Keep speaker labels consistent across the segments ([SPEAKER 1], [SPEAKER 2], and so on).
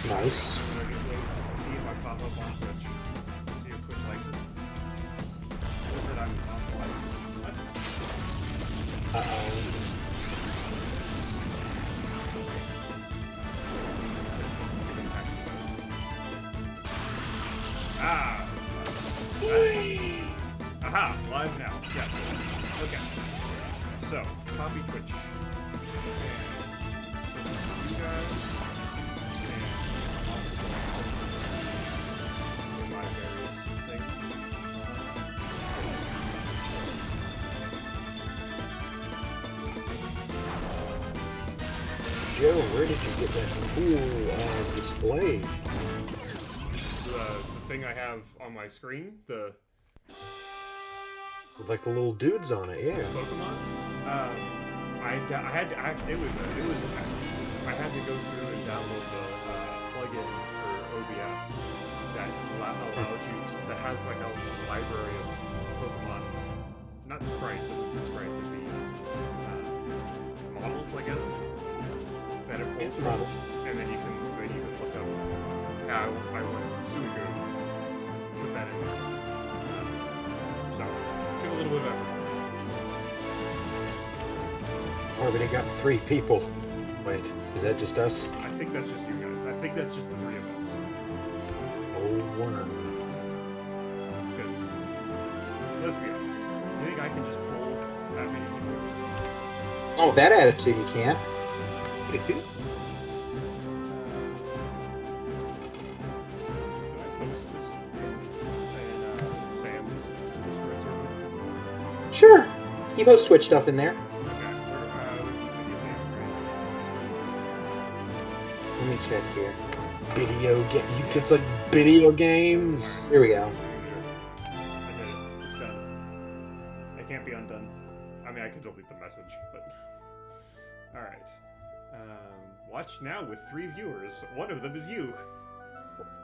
[SPEAKER 1] Nice.
[SPEAKER 2] I'm gonna see if I pop up on Twitch. See if Twitch likes it. Or that I'm on live. What?
[SPEAKER 1] Uh-oh.
[SPEAKER 2] Ah! Aha! Live now. Yes. Okay. So, copy Twitch. And you guys. And my various things.
[SPEAKER 1] Joe, where did you get that cool display?
[SPEAKER 2] The thing I have on my screen, the
[SPEAKER 1] With like the little dudes on it, yeah.
[SPEAKER 2] Pokémon. I had to actually I had to go through and download the plugin for OBS that allows you to, that has like a library of Pokemon, not sprites, it'd be models, I guess, that it pulls from, and then you can look up how I want Suicune, put that in. So took a little bit of effort.
[SPEAKER 1] Already got 3 people. Wait, is that just us?
[SPEAKER 2] I think that's just you guys. I think that's just the 3 of us.
[SPEAKER 1] Oh, one.
[SPEAKER 2] Because, let's be honest, you think I can just pull that many people?
[SPEAKER 3] Oh, that attitude you can't.
[SPEAKER 2] Should I post this in Sam's Discord server?
[SPEAKER 3] Sure. He posts Twitch stuff in there.
[SPEAKER 2] Okay, video game,
[SPEAKER 3] Let me check here.
[SPEAKER 1] Video game. You kids like video games?
[SPEAKER 3] Here we go.
[SPEAKER 2] right? I did it. It's done. It can't be undone. I mean, I could delete the message, but... Alright. Watch now with 3 viewers. One of them is you.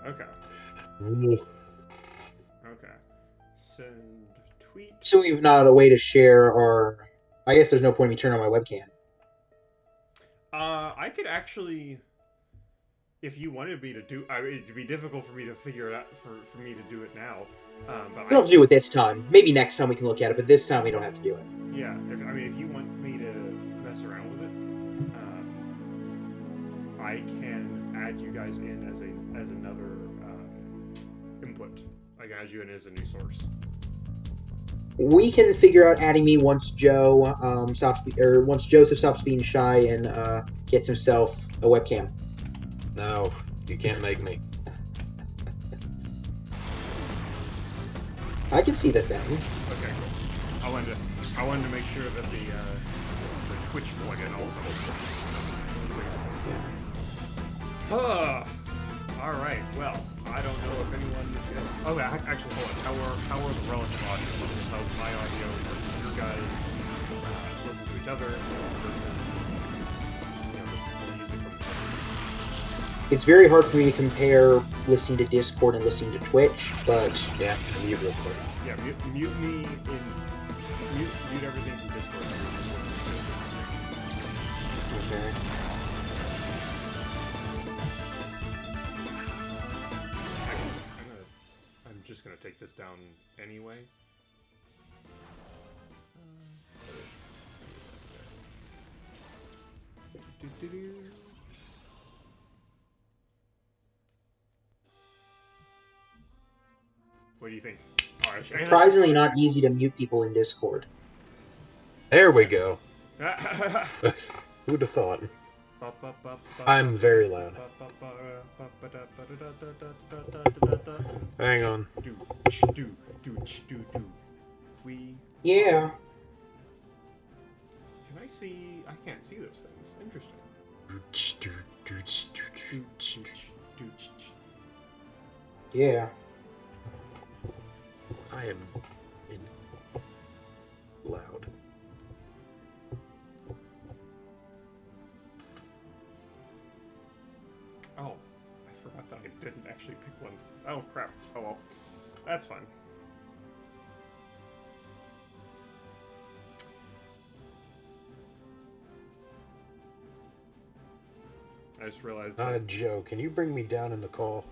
[SPEAKER 2] Okay.
[SPEAKER 1] Ooh.
[SPEAKER 2] Okay. Send tweet.
[SPEAKER 3] So we've not a way to share our... I guess there's no point in me turning on my webcam.
[SPEAKER 2] I could actually, if you wanted me to do, it'd be difficult for me to figure it out for me to do it now. But
[SPEAKER 3] We don't have to do it this time. Maybe next time we can look at it, but this time we don't have to do it.
[SPEAKER 2] yeah, if you want me to mess around with it, I can add you guys in as another input. I can add you in as a new source.
[SPEAKER 3] We can figure out adding me once Joe once Joseph stops being shy and gets himself a webcam.
[SPEAKER 1] No, you can't make me.
[SPEAKER 3] I can see the thing.
[SPEAKER 2] Okay, cool. I wanted to make sure that the Twitch plugin also. All right. Well, I don't know if anyone is. Oh, actually, hold on. How are the relative audio levels? How my audio versus your guys listen to each other versus the music from the.
[SPEAKER 3] It's very hard for me to compare listening to Discord and listening to Twitch, but
[SPEAKER 1] Yeah, mute real quick.
[SPEAKER 2] Yeah, mute me in mute everything from Discord.
[SPEAKER 3] okay.
[SPEAKER 2] I'm just gonna take this down anyway. What do you think?
[SPEAKER 3] Surprisingly not easy to mute people in Discord.
[SPEAKER 1] There we go. Who'd have thought? I'm very loud. Hang on.
[SPEAKER 2] We.
[SPEAKER 3] Yeah.
[SPEAKER 2] Can I see? I can't see those things. Interesting.
[SPEAKER 3] Yeah.
[SPEAKER 1] I am in loud.
[SPEAKER 2] Oh, I forgot that I didn't actually pick one. Oh crap. Oh well. That's fine. I just realized that
[SPEAKER 1] Joe, can you bring me down in the call?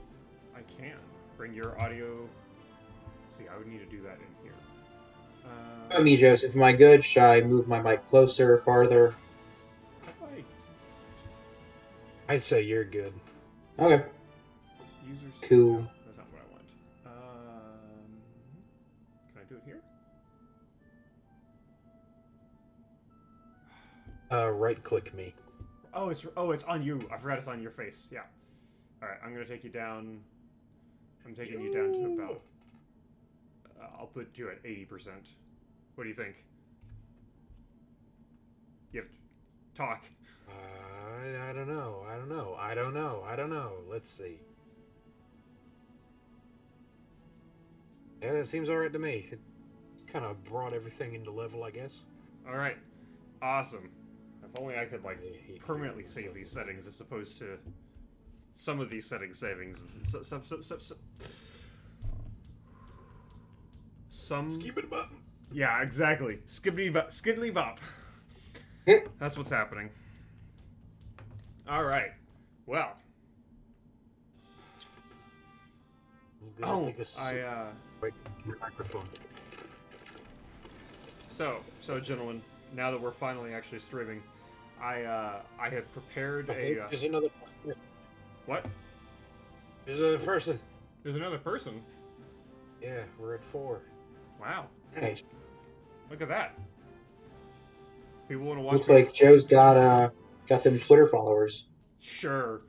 [SPEAKER 2] I can bring your audio. Let's see, I would need to do that in here.
[SPEAKER 3] Me, Joseph. Am I good? Should I move my mic closer, farther?
[SPEAKER 2] How do
[SPEAKER 1] I say you're good.
[SPEAKER 3] Okay.
[SPEAKER 2] users?
[SPEAKER 3] Cool.
[SPEAKER 2] No, that's not what I want. Can I do it here?
[SPEAKER 1] Right-click me.
[SPEAKER 2] Oh, it's on you. I forgot it's on your face. Yeah. All right, I'm gonna take you down. I'm taking you down to about. I'll put you at 80%. What do you think? You have to talk.
[SPEAKER 1] I don't know. Let's see. Yeah, that seems alright to me. It kind of brought everything into level, I guess.
[SPEAKER 2] All right. Awesome. If only I could permanently save these settings as opposed to some of these setting savings. Some.
[SPEAKER 1] Skip it button.
[SPEAKER 2] Yeah, exactly. Skiddly bop. That's what's happening. All right. Well.
[SPEAKER 1] Wait, your microphone.
[SPEAKER 2] So, gentlemen, now that we're finally actually streaming, I have prepared a.
[SPEAKER 1] There's another person.
[SPEAKER 2] What?
[SPEAKER 1] There's another person.
[SPEAKER 2] There's another person.
[SPEAKER 1] Yeah, we're at 4.
[SPEAKER 2] Wow.
[SPEAKER 3] Nice.
[SPEAKER 2] Look at that. People want to watch.
[SPEAKER 3] Looks like Joe's got them Twitter followers.
[SPEAKER 2] Sure.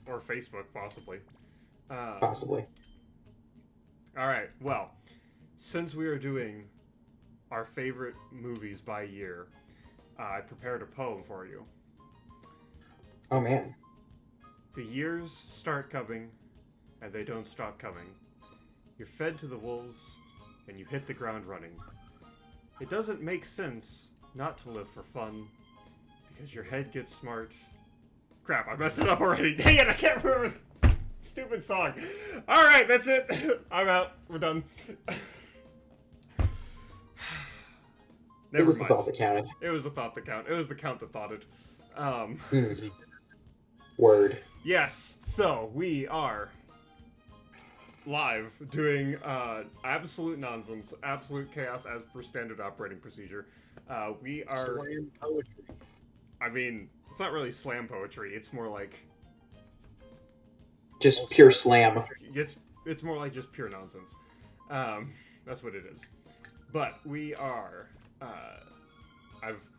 [SPEAKER 2] Or Facebook, possibly.
[SPEAKER 3] Possibly.
[SPEAKER 2] All right. Well, since we are doing our favorite movies by year, I prepared a poem for you.
[SPEAKER 3] Oh man.
[SPEAKER 2] The years start coming, and they don't stop coming. You're fed to the wolves, and you hit the ground running. It doesn't make sense not to live for fun, because your head gets smart. Crap, I messed it up already. Dang it, I can't remember the stupid song. Alright, that's it. I'm out. We're done.
[SPEAKER 3] It was the thought that counted.
[SPEAKER 2] It was the thought that counted. It was the count that thoughted.
[SPEAKER 3] Word.
[SPEAKER 2] Yes, so we are live doing absolute nonsense, absolute chaos as per standard operating procedure. We are.
[SPEAKER 1] Slam poetry.
[SPEAKER 2] I mean, it's not really slam poetry. It's more like.
[SPEAKER 3] Just pure slam.
[SPEAKER 2] It's more like just pure nonsense. That's what it is. But we are.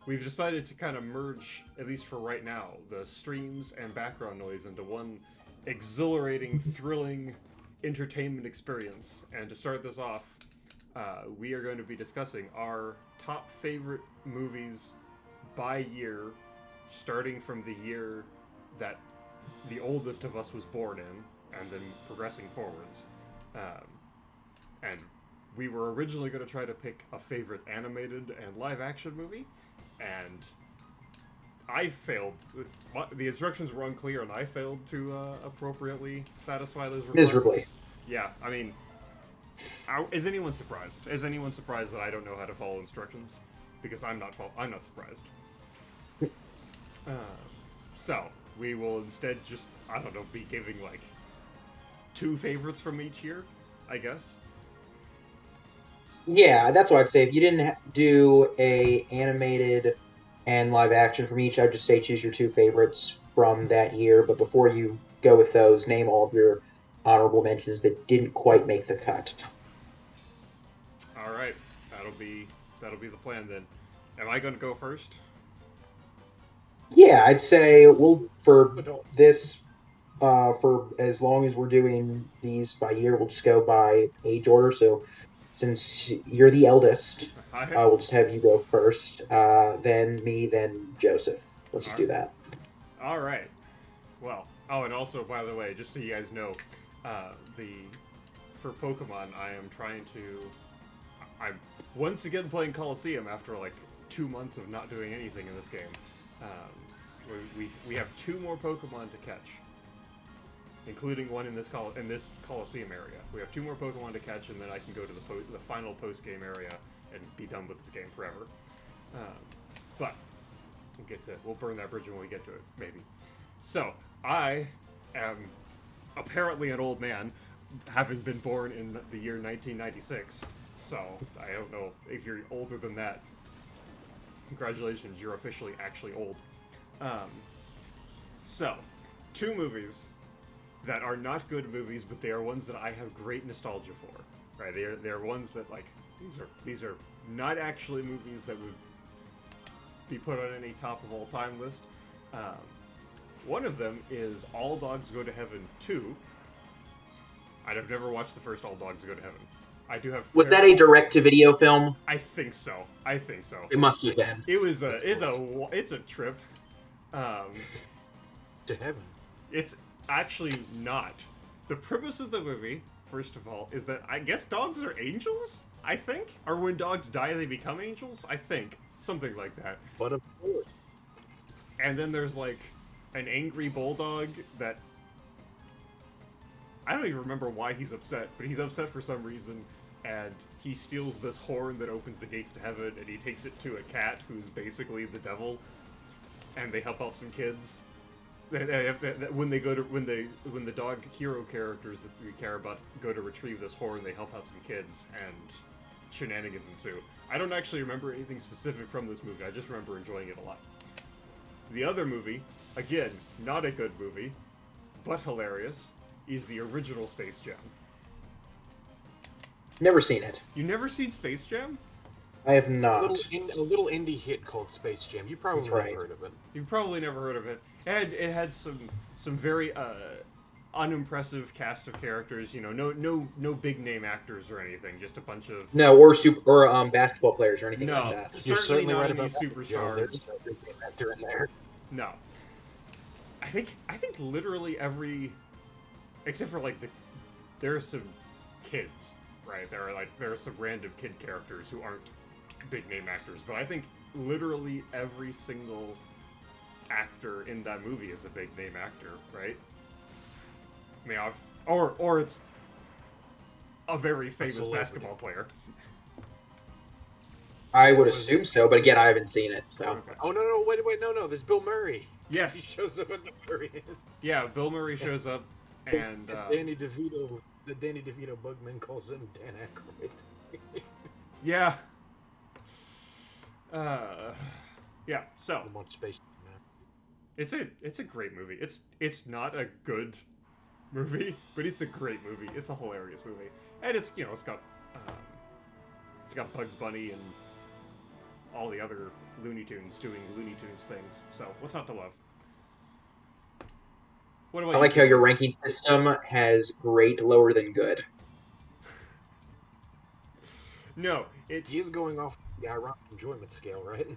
[SPEAKER 2] We've decided to kind of merge, at least for right now, the streams and background noise into one exhilarating, thrilling entertainment experience. And to start this off, we are going to be discussing our top favorite movies by year, starting from the year that the oldest of us was born in, and then progressing forwards. And we were originally going to try to pick a favorite animated and live-action movie, and I failed. The instructions were unclear, and I failed to appropriately satisfy those requirements.
[SPEAKER 3] Miserably.
[SPEAKER 2] Yeah, I mean, is anyone surprised? Is anyone surprised that I don't know how to follow instructions? Because I'm not surprised. So we will instead just, I don't know, be giving like 2 favorites from each year, I guess.
[SPEAKER 3] Yeah, that's what I'd say. If you didn't do a animated and live action from each, I'd just say choose your 2 favorites from that year. But before you go with those, name all of your honorable mentions that didn't quite make the cut.
[SPEAKER 2] All right, that'll be the plan then. Am I going to go first?
[SPEAKER 3] Yeah, I'd say for this, for as long as we're doing these by year, we'll just go by age order. So since you're the eldest, we'll just have you go first, then me, then Joseph. Let's just do that.
[SPEAKER 2] All right. Well, and also, by the way, just so you guys know, for Pokemon, I'm once again playing Colosseum after like 2 months of not doing anything in this game. We have 2 more Pokemon to catch, including one in this Colosseum area. We have 2 more Pokemon to catch, and then I can go to the final post-game area and be done with this game forever. But we'll burn that bridge when we get to it, maybe. So, I am apparently an old man, having been born in the year 1996. So I don't know if you're older than that. Congratulations, you're officially actually old. So, two movies that are not good movies, but they are ones that I have great nostalgia for. Right? They're ones that like these are not actually movies that would be put on any top of all time list. One of them is All Dogs Go to Heaven 2. I've never watched the first All Dogs Go to Heaven. I do have.
[SPEAKER 3] Was that a direct-to-video film?
[SPEAKER 2] I think so.
[SPEAKER 3] It must have been.
[SPEAKER 2] It was it's a trip.
[SPEAKER 1] To heaven.
[SPEAKER 2] It's actually not. The premise of the movie, first of all, is that I guess dogs are angels? I think? Or when dogs die, they become angels? I think. Something like that.
[SPEAKER 1] But of course.
[SPEAKER 2] And then there's, like, an angry bulldog that... I don't even remember why he's upset, but he's upset for some reason, and he steals this horn that opens the gates to heaven, and he takes it to a cat who's basically the devil, and they help out some kids. When the dog hero characters that we care about go to retrieve this horn, they help out some kids, and shenanigans ensue. I don't actually remember anything specific from this movie. I just remember enjoying it a lot. The other movie, again, not a good movie, but hilarious, is the original Space Jam.
[SPEAKER 3] Never seen it.
[SPEAKER 2] You never seen Space Jam?
[SPEAKER 3] I have not.
[SPEAKER 1] A little indie hit called Space Jam. You probably
[SPEAKER 3] That's
[SPEAKER 1] never
[SPEAKER 3] right.
[SPEAKER 1] heard of it.
[SPEAKER 2] You've probably never heard of it. It had some very unimpressive cast of characters. You know, no big name actors or anything. Just a bunch of
[SPEAKER 3] Basketball players or anything
[SPEAKER 2] no,
[SPEAKER 3] like that.
[SPEAKER 1] You're
[SPEAKER 2] certainly not
[SPEAKER 1] right
[SPEAKER 2] any
[SPEAKER 1] about that, Joe. There's
[SPEAKER 2] superstars.
[SPEAKER 1] no big name actor in there.
[SPEAKER 2] No, I think literally every, except for like there are some kids, right? There are some random kid characters who aren't big name actors, but I think literally every single actor in that movie is a big name actor, right? I mean, or it's a very famous
[SPEAKER 1] celebrity.
[SPEAKER 2] basketball player.
[SPEAKER 3] I would assume so, but again, I haven't seen it. So
[SPEAKER 2] Okay.
[SPEAKER 1] Oh no, wait, no, there's Bill Murray. He
[SPEAKER 2] Yes,
[SPEAKER 1] shows up at the very end.
[SPEAKER 2] yeah, Bill Murray shows up, and
[SPEAKER 1] Danny DeVito Bugman calls him Dan Aykroyd.
[SPEAKER 2] yeah, yeah. So
[SPEAKER 1] I'm on Space Jam now.
[SPEAKER 2] it's a great movie. It's not a good movie, but it's a great movie. It's a hilarious movie, and it's got Bugs Bunny and all the other Looney Tunes doing Looney Tunes things. So what's not to love? What about
[SPEAKER 3] I like how your ranking system has great, lower than good.
[SPEAKER 2] No, it's
[SPEAKER 1] He is going off the ironic enjoyment scale, right?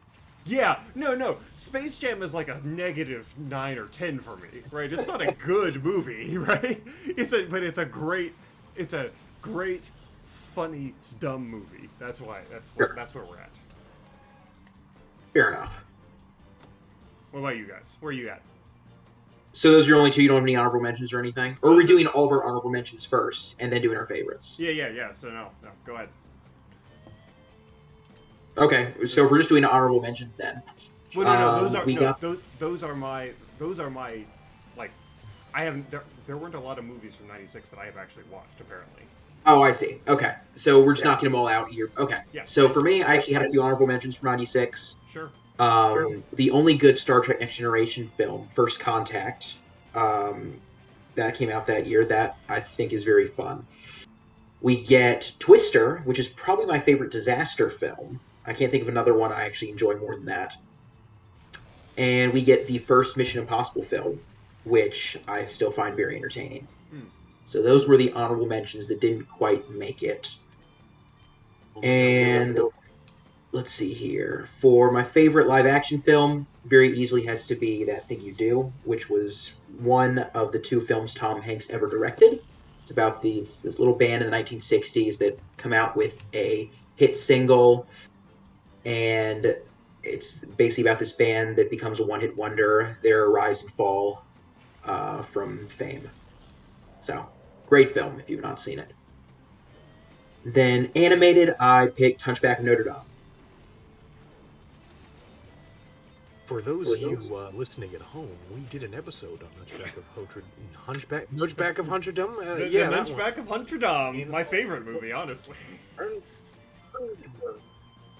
[SPEAKER 2] yeah, no. Space Jam is like a -9 or 10 for me, right? It's not a good movie, right? But it's a great, funny, dumb movie. That's where we're at.
[SPEAKER 3] Fair enough.
[SPEAKER 2] What about you guys? Where are you at?
[SPEAKER 3] So those are your only two. You don't have any honorable mentions or anything? Or are we doing all of our honorable mentions first and then doing our favorites?
[SPEAKER 2] Yeah. So no, go ahead.
[SPEAKER 3] Okay, so if we're just doing honorable mentions then.
[SPEAKER 2] Well, no, those are my like. I haven't. There weren't a lot of movies from '96 that I have actually watched. Apparently.
[SPEAKER 3] Oh, I see. Okay, so we're just knocking them all out here. Okay.
[SPEAKER 2] Yeah.
[SPEAKER 3] So for me, I actually had a few honorable mentions from '96.
[SPEAKER 2] Sure.
[SPEAKER 3] The only good Star Trek Next Generation film, First Contact, that came out that year, that I think is very fun. We get Twister, which is probably my favorite disaster film. I can't think of another one I actually enjoy more than that. And we get the first Mission Impossible film, which I still find very entertaining. So those were the honorable mentions that didn't quite make it. And let's see here. For my favorite live-action film, very easily has to be That Thing You Do, which was one of the two films Tom Hanks ever directed. It's about this little band in the 1960s that come out with a hit single, and it's basically about this band that becomes a one-hit wonder, their rise and fall from fame. So, great film if you've not seen it. Then animated, I picked Hunchback of Notre Dame.
[SPEAKER 1] For those of you listening at home, we did an episode on Hunchback of Hunterdom.
[SPEAKER 2] The Hunchback of Hunterdom, my favorite movie, honestly.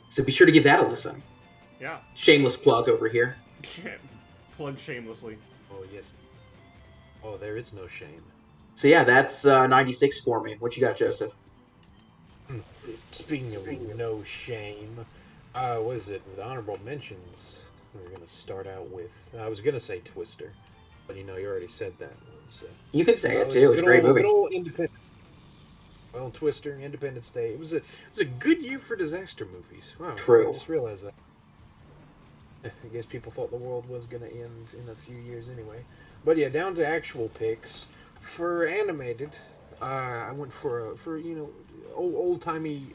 [SPEAKER 3] So be sure to give that a listen.
[SPEAKER 2] Yeah.
[SPEAKER 3] Shameless plug over here.
[SPEAKER 2] Plug shamelessly.
[SPEAKER 1] Oh, yes. Oh, there is no shame.
[SPEAKER 3] So yeah, that's 96 for me. What you got, Joseph?
[SPEAKER 1] Speaking of no shame, what is it? With honorable mentions, we're going to start out with... I was going to say Twister, but you already said that.
[SPEAKER 3] You can say it, too. It's a great movie.
[SPEAKER 1] Good old Independence. Well, Twister, Independence Day. It was a good year for disaster movies. Wow,
[SPEAKER 3] True.
[SPEAKER 1] I just realized that. I guess people thought the world was going to end in a few years anyway. But yeah, down to actual picks. For animated, I went for old timey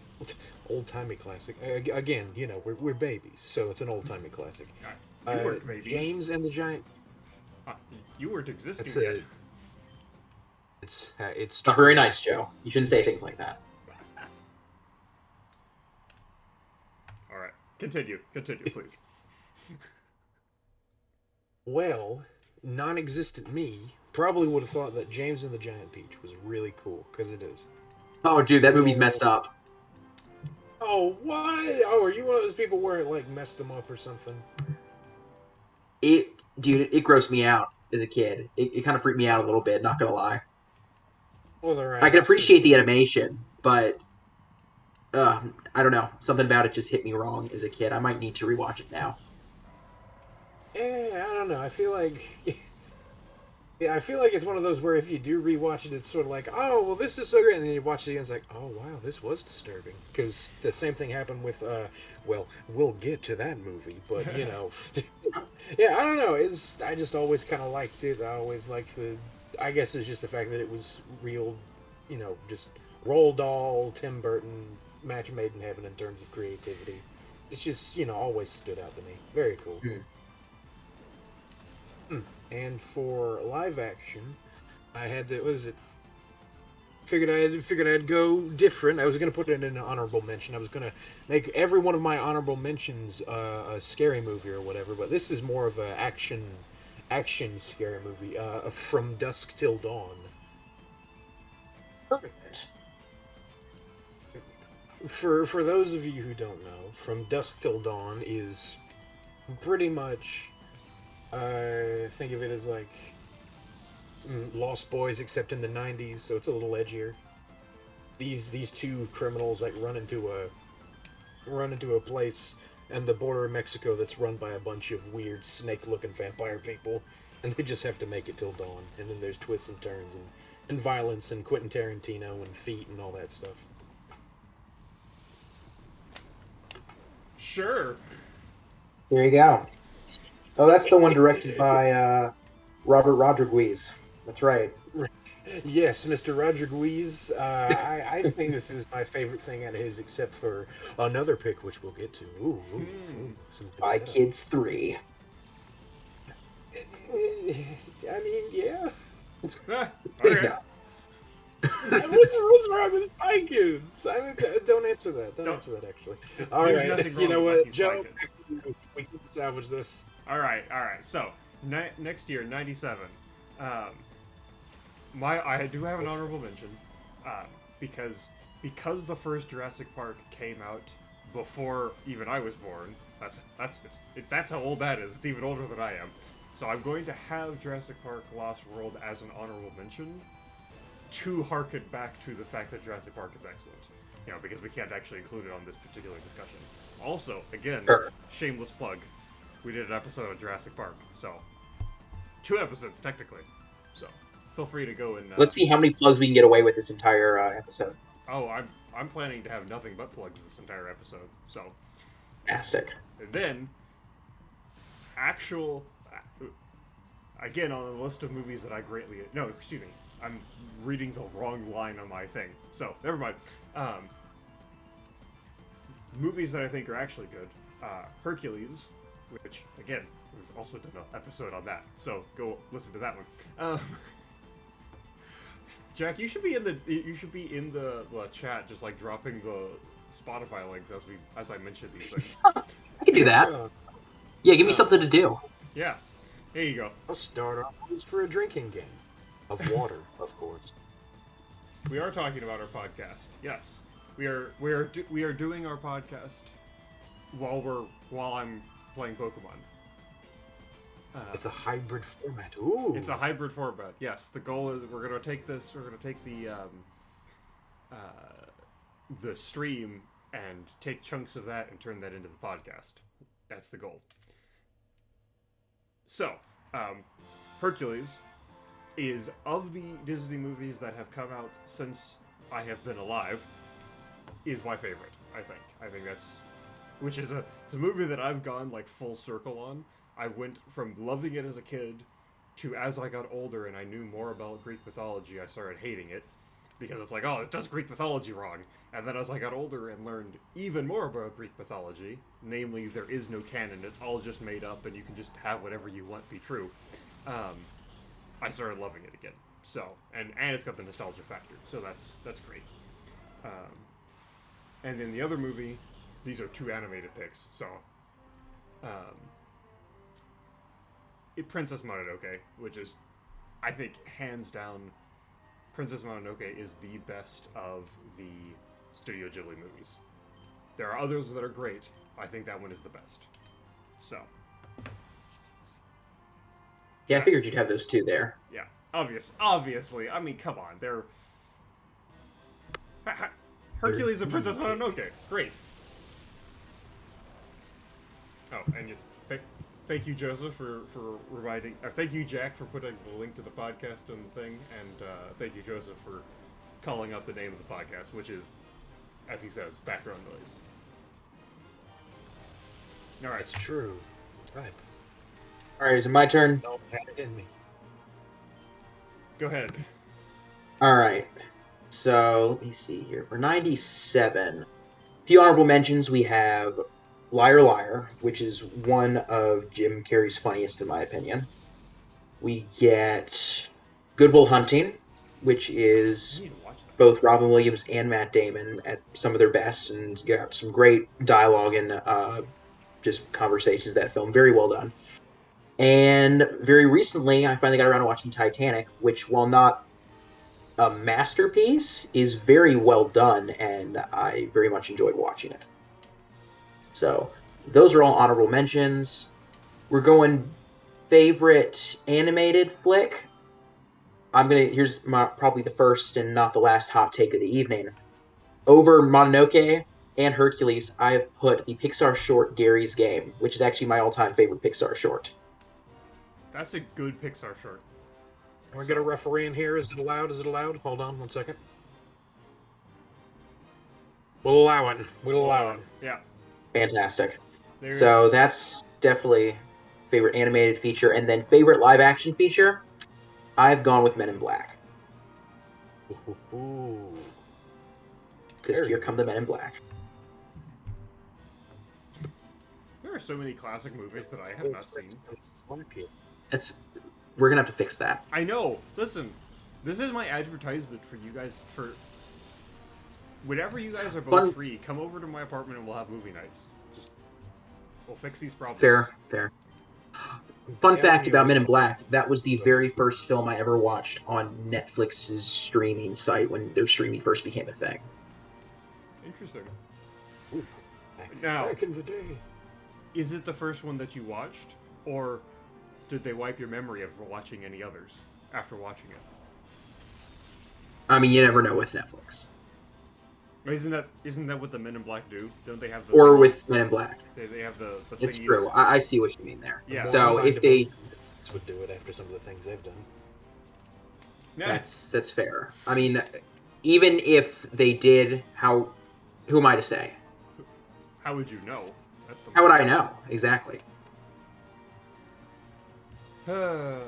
[SPEAKER 1] classic. Again, we're babies, so it's an old timey classic.
[SPEAKER 2] You weren't babies.
[SPEAKER 1] James and the Giant.
[SPEAKER 2] You weren't existing yet.
[SPEAKER 1] It's
[SPEAKER 3] not very nice, Joe. You shouldn't say things like that.
[SPEAKER 2] All right, continue, please.
[SPEAKER 1] Well, non-existent me probably would have thought that James and the Giant Peach was really cool, because it is.
[SPEAKER 3] Oh, dude, that movie's messed up.
[SPEAKER 1] Oh, why? Oh, are you one of those people where it, messed them up or something?
[SPEAKER 3] It grossed me out as a kid. It kind of freaked me out a little bit, not gonna lie.
[SPEAKER 1] Well,
[SPEAKER 3] I can appreciate the animation, but I don't know. Something about it just hit me wrong as a kid. I might need to rewatch it now.
[SPEAKER 1] I don't know. I feel like it's one of those where if you do rewatch it, it's sort of like, oh, well, this is so great, and then you watch it again, it's like, oh, wow, this was disturbing. Because the same thing happened with, well, we'll get to that movie, but yeah, I don't know. I just always kind of liked it. I always liked I guess it's just the fact that it was real, just Roald Dahl, Tim Burton, match made in heaven in terms of creativity. It's just, always stood out to me. Very cool. And for live action, I had to, figured I'd go different. I was going to put it in an honorable mention. I was going to make every one of my honorable mentions a scary movie or whatever, but this is more of an action scary movie, From Dusk Till Dawn.
[SPEAKER 3] Perfect.
[SPEAKER 1] For those of you who don't know, From Dusk Till Dawn is pretty much, think of it as like Lost Boys, except in the 90s, so it's a little edgier. These two criminals run into a place and the border of Mexico that's run by a bunch of weird snake-looking vampire people, and they just have to make it till dawn. And then there's twists and turns and violence and Quentin Tarantino and feet and all that stuff.
[SPEAKER 2] Sure.
[SPEAKER 3] There you go. Oh, that's the one directed by Robert Rodriguez. That's right.
[SPEAKER 1] Yes, Mr. Rodriguez. I think this is my favorite thing out of his, except for another pick, which we'll get to. Ooh,
[SPEAKER 3] Spy Kids 3.
[SPEAKER 1] I mean, yeah.
[SPEAKER 2] Okay.
[SPEAKER 1] What's wrong with Spy Kids? I mean, don't answer that. Don't answer that, actually. All right. You know what, Joe? We can salvage this.
[SPEAKER 2] All right. So next year, 97. I do have an honorable mention, because the first Jurassic Park came out before even I was born. That's how old that is. It's even older than I am. So I'm going to have Jurassic Park Lost World as an honorable mention to harken back to the fact that Jurassic Park is excellent. Because we can't actually include it on this particular discussion. Also, again, shameless plug. We did an episode on Jurassic Park, so 2 episodes technically. So feel free to go and
[SPEAKER 3] let's see how many plugs we can get away with this entire episode.
[SPEAKER 2] Oh, I'm planning to have nothing but plugs this entire episode. So
[SPEAKER 3] fantastic.
[SPEAKER 2] And then again on the list of movies that I greatly I'm reading the wrong line on my thing. So never mind. Movies that I think are actually good. Hercules, which again we've also done an episode on that, so go listen to that one. Jack, you should be in the chat, just dropping the Spotify links as I mention these things.
[SPEAKER 3] I can do that. Yeah, give me something to do.
[SPEAKER 2] Yeah. Here you go.
[SPEAKER 1] I'll start off for a drinking game of water, of course.
[SPEAKER 2] We are talking about our podcast. Yes, we are doing our podcast while I'm playing Pokemon.
[SPEAKER 1] It's a hybrid format. Ooh.
[SPEAKER 2] It's a hybrid format. Yes, the goal is we're gonna take this. We're gonna take the stream and take chunks of that and turn that into the podcast. That's the goal. So, Hercules is, of the Disney movies that have come out since I have been alive, is my favorite. I think that's, which is it's a movie that I've gone like full circle on. I went from loving it as a kid to, as I got older and I knew more about Greek mythology, I started hating it because it's like, oh, it does Greek mythology wrong. And then as I got older and learned even more about Greek mythology, namely there is no canon, it's all just made up and you can just have whatever you want be true, I started loving it again. So, and it's got the nostalgia factor, so that's great. And then the other movie, these are two animated picks, so Princess Mononoke, which is, I think, hands down, Princess Mononoke is the best of the Studio Ghibli movies. There are others that are great. I think that one is the best. So.
[SPEAKER 3] Yeah, I figured you'd have those two there.
[SPEAKER 2] Yeah, obviously. I mean, come on, they're Hercules and Princess Mononoke. Great. Oh, and thank you, Joseph, for reminding. Thank you, Jack, for putting the link to the podcast on the thing, and thank you, Joseph, for calling out the name of the podcast, which is, as he says, background noise. All right,
[SPEAKER 1] It's true. Type.
[SPEAKER 3] All right, is it my turn?
[SPEAKER 1] Don't have it in me.
[SPEAKER 2] go ahead.
[SPEAKER 3] All right. So let me see here. For 97, a few honorable mentions. We have Liar Liar, which is one of Jim Carrey's funniest, in my opinion. We get Good Will Hunting, which
[SPEAKER 2] I
[SPEAKER 3] is
[SPEAKER 2] need to watch that.
[SPEAKER 3] both Robin Williams and Matt Damon at some of their best, and got some great dialogue and just conversations. That film, very well done. And very recently, I finally got around to watching Titanic, which, while not a masterpiece, is very well done, and I very much enjoyed watching it. So those are all honorable mentions. We're going favorite animated flick. Here's probably the first and not the last hot take of the evening. Over Mononoke and Hercules, I have put the Pixar short Gary's Game, which is actually my all-time favorite Pixar short.
[SPEAKER 2] That's a good Pixar short.
[SPEAKER 1] Can we get a referee in here? Is it allowed? Hold on 1 second. We'll allow it.
[SPEAKER 2] Yeah.
[SPEAKER 3] Fantastic. So that's definitely favorite animated feature. And then favorite live action feature, I've gone with Men in Black.
[SPEAKER 1] Ooh.
[SPEAKER 3] Because here come the Men in Black.
[SPEAKER 2] There are so many classic movies that I have not seen.
[SPEAKER 3] We're gonna have to fix that.
[SPEAKER 2] I know. Listen, this is my advertisement for you guys. For whenever you guys are both free, come over to my apartment and we'll have movie nights. We'll fix these problems.
[SPEAKER 3] Fair. Fun fact about Men in Black: that was the very first film I ever watched on Netflix's streaming site when their streaming first became a thing.
[SPEAKER 2] Interesting.
[SPEAKER 1] Ooh,
[SPEAKER 2] Now,
[SPEAKER 1] back in the day.
[SPEAKER 2] is it the first one that you watched, or did they wipe your memory of watching any others after watching it?
[SPEAKER 3] I mean, you never know with Netflix.
[SPEAKER 2] Isn't that what the Men in Black do? Don't they have the
[SPEAKER 3] Or with Men in Black.
[SPEAKER 2] They have the
[SPEAKER 3] It's
[SPEAKER 2] thingy-
[SPEAKER 3] true. I see what you mean there.
[SPEAKER 2] Yeah.
[SPEAKER 3] So if they
[SPEAKER 1] would do it after some of the things they've done.
[SPEAKER 2] Yeah.
[SPEAKER 3] that's fair. I mean, even if they did, who am I to say?
[SPEAKER 2] How would you know? That's the
[SPEAKER 3] How would I know? Exactly.
[SPEAKER 2] All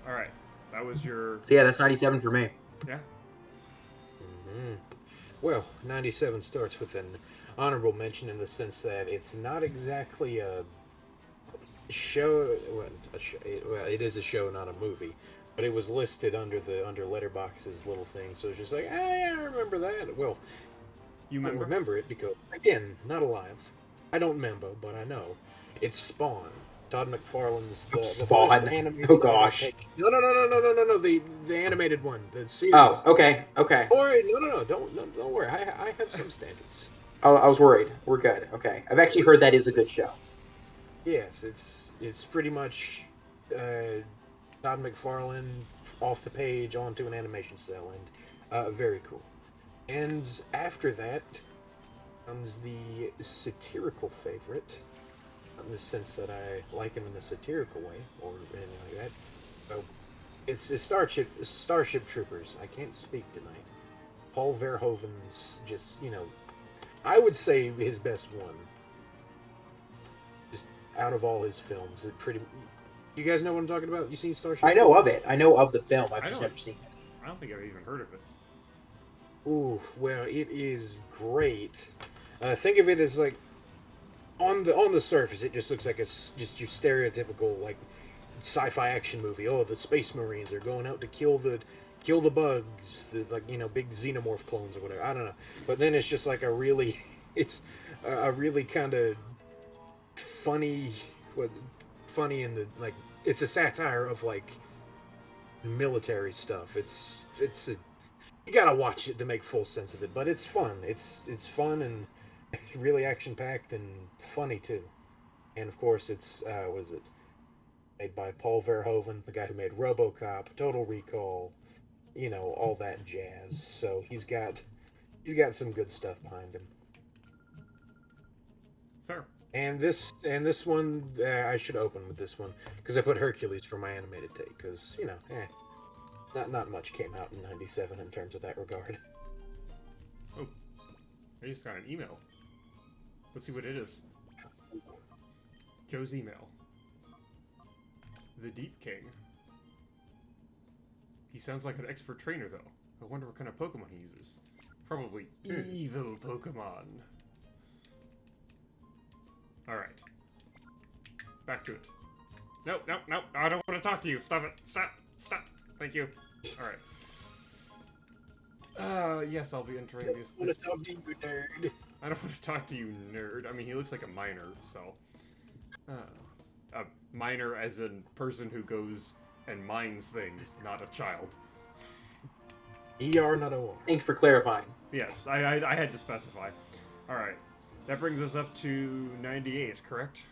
[SPEAKER 2] right, that was your
[SPEAKER 3] So yeah, that's 97 for me.
[SPEAKER 2] yeah.
[SPEAKER 1] Mm-hmm. Well, 97 starts with an honorable mention in the sense that it's not exactly a show. Well, it is a show, not a movie, but it was listed under Letterboxd's little thing. So it's just like, yeah, I remember that. Well,
[SPEAKER 2] You
[SPEAKER 1] I
[SPEAKER 2] remember?
[SPEAKER 1] remember it because, again, not alive. I don't remember, but I know it's Spawn. Todd McFarlane's the first
[SPEAKER 3] Spawn.
[SPEAKER 1] animated
[SPEAKER 3] Oh gosh.
[SPEAKER 1] adaptation. No, the animated one, the
[SPEAKER 3] Oh,
[SPEAKER 1] series.
[SPEAKER 3] okay, okay.
[SPEAKER 1] Don't worry, no, don't worry. I have some standards.
[SPEAKER 3] Oh, I was worried. We're good. Okay, I've actually heard that is a good show.
[SPEAKER 1] Yes, it's pretty much Todd McFarlane off the page onto an animation cell, and very cool. And after that comes the satirical favorite, in the sense that I like him in the satirical way, or anything like that. So it's Starship Troopers. I can't speak tonight. Paul Verhoeven's just, I would say his best one. Just out of all his films, it pretty. You guys know what I'm talking about? You seen Starship
[SPEAKER 3] I know of
[SPEAKER 1] Troopers?
[SPEAKER 3] it. I know of the film. I've
[SPEAKER 2] I
[SPEAKER 3] just
[SPEAKER 2] don't.
[SPEAKER 3] never seen it.
[SPEAKER 2] I don't think I've even heard of it.
[SPEAKER 1] Ooh, well, it is great. Think of it as like on the surface, it just looks like just your stereotypical like sci-fi action movie. Oh, the space marines are going out to kill the bugs, the like big xenomorph clones or whatever. I don't know, but then it's just like a really it's a really kind of funny, what funny in the like it's a satire of like military stuff. It's a you gotta watch it to make full sense of it, but it's fun. It's fun and really action packed and funny too. And of course, it's what is it? Made by Paul Verhoeven, the guy who made RoboCop, Total Recall, all that jazz. So he's got some good stuff behind him.
[SPEAKER 2] Fair.
[SPEAKER 1] And this one, I should open with this one because I put Hercules for my animated take because not much came out in '97 in terms of that regard.
[SPEAKER 2] Oh, I just got an email. Let's see what it is. Joe's email. The Deep King. He sounds like an expert trainer, though. I wonder what kind of Pokemon he uses. Probably evil Pokemon. Alright. Back to it. No, I don't want to talk to you. Stop it. Stop. Thank you. Alright. Yes, I'll be entering this.
[SPEAKER 1] I want to talk to you, nerd.
[SPEAKER 2] I don't want to talk to you, nerd. I mean, he looks like a minor, so... a minor as a person who goes and mines things, not a child.
[SPEAKER 1] ER, not a war.
[SPEAKER 3] Thanks for clarifying.
[SPEAKER 2] Yes, I had to specify. Alright. That brings us up to 98, correct?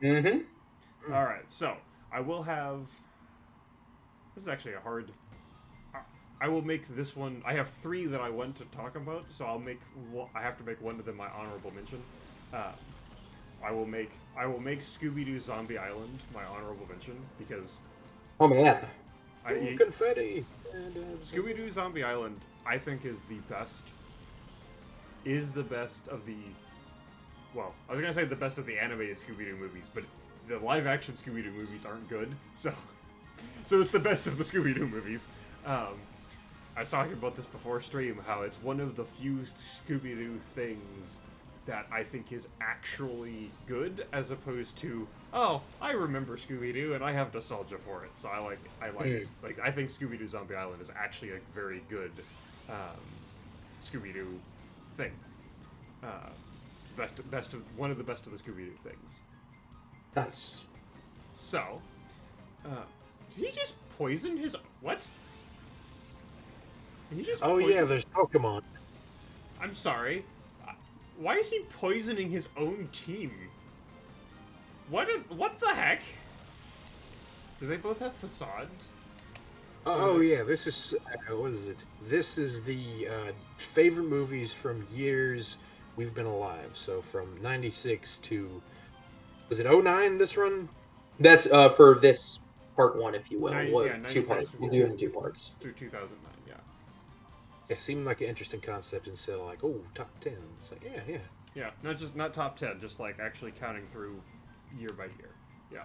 [SPEAKER 3] Mm-hmm.
[SPEAKER 2] Alright, so, I will have... This is actually a hard... I will make this one... I have 3 that I want to talk about, so I have to make one of them my honorable mention. I will make Scooby-Doo Zombie Island my honorable mention, because...
[SPEAKER 3] Oh, man.
[SPEAKER 1] Confetti!
[SPEAKER 2] Scooby-Doo Zombie Island, I think, is the best of the... Well, I was gonna say the best of the animated Scooby-Doo movies, but the live-action Scooby-Doo movies aren't good, so it's the best of the Scooby-Doo movies. I was talking about this before stream, how it's one of the few Scooby-Doo things that I think is actually good, as opposed to, oh, I remember Scooby-Doo and I have nostalgia for it, so I like it. Like, I think Scooby-Doo Zombie Island is actually a very good Scooby-Doo thing. One of the best of the Scooby-Doo things.
[SPEAKER 3] Nice.
[SPEAKER 2] So, did he just poison his... What? Did he just
[SPEAKER 1] Oh
[SPEAKER 2] poison...
[SPEAKER 1] yeah, there's Pokemon.
[SPEAKER 2] I'm sorry. Why is he poisoning his own team? What the heck? Do they both have facade?
[SPEAKER 1] Oh yeah, this is what is it? This is the favorite movies from years we've been alive. So from '96 to was it '09? This run?
[SPEAKER 3] That's for this part 1, if you will.
[SPEAKER 2] Yeah,
[SPEAKER 3] 2 parts. We'll do it in 2 parts.
[SPEAKER 2] Through 2009, yeah.
[SPEAKER 1] It seemed like an interesting concept instead of like, oh, top 10. It's like, yeah.
[SPEAKER 2] Yeah, not top 10, just like actually counting through year by year. Yeah.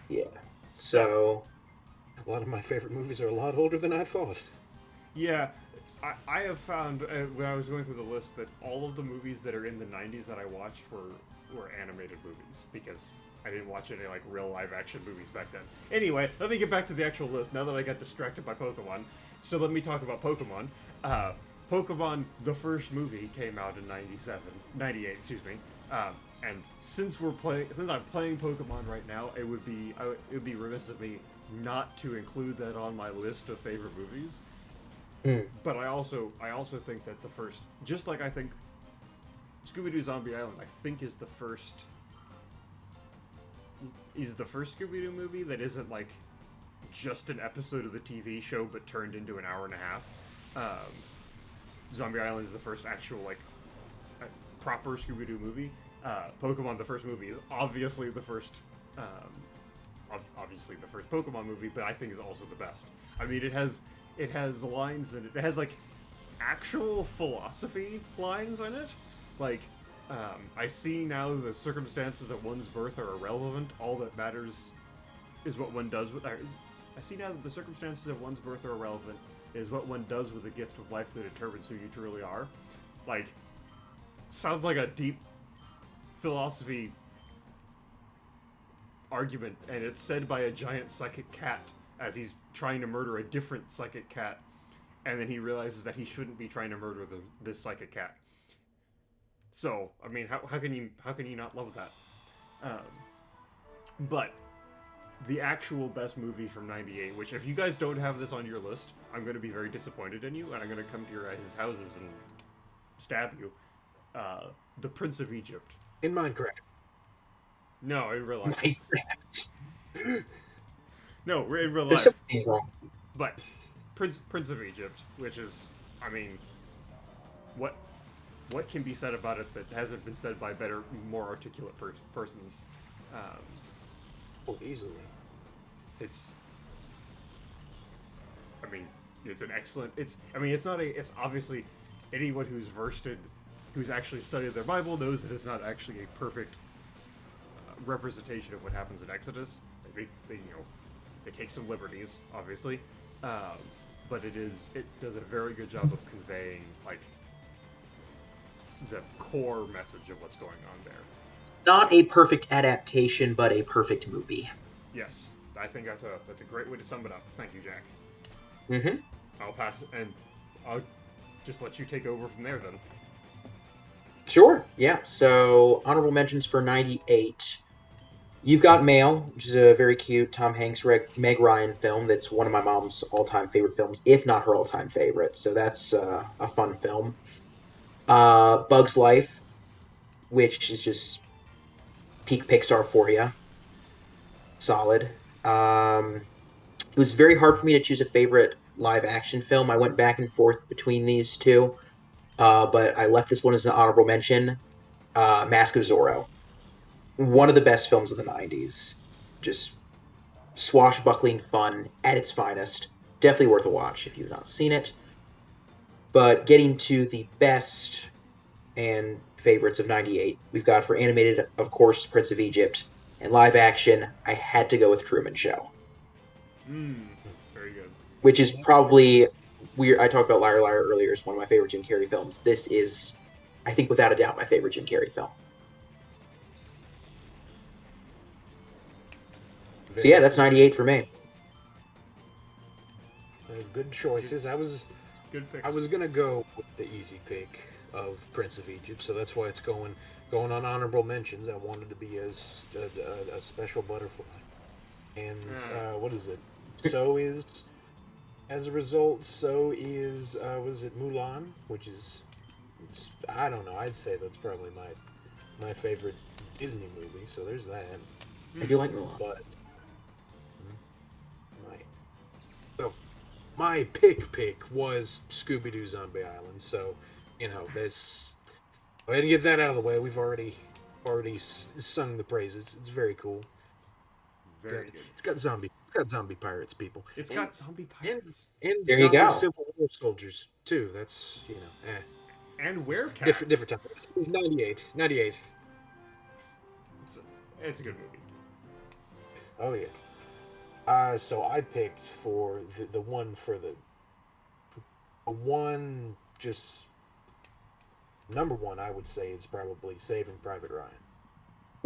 [SPEAKER 3] Yeah. So...
[SPEAKER 1] A lot of my favorite movies are a lot older than I thought.
[SPEAKER 2] Yeah, I have found, when I was going through the list, that all of the movies that are in the 90s that I watched were animated movies, because I didn't watch any, like, real live-action movies back then. Anyway, let me get back to the actual list, now that I got distracted by Pokemon. So let me talk about Pokemon. Pokemon, the first movie, came out in 98, excuse me. And since I'm playing Pokemon right now, it would be remiss of me not to include that on my list of favorite movies. But I also think that the first, just like I think Scooby-Doo Zombie Island, I think is the first Scooby-Doo movie that isn't like just an episode of the TV show but turned into an hour and a half. Zombie Island is the first actual like proper Scooby-Doo movie. Pokemon, the first movie, is obviously the first Pokemon movie, but I think is also the best. I mean, it has lines and it has like actual philosophy lines in it. Like, I see now the circumstances of one's birth are irrelevant. All that matters is what one does with. I see now that the circumstances of one's birth are irrelevant. Is what one does with the gift of life that determines who you truly are. Like, sounds like a deep philosophy argument, and it's said by a giant psychic cat as he's trying to murder a different psychic cat, and then he realizes that he shouldn't be trying to murder this psychic cat. So, I mean, how can you not love that? But the actual best movie from '98, which if you guys don't have this on your list, I'm going to be very disappointed in you, and I'm going to come to your guys' houses and stab you. The Prince of Egypt.
[SPEAKER 1] In Minecraft.
[SPEAKER 2] No, in real life.
[SPEAKER 3] Minecraft.
[SPEAKER 2] No, we're in real
[SPEAKER 3] There's
[SPEAKER 2] life.
[SPEAKER 3] something wrong.
[SPEAKER 2] But Prince of Egypt, which is, I mean, what can be said about it that hasn't been said by better, more articulate persons?
[SPEAKER 1] Easily.
[SPEAKER 2] It's. I mean, it's an excellent. It's not a. It's obviously anyone who's actually studied their Bible knows that it's not actually a perfect representation of what happens in Exodus. They take some liberties, obviously, but it does a very good job of conveying like the core message of what's going on there.
[SPEAKER 3] Not a perfect adaptation, but a perfect movie.
[SPEAKER 2] Yes, I think that's a great way to sum it up. Thank you, Jack.
[SPEAKER 3] Mm-hmm.
[SPEAKER 2] I'll pass, and I'll just let you take over from there then.
[SPEAKER 3] Sure, yeah. So, honorable mentions for 98. You've Got Mail, which is a very cute Tom Hanks, Meg Ryan film that's one of my mom's all-time favorite films, if not her all-time favorite. So that's a fun film. Bug's Life, which is just peak Pixar for you. Solid. It was very hard for me to choose a favorite live-action film. I went back and forth between these two. But I left this one as an honorable mention. Mask of Zorro. One of the best films of the 90s. Just swashbuckling fun at its finest. Definitely worth a watch if you've not seen it. But getting to the best and favorites of 98, we've got for animated, of course, Prince of Egypt. And live action, I had to go with Truman Show.
[SPEAKER 2] Very good.
[SPEAKER 3] Which is probably... I talked about Liar Liar earlier as one of my favorite Jim Carrey films. This is, I think, without a doubt, my favorite Jim Carrey film. So yeah, that's 98 for me.
[SPEAKER 1] Good choices.
[SPEAKER 2] Good picks.
[SPEAKER 1] I was gonna go with the easy pick of Prince of Egypt, so that's why it's going on honorable mentions. I wanted to be a special butterfly, and what is it? So is. As a result, so is was it Mulan, which is I don't know. I'd say that's probably my favorite Disney movie. So there's that.
[SPEAKER 3] I do like Mulan,
[SPEAKER 1] but my pick was Scooby-Doo Zombie Island. So this. Go ahead and get that out of the way. We've already sung the praises. It's very cool.
[SPEAKER 2] Very good.
[SPEAKER 1] It's got zombie pirates, people.
[SPEAKER 2] It's got zombie pirates.
[SPEAKER 1] And
[SPEAKER 3] there you go.
[SPEAKER 1] Civil War soldiers too. That's
[SPEAKER 2] And werecats.
[SPEAKER 1] Different time. It was 98.
[SPEAKER 2] It's a good movie.
[SPEAKER 1] Oh yeah. So I picked for the one just number one. I would say is probably Saving Private Ryan.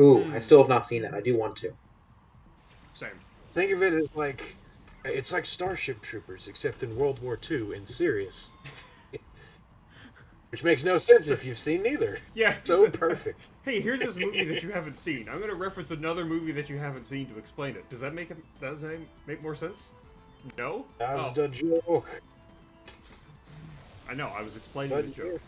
[SPEAKER 3] Ooh, I still have not seen that. I do want to.
[SPEAKER 2] Same.
[SPEAKER 1] Think of it as it's like Starship Troopers, except in World War II and serious. Which makes no sense if you've seen neither.
[SPEAKER 2] Yeah.
[SPEAKER 1] So perfect.
[SPEAKER 2] Hey, here's this movie that you haven't seen. I'm going to reference another movie that you haven't seen to explain it. Does that make more sense? No?
[SPEAKER 1] That's the joke.
[SPEAKER 2] I know, I was explaining the joke.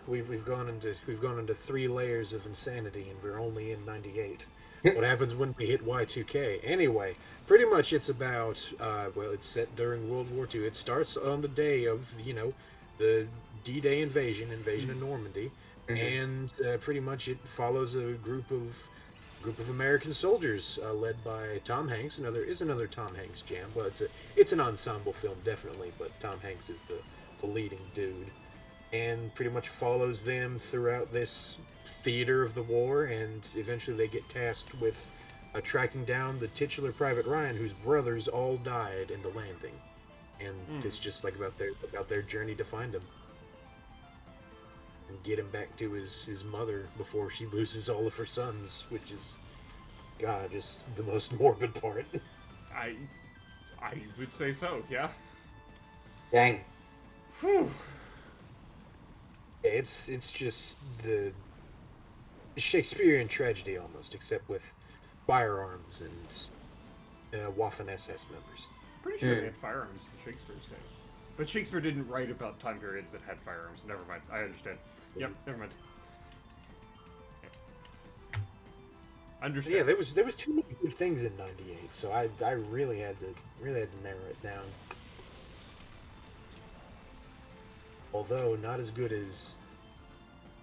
[SPEAKER 1] We've gone into 3 layers of insanity, and we're only in '98. What happens when we hit Y2K? Anyway, pretty much it's about it's set during World War II. It starts on the day of the D-Day invasion of Normandy, and pretty much it follows a group of American soldiers led by Tom Hanks. Another Tom Hanks jam. Well, it's an ensemble film definitely, but Tom Hanks is the leading dude. And pretty much follows them throughout this theater of the war, and eventually they get tasked with tracking down the titular Private Ryan, whose brothers all died in the landing, and it's just like about their journey to find him and get him back to his mother before she loses all of her sons, which is, God, just the most morbid part.
[SPEAKER 2] I would say so, yeah.
[SPEAKER 3] Dang.
[SPEAKER 2] Whew.
[SPEAKER 1] It's just the Shakespearean tragedy almost, except with firearms and Waffen SS members.
[SPEAKER 2] Pretty sure they had firearms in Shakespeare's day. But Shakespeare didn't write about time periods that had firearms. Never mind. I understand. Yep, never mind. Yeah. Understand.
[SPEAKER 1] Yeah, there was too many good things in '98, so I really had to narrow it down. Although not as good as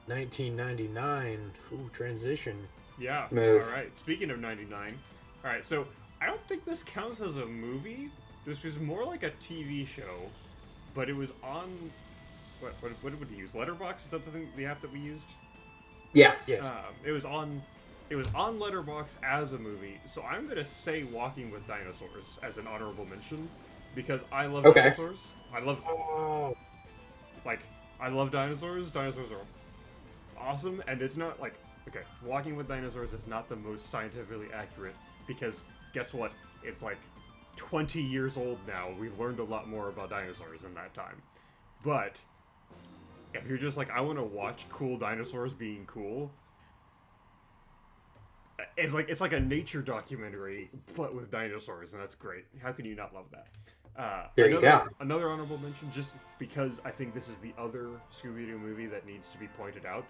[SPEAKER 1] 1999. Ooh, transition.
[SPEAKER 2] Yeah.
[SPEAKER 3] Move.
[SPEAKER 2] All right. Speaking of '99, all right. So I don't think this counts as a movie. This was more like a TV show, but it was on what did we use? Letterboxd? Is that the app that we used?
[SPEAKER 3] Yeah.
[SPEAKER 1] Yes.
[SPEAKER 2] It was on Letterboxd as a movie. So I'm gonna say Walking with Dinosaurs as an honorable mention because I love dinosaurs. I love dinosaurs. Dinosaurs are awesome, and it's not like, okay, Walking with Dinosaurs is not the most scientifically accurate because guess what? It's like 20 years old now. We've learned a lot more about dinosaurs in that time. But if you're just like, I want to watch cool dinosaurs being cool, it's like a nature documentary but with dinosaurs, and that's great. How can you not love that?
[SPEAKER 3] There you go.
[SPEAKER 2] Another honorable mention, just because I think this is the other Scooby-Doo movie that needs to be pointed out,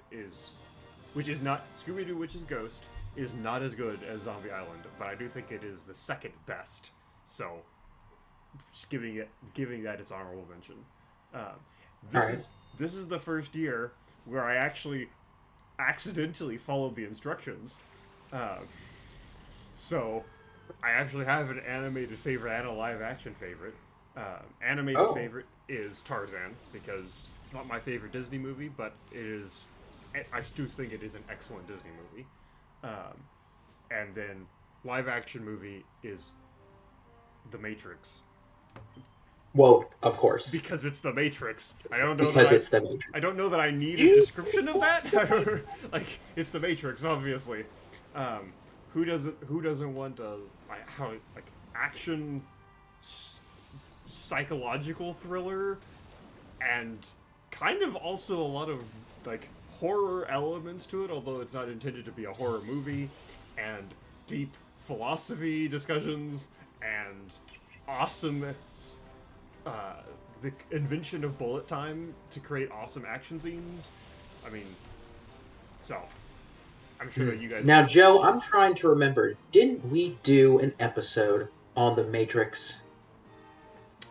[SPEAKER 2] which is not Scooby-Doo Witch's Ghost is not as good as Zombie Island, but I do think it is the second best. So, just giving that its honorable mention. This is the first year where I actually accidentally followed the instructions. So I actually have an animated favorite and a live action favorite. Animated favorite is Tarzan, because it's not my favorite Disney movie, but I do think it is an excellent Disney movie. And then live action movie is The Matrix.
[SPEAKER 3] Well, of course.
[SPEAKER 2] Because it's The Matrix. I don't know
[SPEAKER 3] because it's The Matrix.
[SPEAKER 2] I don't know that I need a description of that. Like, it's The Matrix, obviously. Who doesn't want a action psychological thriller and kind of also a lot of like horror elements to it, although it's not intended to be a horror movie, and deep philosophy discussions and awesome the invention of bullet time to create awesome action scenes. I mean, so I'm sure that you guys...
[SPEAKER 3] Now, Joe, I'm trying to remember. Didn't we do an episode on The Matrix?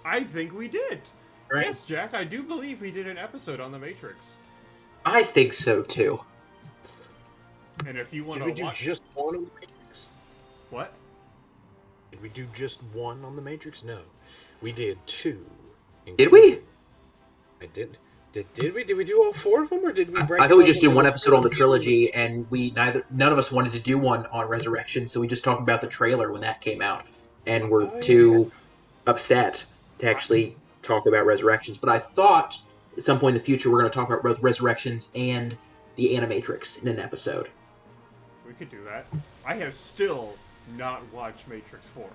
[SPEAKER 2] I think we did.
[SPEAKER 3] Right?
[SPEAKER 2] Yes, Jack, I do believe we did an episode on The Matrix.
[SPEAKER 3] I think so, too.
[SPEAKER 2] And if you want
[SPEAKER 1] to watch... Did we do just one on The Matrix?
[SPEAKER 2] What?
[SPEAKER 1] Did we do just one on The Matrix? No. We did two.
[SPEAKER 3] Did we?
[SPEAKER 1] I did. Did we? Did we do all four of them, or did we break?
[SPEAKER 3] I thought we just did one episode on the trilogy, and none of us wanted to do one on Resurrection, so we just talked about the trailer when that came out, and we're too upset to actually talk about Resurrections. But I thought at some point in the future we're going to talk about both Resurrections and the Animatrix in an episode.
[SPEAKER 2] We could do that. I have still not watched Matrix 4,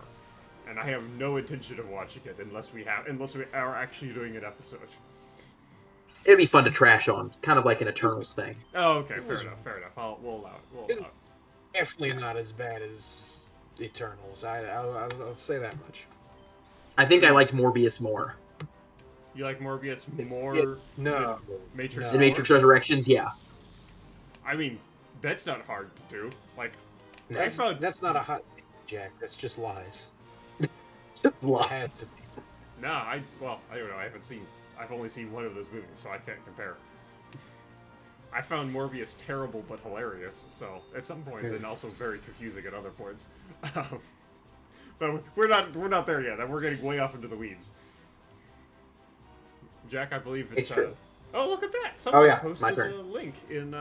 [SPEAKER 2] and I have no intention of watching it unless we are actually doing an episode.
[SPEAKER 3] It'd be fun to trash on, kind of like an Eternals thing.
[SPEAKER 2] Oh, okay, fair enough. We'll allow it.
[SPEAKER 1] It's definitely not as bad as Eternals. I'll say that much.
[SPEAKER 3] I think I liked Morbius more.
[SPEAKER 2] You like Morbius more
[SPEAKER 1] No.
[SPEAKER 2] than Matrix?
[SPEAKER 3] The Matrix Resurrections, yeah.
[SPEAKER 2] I mean, that's not hard to do. Like,
[SPEAKER 1] That's not a hot take, Jack. That's just lies.
[SPEAKER 3] Just
[SPEAKER 1] Had to
[SPEAKER 3] lies.
[SPEAKER 1] be.
[SPEAKER 2] nah, I don't know. I've only seen one of those movies, so I can't compare. I found Morbius terrible but hilarious, so at some points, and also very confusing at other points. But we're not there yet. We're getting way off into the weeds. Jack, I believe it's
[SPEAKER 3] true.
[SPEAKER 2] Oh, look at that! Someone
[SPEAKER 3] my
[SPEAKER 2] posted
[SPEAKER 3] turn.
[SPEAKER 2] a link in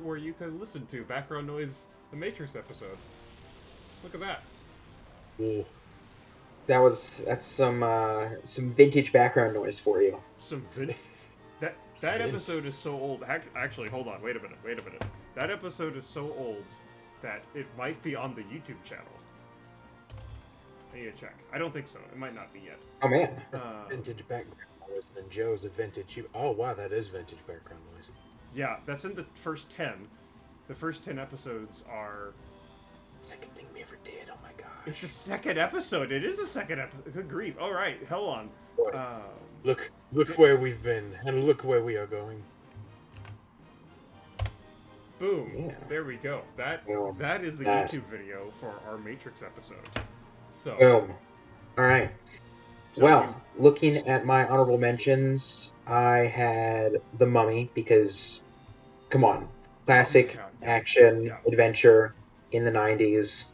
[SPEAKER 2] where you can listen to background noise, the Matrix episode. Look at that.
[SPEAKER 1] Ooh.
[SPEAKER 3] That's some vintage background noise for you.
[SPEAKER 2] Some that episode is so old. Actually, hold on. Wait a minute. That episode is so old that it might be on the YouTube channel. I need to check. I don't think so. It might not be yet.
[SPEAKER 3] Oh man.
[SPEAKER 1] Vintage background noise, then Joe's a vintage. Oh wow, that is vintage background noise.
[SPEAKER 2] Yeah, that's in the first 10. The first 10 episodes are...
[SPEAKER 1] Second thing we ever did. Oh my gosh.
[SPEAKER 2] It's the second episode. It is the second episode. Good grief. All right, hold on.
[SPEAKER 1] Look where we've been, and look where we are going.
[SPEAKER 2] Boom.
[SPEAKER 3] Yeah.
[SPEAKER 2] There we go. That is the YouTube video for our Matrix episode. So.
[SPEAKER 3] Boom. All right.
[SPEAKER 2] So
[SPEAKER 3] Well, looking at my honorable mentions, I had The Mummy because, come on, classic action adventure in the 90s.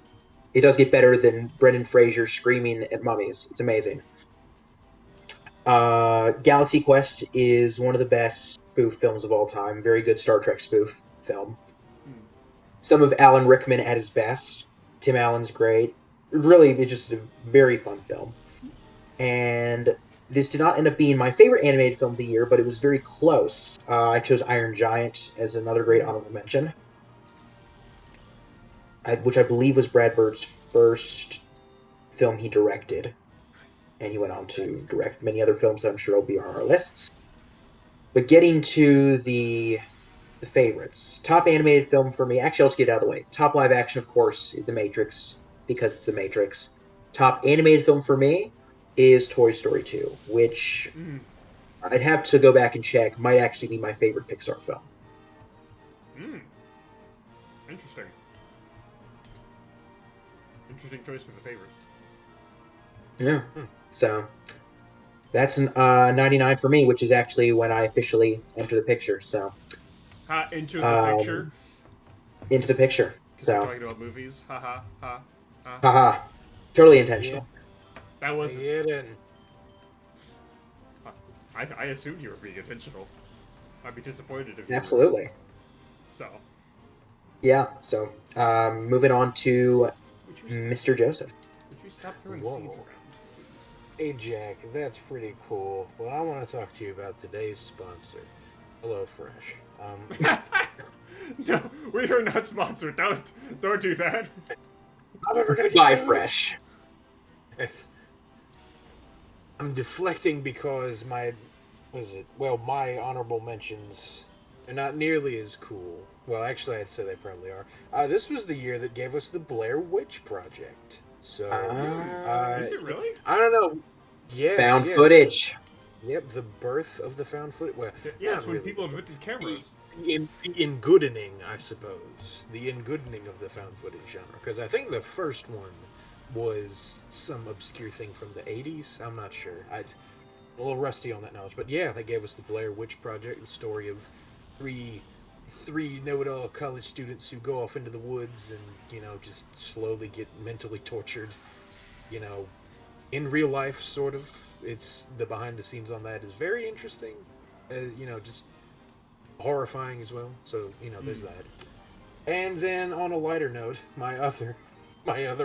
[SPEAKER 3] It does get better than Brendan Fraser screaming at mummies. It's amazing. Galaxy Quest is one of the best spoof films of all time. Very good Star Trek spoof film. Some of Alan Rickman at his best. Tim Allen's great. Really, it's just a very fun film. And this did not end up being my favorite animated film of the year, but it was very close. I chose Iron Giant as another great honorable mention, which I believe was Brad Bird's first film he directed. And he went on to direct many other films that I'm sure will be on our lists. But getting to the favorites. Top animated film for me, actually I'll just get it out of the way. Top live action, of course, is The Matrix, because it's The Matrix. Top animated film for me is Toy Story 2, which I'd have to go back and check, might actually be my favorite Pixar film.
[SPEAKER 2] Interesting. Interesting choice for the favorite.
[SPEAKER 3] Yeah. So that's 99 for me, which is actually when I officially enter the picture. So
[SPEAKER 2] into the picture?
[SPEAKER 3] Into the picture.
[SPEAKER 2] Because we're talking about movies. Ha.
[SPEAKER 3] Haha. Totally intentional.
[SPEAKER 2] Yeah. That was...
[SPEAKER 1] I
[SPEAKER 2] assumed you were being intentional. I'd be disappointed if you
[SPEAKER 3] Absolutely.
[SPEAKER 2] Were. So.
[SPEAKER 3] Yeah, so moving on to Mr. Joseph.
[SPEAKER 2] Would you stop throwing seeds around, please?
[SPEAKER 1] Hey Jack, that's pretty cool. Well, I want to talk to you about today's sponsor, HelloFresh.
[SPEAKER 2] No, we are not sponsored. Don't do that.
[SPEAKER 1] I'm never gonna
[SPEAKER 3] Buy fresh.
[SPEAKER 1] I'm deflecting because my honorable mentions are not nearly as cool. Well, actually, I'd say they probably are. This was the year that gave us the Blair Witch Project. So,
[SPEAKER 2] is it really?
[SPEAKER 1] I don't know. Yes,
[SPEAKER 3] found footage.
[SPEAKER 1] Yep, the birth of the found footage. Well,
[SPEAKER 2] yeah, it's when people invented cameras.
[SPEAKER 1] The in-goodening, I suppose. The in-goodening of the found footage genre. Because I think the first one was some obscure thing from the 80s. I'm not sure. I'm a little rusty on that knowledge. But yeah, they gave us the Blair Witch Project, the story of three know-it-all college students who go off into the woods and, just slowly get mentally tortured, in real life, sort of. It's the behind the scenes on that is very interesting, just horrifying as well. So, there's that. And then on a lighter note, my other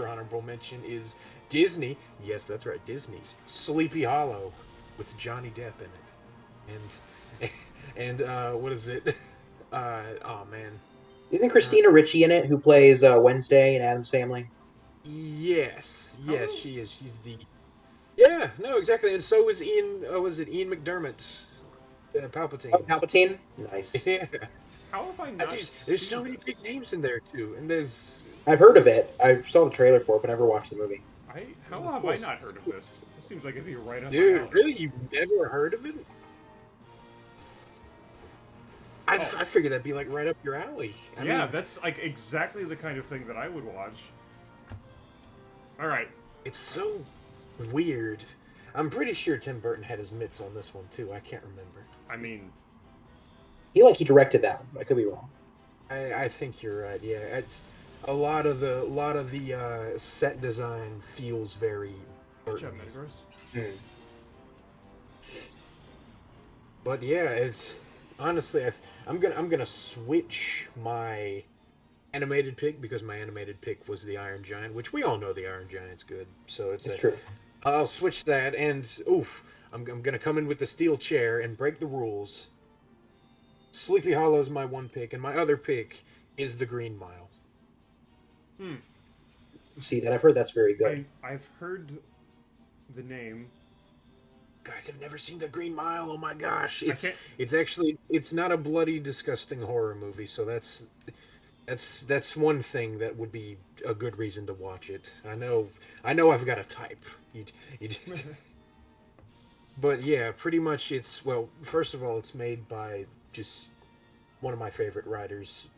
[SPEAKER 1] honorable mention is Disney. Yes, that's right, Disney's Sleepy Hollow with Johnny Depp in it. And what is it? Oh man.
[SPEAKER 3] Isn't Christina Ricci in it, who plays Wednesday in Addams Family?
[SPEAKER 1] Yes,
[SPEAKER 2] How?
[SPEAKER 1] she is. She's the. Yeah, no, exactly. And so was Ian. Was it Ian McDermott?
[SPEAKER 3] Oh,
[SPEAKER 1] Palpatine.
[SPEAKER 3] Palpatine. Nice.
[SPEAKER 1] Yeah.
[SPEAKER 2] How have I not
[SPEAKER 1] There's
[SPEAKER 2] seen
[SPEAKER 1] so many big
[SPEAKER 2] this?
[SPEAKER 1] names in there too, and there's
[SPEAKER 3] I've heard of it. I saw the trailer for it, but never watched the movie.
[SPEAKER 2] How
[SPEAKER 1] of
[SPEAKER 2] have I
[SPEAKER 1] course,
[SPEAKER 2] not heard of this? This seems like it'd be right up my
[SPEAKER 1] dude.
[SPEAKER 2] alley.
[SPEAKER 1] Really, you've never heard of it?
[SPEAKER 2] Oh,
[SPEAKER 1] I figured that'd be like right up your alley. I
[SPEAKER 2] yeah,
[SPEAKER 1] mean,
[SPEAKER 2] that's like exactly the kind of thing that I would watch. All right.
[SPEAKER 1] it's so weird. I'm pretty sure Tim Burton had his mitts on this one too. I can't remember.
[SPEAKER 2] I mean,
[SPEAKER 3] He directed that one. I could be wrong.
[SPEAKER 1] I think you're right. Yeah, it's a lot of the set design feels very
[SPEAKER 2] good job,
[SPEAKER 1] Burton.
[SPEAKER 2] Metagross.
[SPEAKER 3] Hmm.
[SPEAKER 1] But yeah, it's honestly I'm gonna switch my animated pick because my animated pick was the Iron Giant, which we all know the Iron Giant's good. So it's
[SPEAKER 3] It's
[SPEAKER 1] a
[SPEAKER 3] true.
[SPEAKER 1] I'll switch that and oof, I'm gonna come in with the steel chair and break the rules. Sleepy Hollow's my one pick, and my other pick is the Green Mile.
[SPEAKER 2] Hmm.
[SPEAKER 3] See that? I've heard that's very good.
[SPEAKER 2] I've heard the name.
[SPEAKER 1] Guys, I've never seen the Green Mile. Oh my gosh,
[SPEAKER 2] I can't.
[SPEAKER 1] it's actually it's not a bloody, disgusting horror movie. So that's one thing that would be a good reason to watch it. I know I've got a type. You just, but yeah, pretty much it's well. First of all, it's made by just one of my favorite writers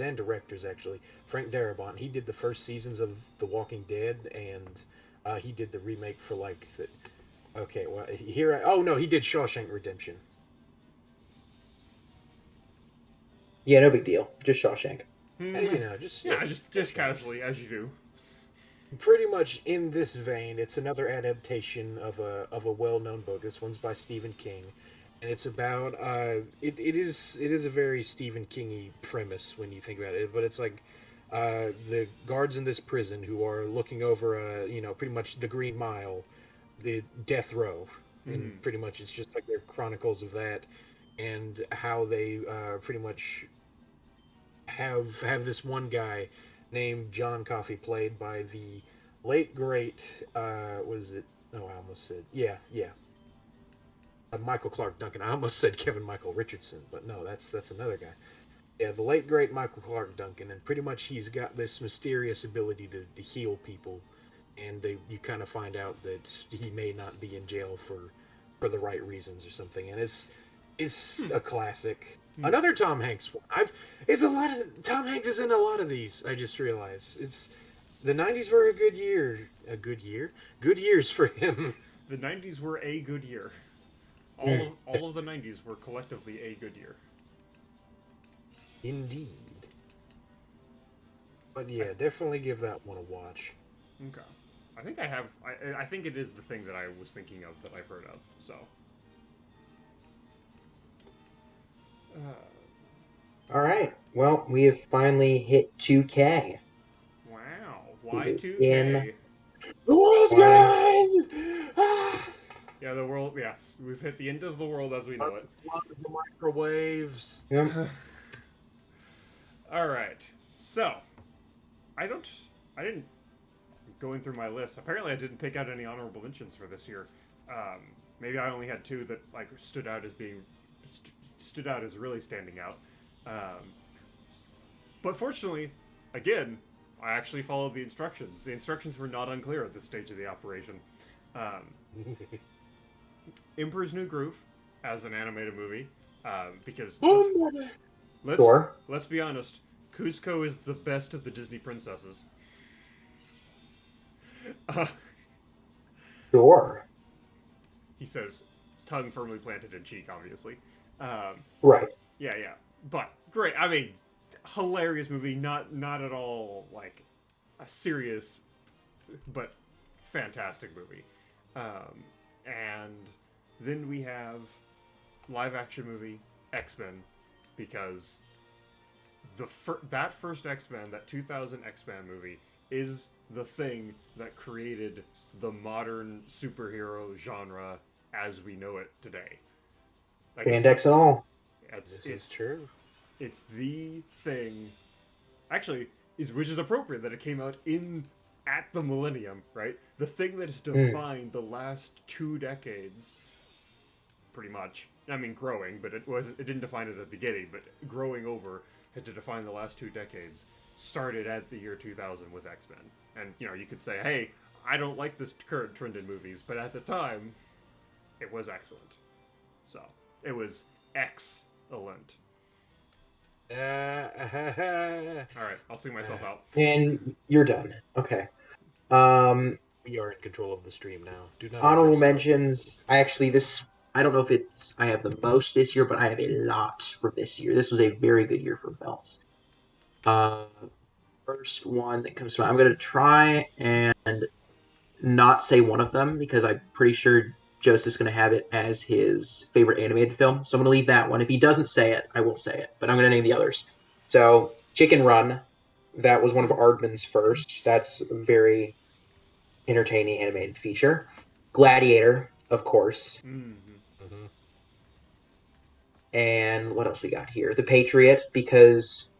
[SPEAKER 1] and directors actually, Frank Darabont. He did the first seasons of The Walking Dead, and he did the remake for like the. Okay, well oh no, he did Shawshank Redemption.
[SPEAKER 3] Yeah, no big deal. Just Shawshank.
[SPEAKER 1] And, you know, just
[SPEAKER 2] Yeah, just casually as you do.
[SPEAKER 1] pretty much in this vein. It's another adaptation of a well known book. This one's by Stephen King, and it's about it is a very Stephen Kingy premise when you think about it. But it's like the guards in this prison who are looking over you know pretty much the Green Mile, the death row, and pretty much it's just like their chronicles of that, and how they pretty much have this one guy named John Coffey, played by the late great was it? Oh, I almost said Michael Clark Duncan. I almost said Kevin Michael Richardson, but no, that's another guy. Yeah, the late great Michael Clark Duncan, and pretty much he's got this mysterious ability to heal people, and you kind of find out that he may not be in jail for the right reasons or something, and it's a classic. Another Tom Hanks one. It's a lot of Tom Hanks is in a lot of these. I just realized it's the '90s were a good year, good years for him.
[SPEAKER 2] The '90s were a good year. All of the '90s were collectively a good year.
[SPEAKER 1] Indeed. But yeah, definitely give that one a watch.
[SPEAKER 2] Okay. I think I have. I think it is the thing that I was thinking of that I've heard of. So.
[SPEAKER 3] All right. Well, we have finally hit 2K.
[SPEAKER 2] Wow.
[SPEAKER 3] In
[SPEAKER 2] Y2K.
[SPEAKER 1] The world's gone! Ah!
[SPEAKER 2] Yeah, the world. Yes, we've hit the end of the world as we know it.
[SPEAKER 1] The microwaves.
[SPEAKER 3] yeah.
[SPEAKER 2] All right. So, I didn't going through my list. Apparently, I didn't pick out any honorable mentions for this year. Maybe I only had two that like stood out as being stood out as really standing out. But fortunately, again, I actually followed the instructions. The instructions were not unclear at this stage of the operation. Emperor's New Groove as an animated movie, because let's be honest, Kuzco is the best of the Disney princesses.
[SPEAKER 3] Sure.
[SPEAKER 2] He says, tongue firmly planted in cheek, obviously.
[SPEAKER 3] Right.
[SPEAKER 2] Yeah, but great. I mean, hilarious movie. Not at all like a serious, but fantastic movie. And then we have live action movie X-Men, because that first X-Men, that 2000 X-Men movie, is the thing that created the modern superhero genre as we know it today. Like
[SPEAKER 3] Spandex and all.
[SPEAKER 1] It's true.
[SPEAKER 2] It's the thing. Actually, which is appropriate that it came out in at the millennium, right? The thing that has defined the last 2 decades, pretty much. I mean, growing, but it didn't define it at the beginning, but growing over had to define the last 2 decades. Started at the year 2000 with X-Men, and you could say, hey, I don't like this current trend in movies, but at the time, it was excellent. So it was excellent. All right, I'll sing myself out.
[SPEAKER 3] And you're done. Okay.
[SPEAKER 1] We are in control of the stream now. Do not
[SPEAKER 3] Honorable
[SPEAKER 1] address
[SPEAKER 3] mentions. I don't know if I have the most this year, but I have a lot for this year. This was a very good year for films. First one that comes to mind, I'm going to try and not say one of them because I'm pretty sure Joseph's going to have it as his favorite animated film. So I'm going to leave that one. If he doesn't say it, I will say it, but I'm going to name the others. So Chicken Run, that was one of Aardman's first. That's a very entertaining animated feature. Gladiator, of course.
[SPEAKER 2] Mm-hmm.
[SPEAKER 3] And what else we got here? The Patriot, because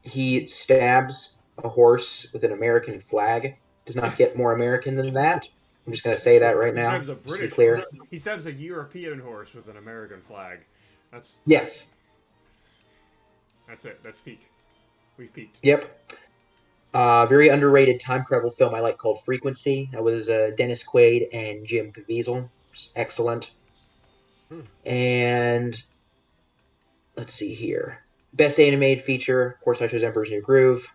[SPEAKER 3] he stabs a horse with an American flag. Does not get more American than that. I'm just going to say that right now.
[SPEAKER 2] He stabs a British
[SPEAKER 3] clear.
[SPEAKER 2] horse. He stabs a European horse with an American flag.
[SPEAKER 3] Yes.
[SPEAKER 2] That's it. That's peak. We've peaked.
[SPEAKER 3] Yep. Very underrated time travel film I like called Frequency. That was Dennis Quaid and Jim Caviezel. Excellent. And let's see here. Best animated feature, of course, I chose Emperor's New Groove.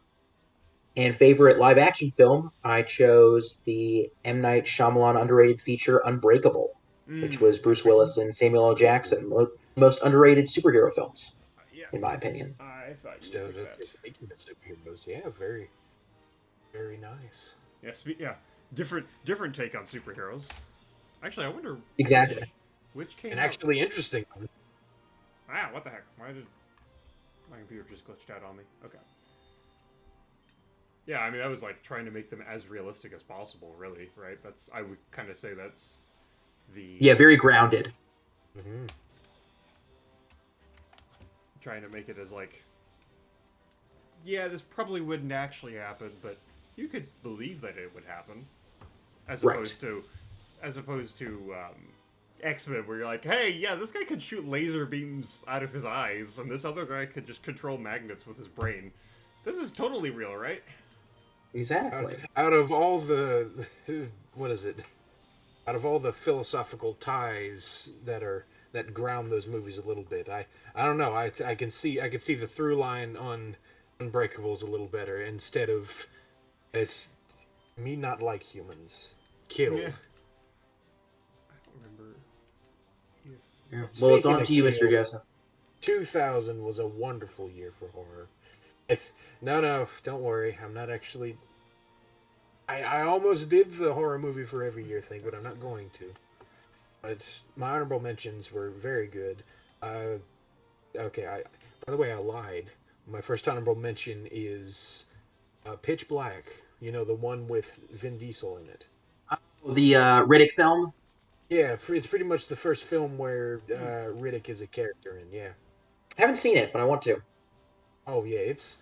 [SPEAKER 3] And favorite live action film, I chose the M. Night Shyamalan underrated feature Unbreakable, which was Bruce Willis and Samuel L. Jackson. Most underrated superhero films, in my opinion.
[SPEAKER 2] I thought you would pick that.
[SPEAKER 1] Speaking of superheroes, yeah, very, very nice.
[SPEAKER 2] Yes, yeah. Different take on superheroes. Actually, I wonder
[SPEAKER 3] exactly
[SPEAKER 2] which came
[SPEAKER 1] and
[SPEAKER 2] out.
[SPEAKER 1] Actually interesting.
[SPEAKER 2] What the heck? Why did my computer just glitched out on me? Okay. Yeah, I mean, I was like trying to make them as realistic as possible, really, right? I would kind of say that's the...
[SPEAKER 3] Yeah, very grounded.
[SPEAKER 1] Mm-hmm.
[SPEAKER 2] Trying to make it as like... Yeah, this probably wouldn't actually happen, but you could believe that it would happen. As opposed to X-Men, where you're like, hey, yeah, this guy could shoot laser beams out of his eyes, and this other guy could just control magnets with his brain. This is totally real, right?
[SPEAKER 3] Exactly.
[SPEAKER 1] Out of all the... What is it? Out of all the philosophical ties that ground those movies a little bit, I don't know. I can see the through line on Unbreakables a little better instead of it's me not like humans. Kill.
[SPEAKER 2] Yeah. I don't remember.
[SPEAKER 3] Yeah. Well, it's on to you, Mr. Joseph.
[SPEAKER 1] 2000 was a wonderful year for horror. No, don't worry. I'm not actually. I almost did the horror movie for every year thing, but I'm not going to. But my honorable mentions were very good. Okay, by the way, I lied. My first honorable mention is Pitch Black. You know, the one with Vin Diesel in it.
[SPEAKER 3] The Riddick film?
[SPEAKER 1] Yeah, it's pretty much the first film where Riddick is a character in, yeah.
[SPEAKER 3] I haven't seen it, but I want to.
[SPEAKER 1] Oh, yeah, it's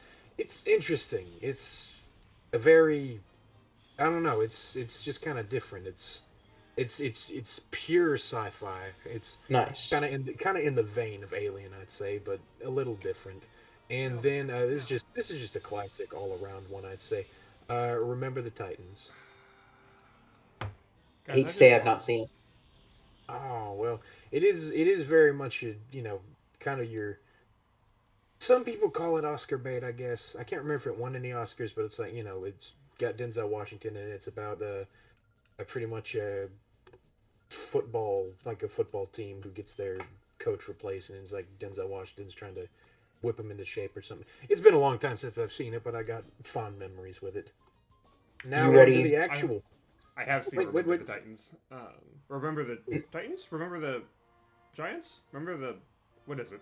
[SPEAKER 1] interesting. It's a very... I don't know, it's just kind of different. It's pure sci-fi. It's
[SPEAKER 3] nice.
[SPEAKER 1] Kind of in the vein of Alien, I'd say, but a little different. And then this is just a classic all around one, I'd say. Remember the Titans.
[SPEAKER 3] I hate to say I've not seen it.
[SPEAKER 1] Oh well, it is very much kind of your. Some people call it Oscar bait, I guess. I can't remember if it won any Oscars, but it's like it's got Denzel Washington and it's about pretty much a football team who gets their coach replaced, and it's like Denzel Washington's trying to whip him into shape or something. It's been a long time since I've seen it, but I got fond memories with it. Now
[SPEAKER 3] you ready?
[SPEAKER 1] To the actual.
[SPEAKER 2] I have seen Remember the Titans. Remember the Titans? Remember the Giants? Remember the... What is it?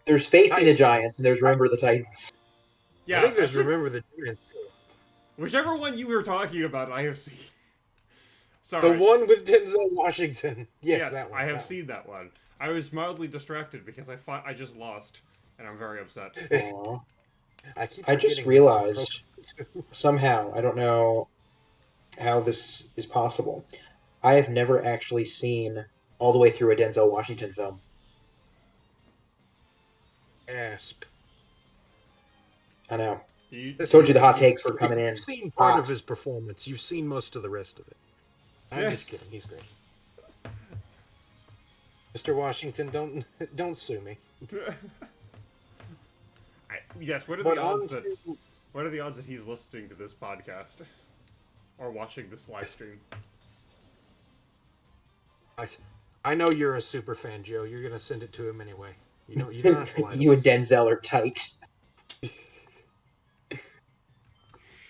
[SPEAKER 3] There's Facing the Giants, and there's Remember the Titans.
[SPEAKER 1] Yeah, I think there's Remember the Giants, too.
[SPEAKER 2] Whichever one you were talking about, I have seen. Sorry.
[SPEAKER 1] The one with Denzel Washington. Yes, that one.
[SPEAKER 2] I have seen that one. I was mildly distracted because I just lost, and I'm very upset.
[SPEAKER 3] I just realized, somehow, I don't know how this is possible. I have never actually seen all the way through a Denzel Washington film.
[SPEAKER 1] Asp.
[SPEAKER 3] I know.
[SPEAKER 2] You,
[SPEAKER 3] I
[SPEAKER 1] Listen,
[SPEAKER 3] told you the hot takes were
[SPEAKER 1] if
[SPEAKER 3] coming
[SPEAKER 1] you've
[SPEAKER 3] in
[SPEAKER 1] seen part of
[SPEAKER 3] hot.
[SPEAKER 1] his performance, you've seen most of the rest of it. I'm just kidding. He's great. Mr. Washington, don't sue me.
[SPEAKER 2] yes. What are
[SPEAKER 1] But
[SPEAKER 2] the odds
[SPEAKER 1] on
[SPEAKER 2] that?
[SPEAKER 1] to,
[SPEAKER 2] What are the odds that he's listening to this podcast or watching this live stream?
[SPEAKER 1] I, I know you're a super fan, Joe. You're gonna send it to him anyway. You don't have to lie to
[SPEAKER 3] You
[SPEAKER 1] us.
[SPEAKER 3] and Denzel are tight.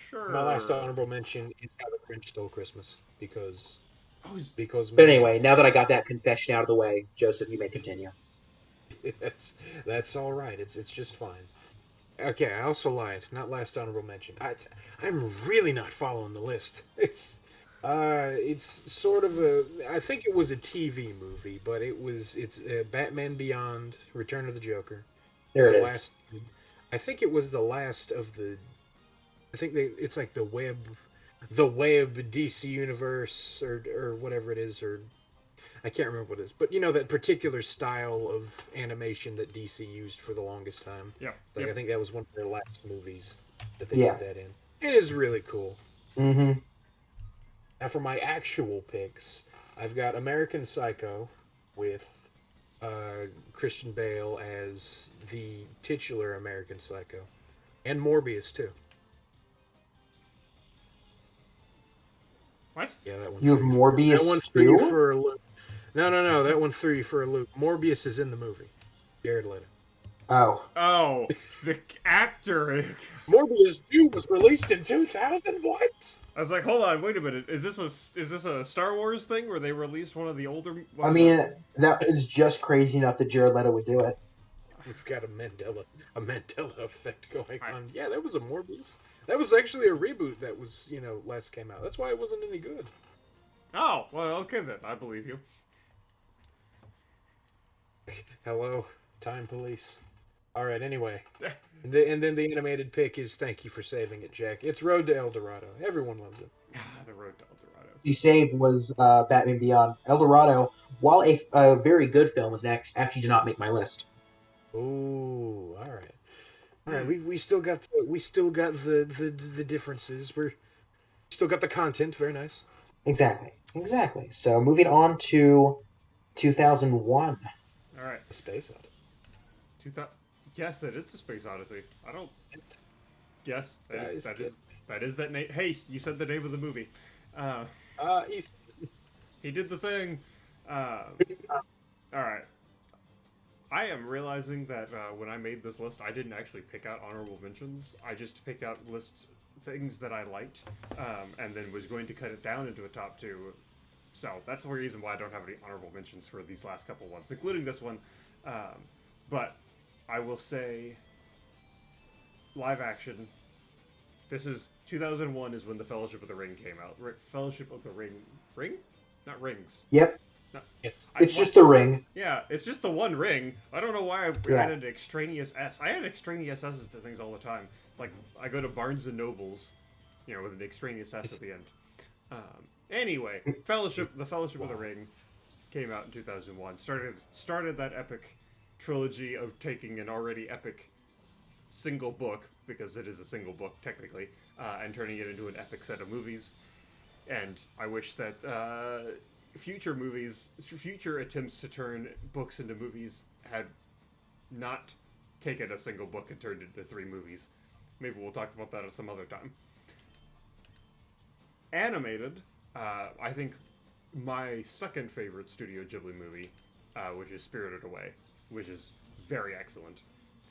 [SPEAKER 2] Sure.
[SPEAKER 1] My last honorable mention is How the Grinch Stole Christmas because
[SPEAKER 2] Oh,
[SPEAKER 3] But
[SPEAKER 1] man,
[SPEAKER 3] anyway, now that I got that confession out of the way, Joseph, you may continue.
[SPEAKER 1] that's all right. It's just fine. Okay, I also lied. Not last honorable mention. I'm really not following the list. It's sort of a. I think it was a TV movie, but it's Batman Beyond, Return of the Joker,
[SPEAKER 3] There
[SPEAKER 1] the
[SPEAKER 3] it is.
[SPEAKER 1] last. I think it was the last of the. I think it's like the web DC universe or whatever it is, or I can't remember what it is, but you know that particular style of animation that DC used for the longest time.
[SPEAKER 2] yeah.
[SPEAKER 1] Like
[SPEAKER 2] Yep.
[SPEAKER 1] I think that was one of their last movies that they
[SPEAKER 3] Yeah.
[SPEAKER 1] did that in. It is really cool.
[SPEAKER 3] Mm-hmm.
[SPEAKER 1] Now for my actual picks, I've got American Psycho with Christian Bale as the titular American Psycho, and Morbius too.
[SPEAKER 2] What?
[SPEAKER 1] Yeah, that one.
[SPEAKER 3] You have
[SPEAKER 1] That one
[SPEAKER 3] Morbius
[SPEAKER 1] threw you
[SPEAKER 3] too?
[SPEAKER 1] for a loop. No. That one threw you for a loop. Morbius is in the movie. Jared Leto.
[SPEAKER 3] Oh.
[SPEAKER 2] Oh, the actor.
[SPEAKER 1] Morbius 2 was released in 2000. What?
[SPEAKER 2] I was like, hold on, wait a minute. Is this a Star Wars thing where they released one of the older? One
[SPEAKER 3] I
[SPEAKER 2] of
[SPEAKER 3] mean,
[SPEAKER 2] the,
[SPEAKER 3] that is just crazy enough that Jared Leto would do it.
[SPEAKER 1] We've got a Mandela effect going
[SPEAKER 2] I-
[SPEAKER 1] on. Yeah, that was a Morbius. That was actually a reboot that was last came out. That's why it wasn't any good.
[SPEAKER 2] Oh, well, okay then. I believe you.
[SPEAKER 1] Hello, Time Police. All right. Anyway, and then the animated pick is "Thank You for Saving It, Jack." It's Road to El Dorado. Everyone loves it.
[SPEAKER 2] The Road to El Dorado.
[SPEAKER 3] He saved was Batman Beyond. El Dorado, while a very good film, was actually did not make my list.
[SPEAKER 1] Ooh, all right. All right, we still got the differences. We're still got the content. Very nice.
[SPEAKER 3] Exactly. So moving on to 2001.
[SPEAKER 2] All right.
[SPEAKER 1] The space odyssey.
[SPEAKER 2] 2000. Yes, that is the Space Odyssey. I don't. Yes,
[SPEAKER 1] Guys,
[SPEAKER 2] that is that name. Hey, you said the name of the movie.
[SPEAKER 1] He's
[SPEAKER 2] He did the thing. All right. I am realizing that when I made this list, I didn't actually pick out honorable mentions. I just picked out things that I liked, and then was going to cut it down into a top two. So that's the reason why I don't have any honorable mentions for these last couple ones, including this one. But I will say, live action. This is 2001 is when the Fellowship of the Ring came out. Fellowship of the Ring, not rings.
[SPEAKER 3] Yep,
[SPEAKER 1] yes.
[SPEAKER 3] it's just the ring.
[SPEAKER 2] Yeah, it's just the one ring. I don't know why I
[SPEAKER 3] Yeah.
[SPEAKER 2] added extraneous S. I add extraneous S's to things all the time. Like, I go to Barnes & Noble's, with an extraneous S at the end. Anyway, the Fellowship of the Ring came out in 2001. Started that epic trilogy of taking an already epic single book, because it is a single book, technically, and turning it into an epic set of movies. And I wish that future attempts to turn books into movies had not taken a single book and turned it into 3 movies. Maybe we'll talk about that at some other time. Animated, I think my second favorite Studio Ghibli movie, which is Spirited Away, which is very excellent.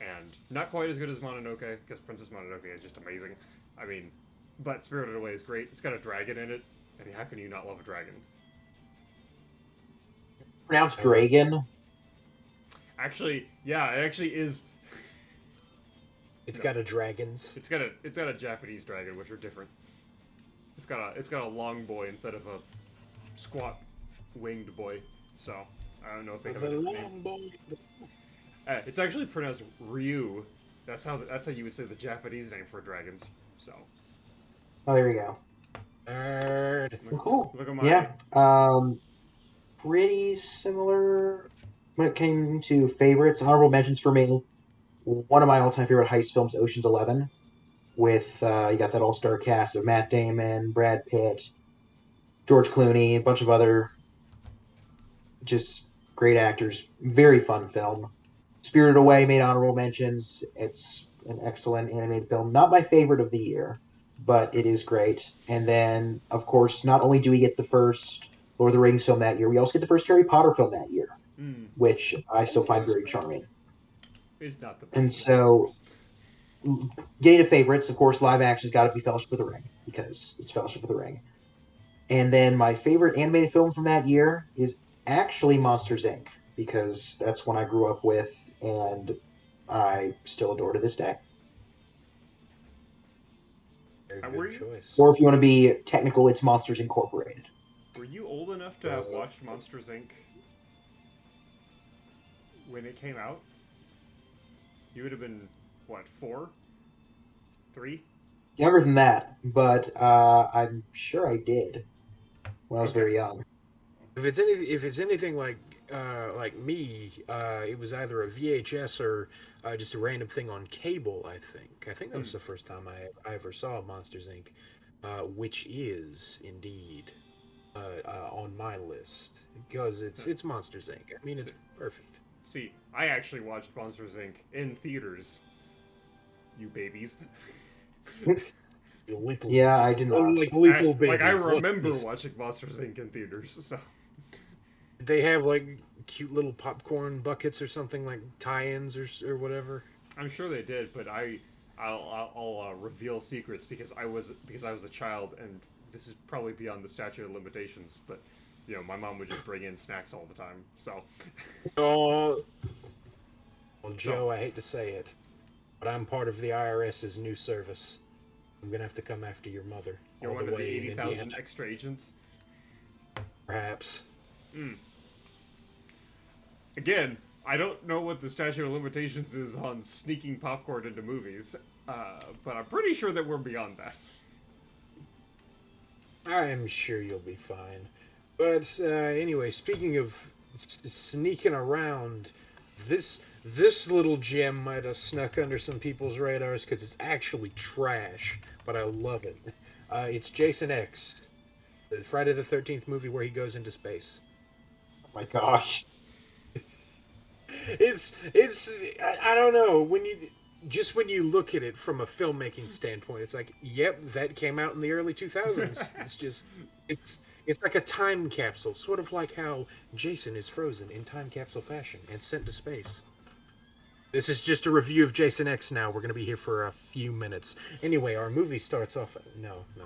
[SPEAKER 2] And not quite as good as Mononoke, because Princess Mononoke is just amazing. I mean, but Spirited Away is great. It's got a dragon in it, and how can you not love dragons?
[SPEAKER 3] Pronounced Dragon.
[SPEAKER 2] Actually, yeah, it actually is.
[SPEAKER 1] It's got a dragons.
[SPEAKER 2] It's got a Japanese dragon, which are different. It's got a long boy instead of a squat winged boy. So I don't know if they have a different name. It's actually pronounced Ryu. That's how you would say the Japanese name for dragons. So.
[SPEAKER 3] Oh, there you go.
[SPEAKER 1] Nerd.
[SPEAKER 3] Cool.
[SPEAKER 2] Look at my.
[SPEAKER 3] Yeah. Pretty similar when it came to favorites. Honorable mentions for me. One of my all-time favorite heist films, Ocean's 11, with you got that all-star cast of Matt Damon, Brad Pitt, George Clooney, a bunch of other just great actors. Very fun film. Spirited Away made honorable mentions. It's an excellent animated film. Not my favorite of the year, but it is great. And then, of course, not only do we get the first Lord of the Rings film that year, we also get the first Harry Potter film that year,
[SPEAKER 2] Mm,
[SPEAKER 3] which I still
[SPEAKER 1] Oh,
[SPEAKER 3] find
[SPEAKER 1] that's
[SPEAKER 3] very
[SPEAKER 1] right.
[SPEAKER 3] charming.
[SPEAKER 2] is not the
[SPEAKER 3] And
[SPEAKER 2] best one, of
[SPEAKER 3] so,
[SPEAKER 2] course.
[SPEAKER 3] getting to favorites, of course, live action's got to be Fellowship of the Ring because it's Fellowship of the Ring. And then my favorite animated film from that year is actually Monsters Inc. because that's one I grew up with and I still adore to this day.
[SPEAKER 1] Very
[SPEAKER 2] Were
[SPEAKER 1] good
[SPEAKER 2] you
[SPEAKER 1] choice.
[SPEAKER 3] Or if you want to be technical, it's Monsters Incorporated.
[SPEAKER 2] were you old enough to have watched Monsters Inc. when it came out? You would have been what, 4, 3?
[SPEAKER 3] Younger than that, but I'm sure I did when I was
[SPEAKER 2] Okay.
[SPEAKER 3] very young.
[SPEAKER 1] If it's anything like me, it was either a VHS or just a random thing on cable. I think that
[SPEAKER 2] Hmm.
[SPEAKER 1] was the first time I ever saw Monsters Inc., which is indeed on my list because it's Monsters Inc. I mean,
[SPEAKER 2] See,
[SPEAKER 1] it's perfect.
[SPEAKER 2] see, I actually watched Monsters Inc. in theaters. You babies.
[SPEAKER 1] You little
[SPEAKER 3] Yeah,
[SPEAKER 1] baby,
[SPEAKER 3] I did
[SPEAKER 1] oh,
[SPEAKER 3] not.
[SPEAKER 1] like little
[SPEAKER 2] I
[SPEAKER 1] baby. What
[SPEAKER 2] remember
[SPEAKER 1] is?
[SPEAKER 2] watching Monsters Inc. in theaters. So
[SPEAKER 1] Did they have like cute little popcorn buckets or something like tie-ins or whatever?
[SPEAKER 2] I'm sure they did, but I'll reveal secrets because I was a child, and this is probably beyond the statute of limitations. But my mom would just bring in snacks all the time. So
[SPEAKER 1] Oh, well,
[SPEAKER 2] so
[SPEAKER 1] Joe, I hate to say it, but I'm part of the IRS's new service. I'm gonna have to come after your mother
[SPEAKER 2] you're
[SPEAKER 1] all the
[SPEAKER 2] one of the
[SPEAKER 1] way in
[SPEAKER 2] 80,000
[SPEAKER 1] Indiana,
[SPEAKER 2] extra agents.
[SPEAKER 1] perhaps.
[SPEAKER 2] Mm. Again, I don't know what the statute of limitations is on sneaking popcorn into movies, but I'm pretty sure that we're beyond that.
[SPEAKER 1] I'm sure you'll be fine. But anyway, speaking of sneaking around, this little gem might have snuck under some people's radars because it's actually trash, but I love it. It's Jason X, the Friday the 13th movie where he goes into space.
[SPEAKER 3] Oh my gosh.
[SPEAKER 1] I don't know when you look at it from a filmmaking standpoint, it's like, yep, that came out in the early 2000s. It's like a time capsule, sort of like how Jason is frozen in time capsule fashion and sent to space. This is just a review of Jason X now. We're going to be here for a few minutes. Anyway, our movie starts off. No, no.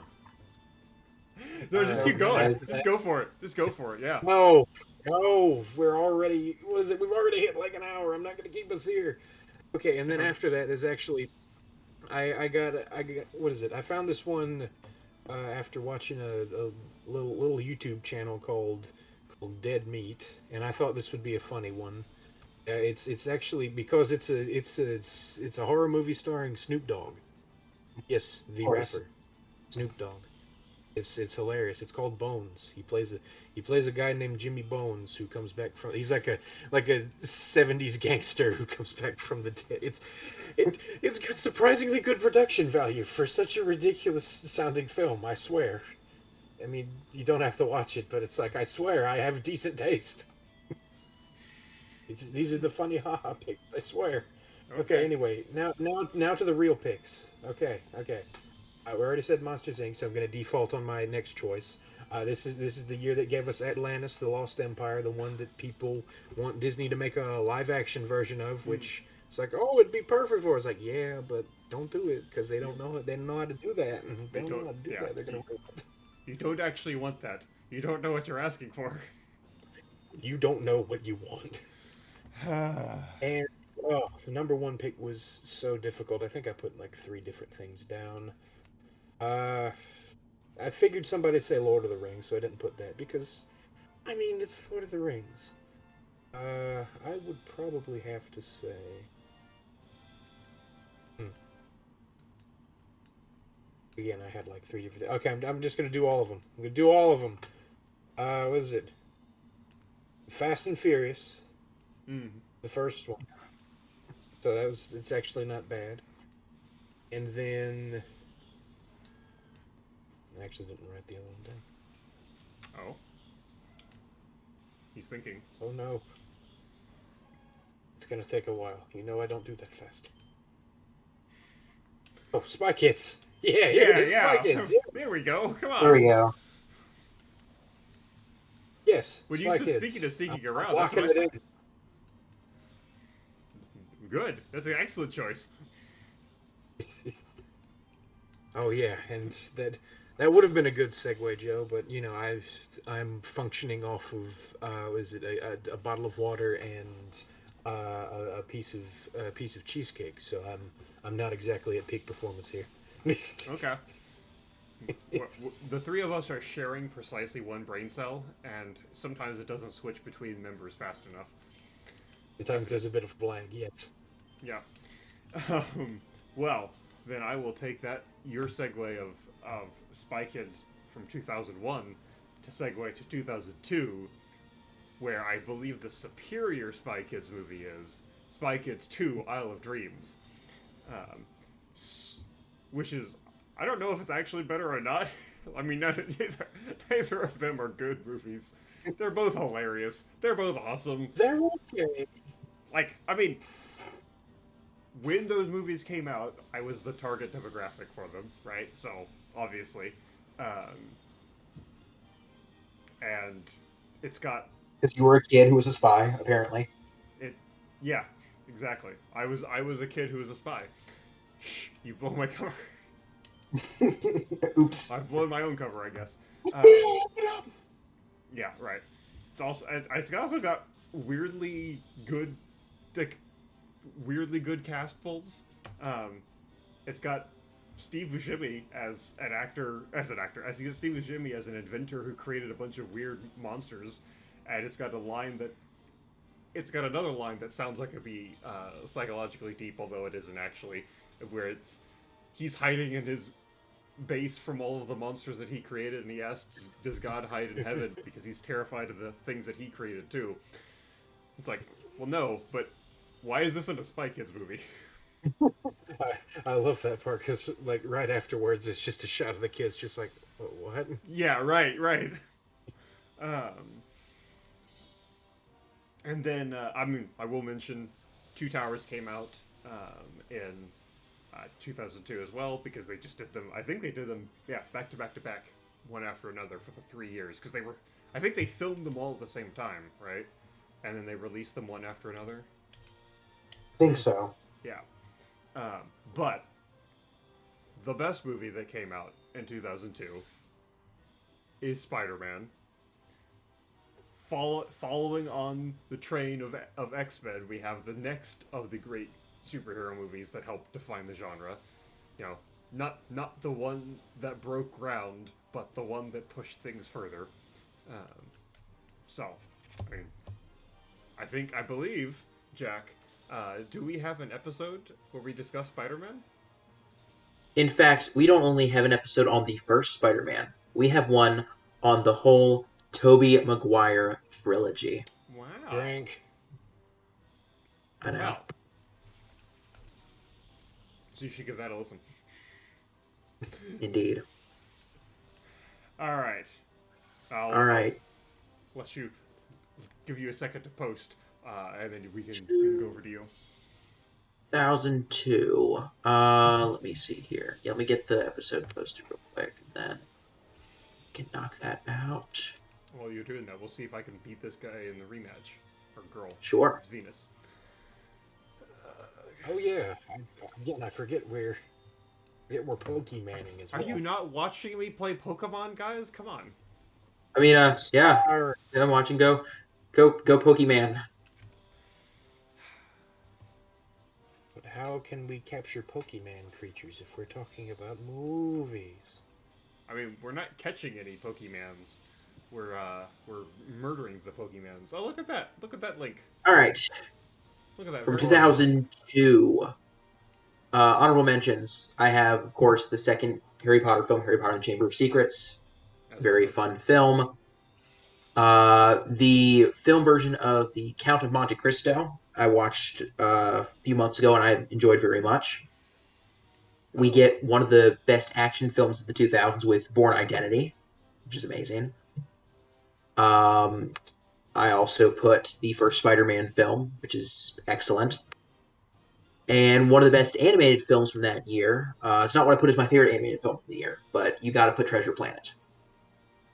[SPEAKER 2] No, just keep
[SPEAKER 1] And then
[SPEAKER 2] going.
[SPEAKER 1] after
[SPEAKER 2] Just
[SPEAKER 1] that.
[SPEAKER 2] go for it. Just go for it. Yeah.
[SPEAKER 1] No, no. We're already. What is it? We've already hit like an hour. I'm not going to keep us here. Okay, and then after that is actually. I got. What is it? I found this one after watching a little YouTube channel called Dead Meat, and I thought this would be a funny one. It's actually because it's a horror movie starring Snoop Dogg. Yes,
[SPEAKER 3] Of
[SPEAKER 1] the
[SPEAKER 3] course.
[SPEAKER 1] rapper, Snoop Dogg. It's hilarious. It's called Bones. He plays a guy named Jimmy Bones who comes back from. He's like a '70s gangster who comes back from the dead. It's got surprisingly good production value for such a ridiculous sounding film. I swear. I mean, you don't have to watch it, but it's like I swear I have decent taste. These are the funny haha picks. I swear. Okay.
[SPEAKER 2] Okay.
[SPEAKER 1] Anyway, now to the real picks. Okay. We already said Monsters Inc., so I'm going to default on my next choice. This is the year that gave us Atlantis, the Lost Empire, the one that people want Disney to make a live action version of,
[SPEAKER 2] Hmm.
[SPEAKER 1] which it's like, oh, it'd be perfect for us. Like, yeah, but don't do it because they don't know how to do that. And they
[SPEAKER 2] They
[SPEAKER 1] don't know
[SPEAKER 2] don't.
[SPEAKER 1] how to do
[SPEAKER 2] Yeah.
[SPEAKER 1] that. They're gonna ruin it.
[SPEAKER 2] You don't actually want that. You don't know what you're asking for.
[SPEAKER 1] You don't know what you want. And oh, the number one pick was so difficult. I think I put like three different things down. Uh, I figured somebody'd say Lord of the Rings, so I didn't put that because, I mean, it's Lord of the Rings. I would probably have to say, hmm, Again, I had like three different. Okay, I'm just gonna do all of them. I'm gonna do all of them. What is it? Fast and Furious,
[SPEAKER 2] Mm.
[SPEAKER 1] the first one. So it's actually not bad. And then I actually didn't write the other one down.
[SPEAKER 2] Oh. He's thinking.
[SPEAKER 1] Oh no. It's gonna take a while. You know I don't do that fast. Oh, Spy Kids. Yeah, here it is. Spy Kids. Yeah.
[SPEAKER 2] There we go. Come on.
[SPEAKER 3] There we go.
[SPEAKER 1] Yes.
[SPEAKER 2] When
[SPEAKER 1] Spy
[SPEAKER 2] you said
[SPEAKER 1] Kids.
[SPEAKER 2] speaking of sneaking
[SPEAKER 1] I'm
[SPEAKER 2] around, that's
[SPEAKER 1] locking
[SPEAKER 2] what I
[SPEAKER 1] it
[SPEAKER 2] thought. Good. That's an excellent choice.
[SPEAKER 1] in. Oh yeah, and that would have been a good segue, Joe. But you know, I'm functioning off of is it a bottle of water and a piece of cheesecake. So I'm not exactly at peak performance here.
[SPEAKER 2] Okay. The three of us are sharing precisely one brain cell, and sometimes it doesn't switch between members fast enough.
[SPEAKER 1] Sometimes there's a bit of lag. Yes.
[SPEAKER 2] Yeah. Well, then I will take that your segue of Spy Kids from 2001 to segue to 2002, where I believe the superior Spy Kids movie is Spy Kids 2: Isle of Dreams, which is, I don't know if it's actually better or not. I mean, neither of them are good movies. They're both hilarious. They're both awesome.
[SPEAKER 1] They're okay.
[SPEAKER 2] Like, I mean, when those movies came out, I was the target demographic for them, right? So, obviously. And it's got...
[SPEAKER 3] Because you were a kid who was a spy, apparently.
[SPEAKER 2] Yeah, exactly. I was a kid who was a spy. Shh, you blow my cover.
[SPEAKER 3] Oops.
[SPEAKER 2] I've blown my own cover, I guess. Yeah, right. It's also got weirdly good, like, weirdly good cast pulls. It's got Steve Buscemi as Steve Buscemi as an inventor who created a bunch of weird monsters, and it's got another line that sounds like it'd be psychologically deep, although it isn't actually, where he's hiding in his base from all of the monsters that he created, and he asks, does God hide in heaven? Because he's terrified of the things that he created too. It's like, well, no, but why is this in a Spy Kids movie?
[SPEAKER 1] I love that part because like right afterwards it's just a shot of the kids just like what?
[SPEAKER 2] Yeah, right. And then I will mention Two Towers came out in 2002 as well, because they just did them. I think they did them back to back, one after another for the 3 years, because I think they filmed them all at the same time, right? And then they released them one after another.
[SPEAKER 3] I think so.
[SPEAKER 2] Yeah. But the best movie that came out in 2002 is Spider-Man. Following on the train of X-Men, we have the next of the great superhero movies that helped define the genre. You know, not the one that broke ground, but the one that pushed things further. So, I believe, Jack, do we have an episode where we discuss Spider-Man?
[SPEAKER 3] In fact, we don't only have an episode on the first Spider-Man. We have one on the whole Tobey Maguire trilogy.
[SPEAKER 2] Wow.
[SPEAKER 1] Drink.
[SPEAKER 3] I know.
[SPEAKER 2] Wow. So you should give that a listen.
[SPEAKER 3] Indeed.
[SPEAKER 2] All right.
[SPEAKER 3] All right.
[SPEAKER 2] Let you give you a second to post, and then we can go over to you.
[SPEAKER 3] 2002. Let me see here. Yeah, let me get the episode posted real quick, and then we can knock that out.
[SPEAKER 2] While you're doing that, we'll see if I can beat this guy in the rematch. Or girl.
[SPEAKER 3] Sure.
[SPEAKER 2] It's Venus.
[SPEAKER 1] Oh yeah. I forget where Pokemonning is.
[SPEAKER 2] Are you not watching me play Pokemon, guys? Come on.
[SPEAKER 3] I mean, yeah, I'm watching. Go, Pokemon.
[SPEAKER 1] But how can we capture Pokemon creatures if we're talking about movies?
[SPEAKER 2] I mean, we're not catching any Pokemons. We're murdering the Pokemons. Oh, look at that! Look at that link.
[SPEAKER 3] All right.
[SPEAKER 2] Look at that.
[SPEAKER 3] From 2002. Honorable mentions. I have, of course, the second Harry Potter film, Harry Potter and the Chamber of Secrets.
[SPEAKER 2] As one
[SPEAKER 3] Very
[SPEAKER 2] does.
[SPEAKER 3] fun film. The film version of The Count of Monte Cristo I watched a few months ago and I enjoyed very much. We
[SPEAKER 2] Oh,
[SPEAKER 3] get one of the best action films of the 2000s with Bourne Identity, which is amazing. Um, I also put the first Spider-Man film, which is excellent. And one of the best animated films from that year. It's not what I put as my favorite animated film from the year, but you got to put Treasure Planet.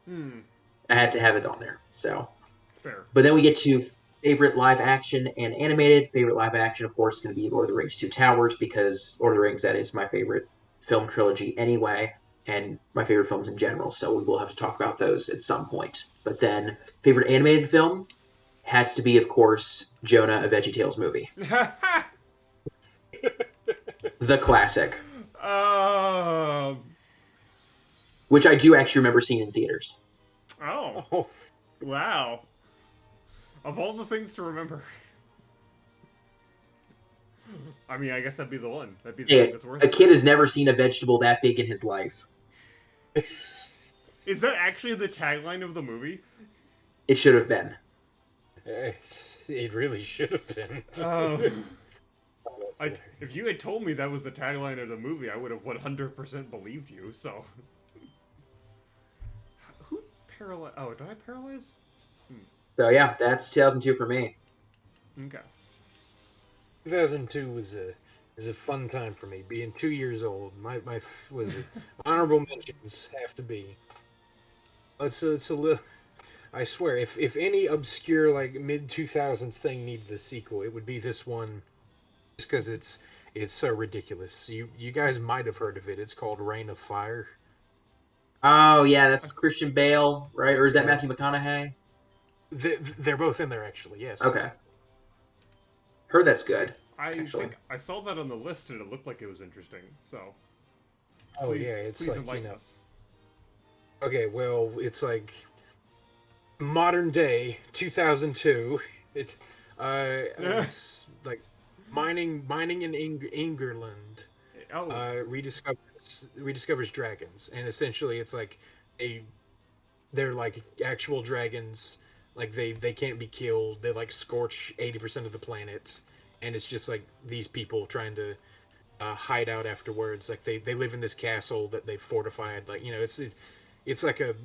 [SPEAKER 3] I had to have it on there. So,
[SPEAKER 2] fair.
[SPEAKER 3] but then we get to favorite live action and animated. Favorite live action, of course, is going to be Lord of the Rings: Two Towers because Lord of the Rings that is my favorite film trilogy anyway, and my favorite films in general. So we will have to talk about those at some point. But then favorite animated film has to be, of course, Jonah: A VeggieTales Movie, the classic,
[SPEAKER 2] um.
[SPEAKER 3] which I do actually remember seeing in theaters.
[SPEAKER 2] Oh.
[SPEAKER 1] Oh,
[SPEAKER 2] Wow. Of all the things to remember. I mean, I guess that'd be the one. That'd be the thing
[SPEAKER 3] Hey,
[SPEAKER 2] that's worth
[SPEAKER 3] a
[SPEAKER 2] it.
[SPEAKER 3] kid has never seen a vegetable that big in his life.
[SPEAKER 2] Is that actually the tagline of the movie?
[SPEAKER 3] It should have been.
[SPEAKER 1] it really should have been.
[SPEAKER 2] Oh.
[SPEAKER 1] Oh, that's hilarious.
[SPEAKER 2] If you had told me that was the tagline of the movie, I would have 100% believed you, so. Who paralyzed? Oh, did I paralyze?
[SPEAKER 3] So yeah, that's 2002 for me.
[SPEAKER 2] Okay.
[SPEAKER 1] 2002 was a fun time for me. Being 2 years old, my was it honorable mentions have to be. It's a little. I swear, if any obscure like mid 2000s thing needed a sequel, it would be this one, just because it's so ridiculous. You guys might have heard of it. It's called Reign of Fire.
[SPEAKER 3] Oh yeah, that's Christian Bale, right? Or is that
[SPEAKER 1] Yeah,
[SPEAKER 3] Matthew McConaughey?
[SPEAKER 1] they're both in there actually. Yes.
[SPEAKER 3] Okay, heard that's good.
[SPEAKER 2] I
[SPEAKER 3] Actually,
[SPEAKER 2] think I saw that on the list and it looked like it was interesting, so.
[SPEAKER 1] Oh
[SPEAKER 2] Please,
[SPEAKER 1] yeah, it's
[SPEAKER 2] please
[SPEAKER 1] like
[SPEAKER 2] enlighten us.
[SPEAKER 1] Okay, well, it's like modern day 2002. It like mining in England
[SPEAKER 2] Oh.
[SPEAKER 1] rediscovers dragons, and essentially it's like they they're like actual dragons. Like they can't be killed. They like scorch 80% of the planet, and it's just like these people trying to hide out afterwards. Like they live in this castle that they fortified. Like it's like a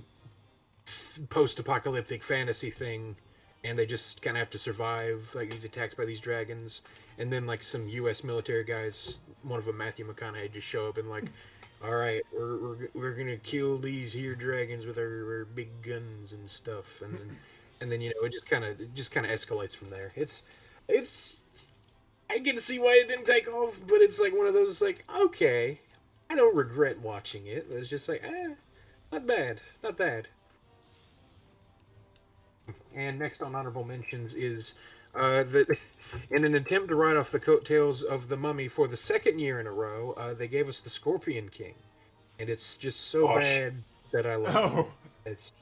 [SPEAKER 1] post-apocalyptic fantasy thing, and they just kind of have to survive like these attacks by these dragons. And then like some U.S. military guys, one of them Matthew McConaughey, just show up and like, all right, we're gonna kill these here dragons with our big guns and stuff, and then it just kind of escalates from there. It's I can see why it didn't take off, but it's like one of those like, okay, I don't regret watching it. It's just like, not bad, not bad. And next on honorable mentions is that in an attempt to ride off the coattails of the Mummy for the second year in a row, they gave us the Scorpion King, and it's just so
[SPEAKER 3] gosh,
[SPEAKER 1] bad that I love it.
[SPEAKER 2] Oh.
[SPEAKER 1] It's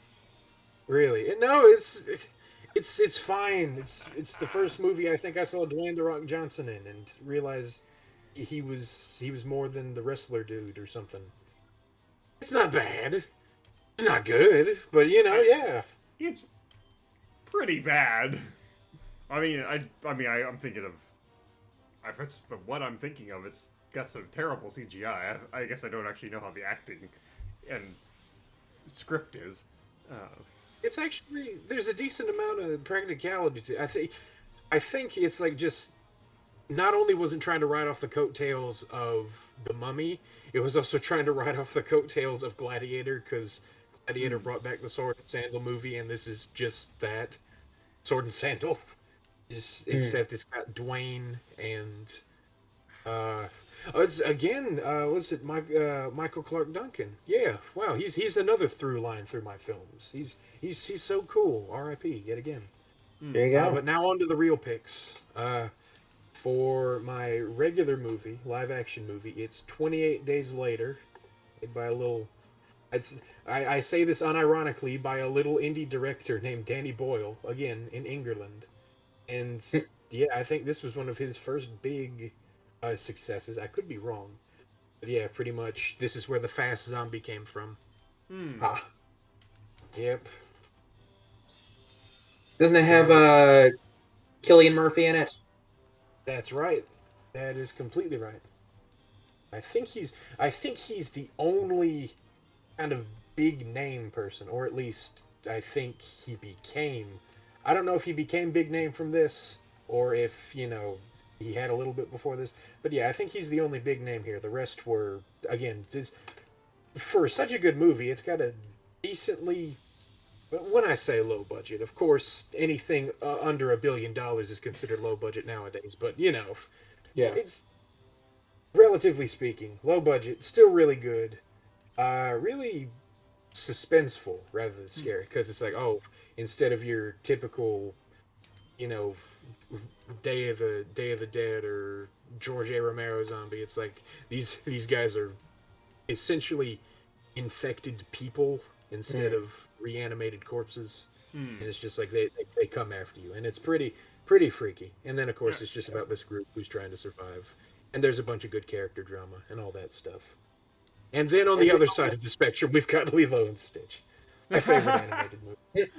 [SPEAKER 1] really no, it's fine. It's the first movie I think I saw Dwayne the Rock Johnson in, and realized he was more than the wrestler dude or something. It's not bad. It's not good, but yeah.
[SPEAKER 2] It's pretty bad. I mean, I'm thinking of. If it's what I'm thinking of, it's got some terrible CGI. I guess I don't actually know how the acting and script is.
[SPEAKER 1] It's actually there's a decent amount of practicality to. I think it's like just not only was it trying to ride off the coattails of the Mummy, it was also trying to ride off the coattails of Gladiator because Gladiator brought back the Sword and Sandal movie, and this is just that Sword and Sandal, just except it's got Dwayne and it's again what's it Michael Clark Duncan? Yeah, wow, he's another through line through my films. He's so cool. R.I.P. yet again.
[SPEAKER 3] there you go.
[SPEAKER 1] But now on to the real picks. For my regular movie, live action movie, it's 28 Days Later, made by a little. I say this unironically by a little indie director named Danny Boyle, again in England, and yeah, I think this was one of his first big successes. I could be wrong, But yeah, pretty much this is where the fast zombie came from.
[SPEAKER 2] Hmm.
[SPEAKER 3] Ah,
[SPEAKER 1] Yep.
[SPEAKER 3] doesn't it have
[SPEAKER 1] Wow.
[SPEAKER 3] Killian Murphy in it?
[SPEAKER 1] That's right. That is completely right. I think he's the only kind of big name person, or at least I think he became. I don't know if he became big name from this, or if he had a little bit before this. But yeah, I think he's the only big name here. The rest were again this for such a good movie. It's got a decently. When I say low budget, of course, anything under $1 billion is considered low budget nowadays. But
[SPEAKER 3] Yeah.
[SPEAKER 1] it's relatively speaking low budget, still really good. Really suspenseful rather than scary because it's like, oh, instead of your typical, you know, Day of the Dead or George A. Romero zombie, it's like these guys are essentially infected people instead of reanimated corpses,
[SPEAKER 2] Hmm.
[SPEAKER 1] and it's just like they come after you, and it's pretty freaky. And then of
[SPEAKER 2] Yeah.
[SPEAKER 1] course it's just about this group who's trying to survive, and there's a bunch of good character drama and all that stuff. And then on the other side of the spectrum, we've got Lilo and Stitch, my favorite animated movie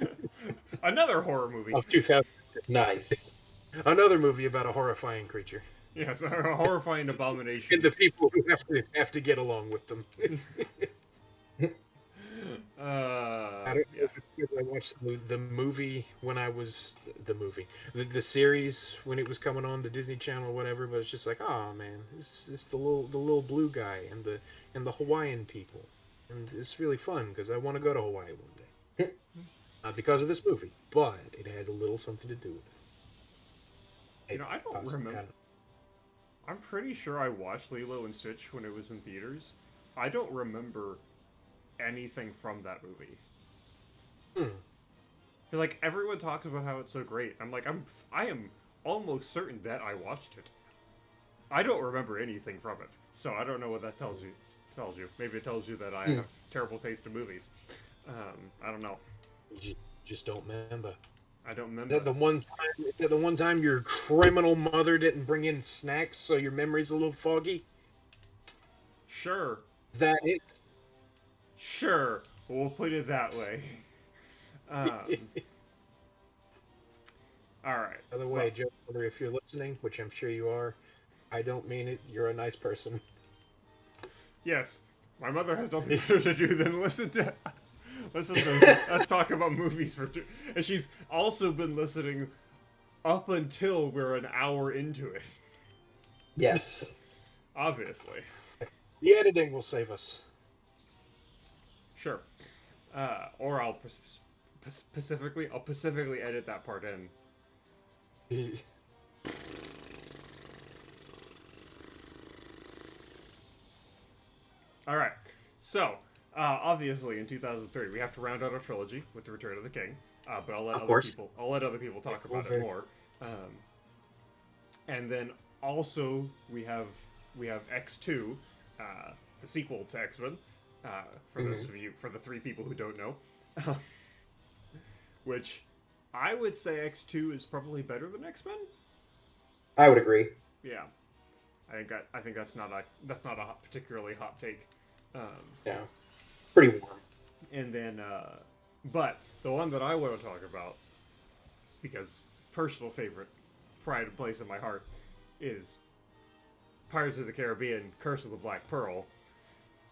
[SPEAKER 2] Another horror movie.
[SPEAKER 1] of 2000.
[SPEAKER 3] Nice.
[SPEAKER 1] Another movie about a horrifying creature
[SPEAKER 2] Yes, a horrifying
[SPEAKER 1] and
[SPEAKER 2] abomination.
[SPEAKER 1] the people who have to get along with them. I don't know
[SPEAKER 2] Yeah.
[SPEAKER 1] if it's because I watched the movie when I was the series when it was coming on the Disney Channel or whatever. But it's just like, oh man, this is the little blue guy and the Hawaiian people, and it's really fun because I want to go to Hawaii one day. Not because of this movie, but it had a little something to do with it.
[SPEAKER 2] You know, I don't
[SPEAKER 1] Possibly,
[SPEAKER 2] remember. I'm pretty sure I watched Lilo and Stitch when it was in theaters. I don't remember anything from that movie.
[SPEAKER 1] Hmm.
[SPEAKER 2] Like everyone talks about how it's so great. I am almost certain that I watched it. I don't remember anything from it, so I don't know what that tells you. Maybe it tells you that I have terrible taste in movies. I don't know.
[SPEAKER 1] You just don't remember.
[SPEAKER 2] I don't
[SPEAKER 1] Is
[SPEAKER 2] remember.
[SPEAKER 1] that the one time your criminal mother didn't bring in snacks, so your memory's a little foggy?
[SPEAKER 2] Sure,
[SPEAKER 1] Is that it?
[SPEAKER 2] sure. We'll put it that way. Um, all right.
[SPEAKER 1] By the way, Joe, Mother, if you're listening, which I'm sure you are, I don't mean it. You're a nice person.
[SPEAKER 2] Yes, my mother has nothing better to do than listen to us talk about movies and she's also been listening up until we're an hour into it.
[SPEAKER 3] Yes.
[SPEAKER 2] Obviously,
[SPEAKER 1] The editing will save us.
[SPEAKER 2] sure. Or I'll specifically edit that part in. All right. So, obviously, in 2003, we have to round out our trilogy with the Return of the King. But
[SPEAKER 3] Of course.
[SPEAKER 2] I'll let other people talk about it
[SPEAKER 1] Okay.
[SPEAKER 2] more. And then also we have X2, the sequel to X-Men. For those of you, for the three people who don't know, which I would say X2 is probably better than X-Men.
[SPEAKER 3] I would agree.
[SPEAKER 2] Yeah, I think that's not a particularly hot take.
[SPEAKER 3] Yeah. Pretty warm.
[SPEAKER 2] And then, but the one that I want to talk about, because personal favorite, pride and place in my heart, is Pirates of the Caribbean: Curse of the Black Pearl,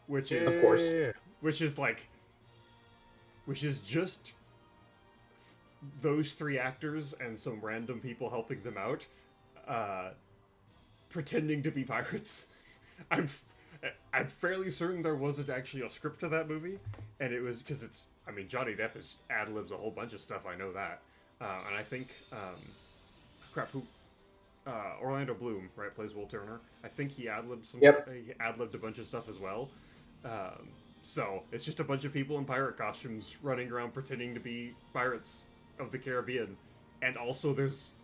[SPEAKER 2] which is
[SPEAKER 3] Of course.
[SPEAKER 1] Yeah.
[SPEAKER 2] which is just those three actors and some random people helping them out, pretending to be pirates. I'm fairly certain there wasn't actually a script to that movie, and it was because Johnny Depp is ad libs a whole bunch of stuff. I know that, and I think Orlando Bloom, right, plays Will Turner. I think he ad libbed he ad libbed a bunch of stuff as well. So it's just a bunch of people in pirate costumes running around pretending to be pirates of the Caribbean, and also there's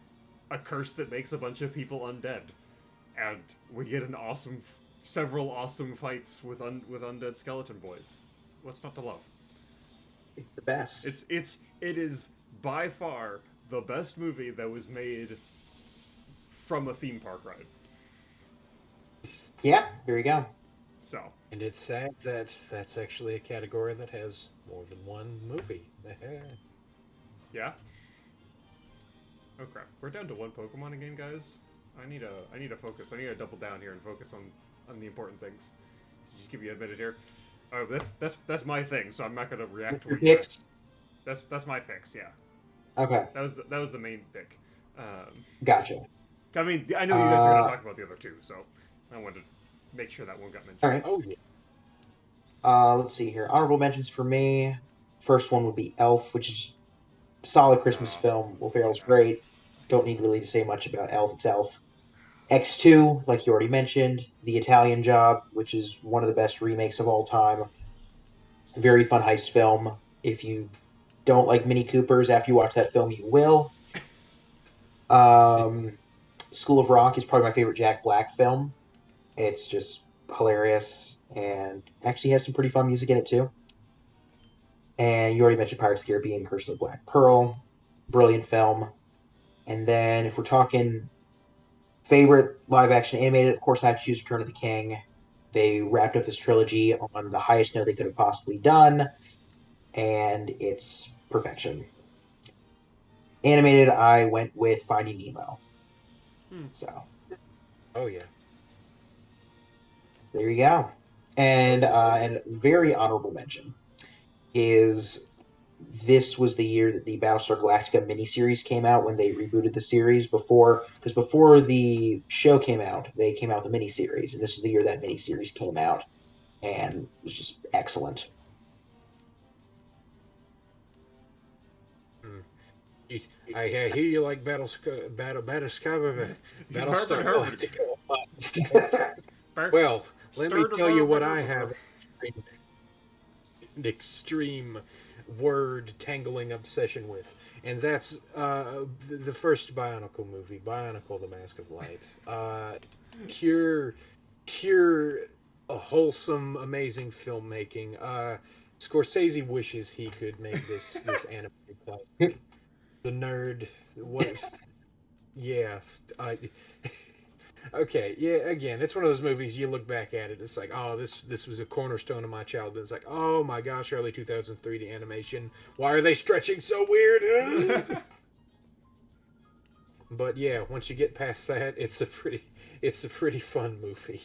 [SPEAKER 2] a curse that makes a bunch of people undead, and we get several awesome fights with undead skeleton boys. What's not to love?
[SPEAKER 3] It's the best.
[SPEAKER 2] It is by far the best movie that was made from a theme park ride.
[SPEAKER 3] Yeah, there you go.
[SPEAKER 2] So,
[SPEAKER 1] And it's sad that that's actually a category that has more than one movie.
[SPEAKER 2] yeah. Oh crap, we're down to one Pokemon again, guys. I need to focus. I need to double down here and focus on the important things. So just give me a minute here. Oh, that's my thing, so I'm not gonna react to
[SPEAKER 3] Your
[SPEAKER 2] what you
[SPEAKER 3] picks?
[SPEAKER 2] guys. That's my picks. Yeah,
[SPEAKER 3] Okay,
[SPEAKER 2] that was the main pick.
[SPEAKER 3] gotcha.
[SPEAKER 2] I mean, I know you guys are gonna
[SPEAKER 3] Uh,
[SPEAKER 2] talk about the other two, so I wanted to make sure that one got
[SPEAKER 3] all
[SPEAKER 2] mentioned.
[SPEAKER 3] right.
[SPEAKER 1] Oh yeah.
[SPEAKER 3] Let's see here. Honorable mentions for me. First one would be Elf, which is a solid Christmas film. Will Ferrell's
[SPEAKER 2] Yeah.
[SPEAKER 3] great. Don't need really to say much about Elf itself. X2, like you already mentioned, The Italian Job, which is one of the best remakes of all time. Very fun heist film. If you don't like Mini Coopers after you watch that film, you will. Um, School of Rock is probably my favorite Jack Black film. It's just hilarious and actually has some pretty fun music in it too. And you already mentioned Pirates of the Caribbean, Curse of the Black Pearl. Brilliant film. And then if we're talking favorite live action animated, of course I have to choose Return of the King. They wrapped up this trilogy on the highest note they could have possibly done, and it's perfection. Animated, I went with Finding Nemo.
[SPEAKER 2] Hmm.
[SPEAKER 3] So
[SPEAKER 1] Oh yeah.
[SPEAKER 3] there you go.
[SPEAKER 1] Note to
[SPEAKER 3] And very honorable mention is this was the year that the Battlestar Galactica miniseries came out when they rebooted the series before the show came out, they came out with a miniseries, and this is the year that miniseries came out and was just excellent.
[SPEAKER 1] Hmm. I hear you like Battlestar
[SPEAKER 2] Herbert, Herbert.
[SPEAKER 1] Galactica. Well, let me tell you what I have an extreme word tangling obsession with, and that's the first Bionicle movie, Bionicle: The Mask of Light. Pure, pure, wholesome, amazing filmmaking. Scorsese wishes he could make this animated classic. The nerd, what? Yeah, okay, yeah. Again, it's one of those movies you look back at it. It's like, oh, this was a cornerstone of my childhood. It's like, oh my gosh, early 2000s 3D animation. Why are they stretching so weird? But yeah, once you get past that, it's a pretty fun movie.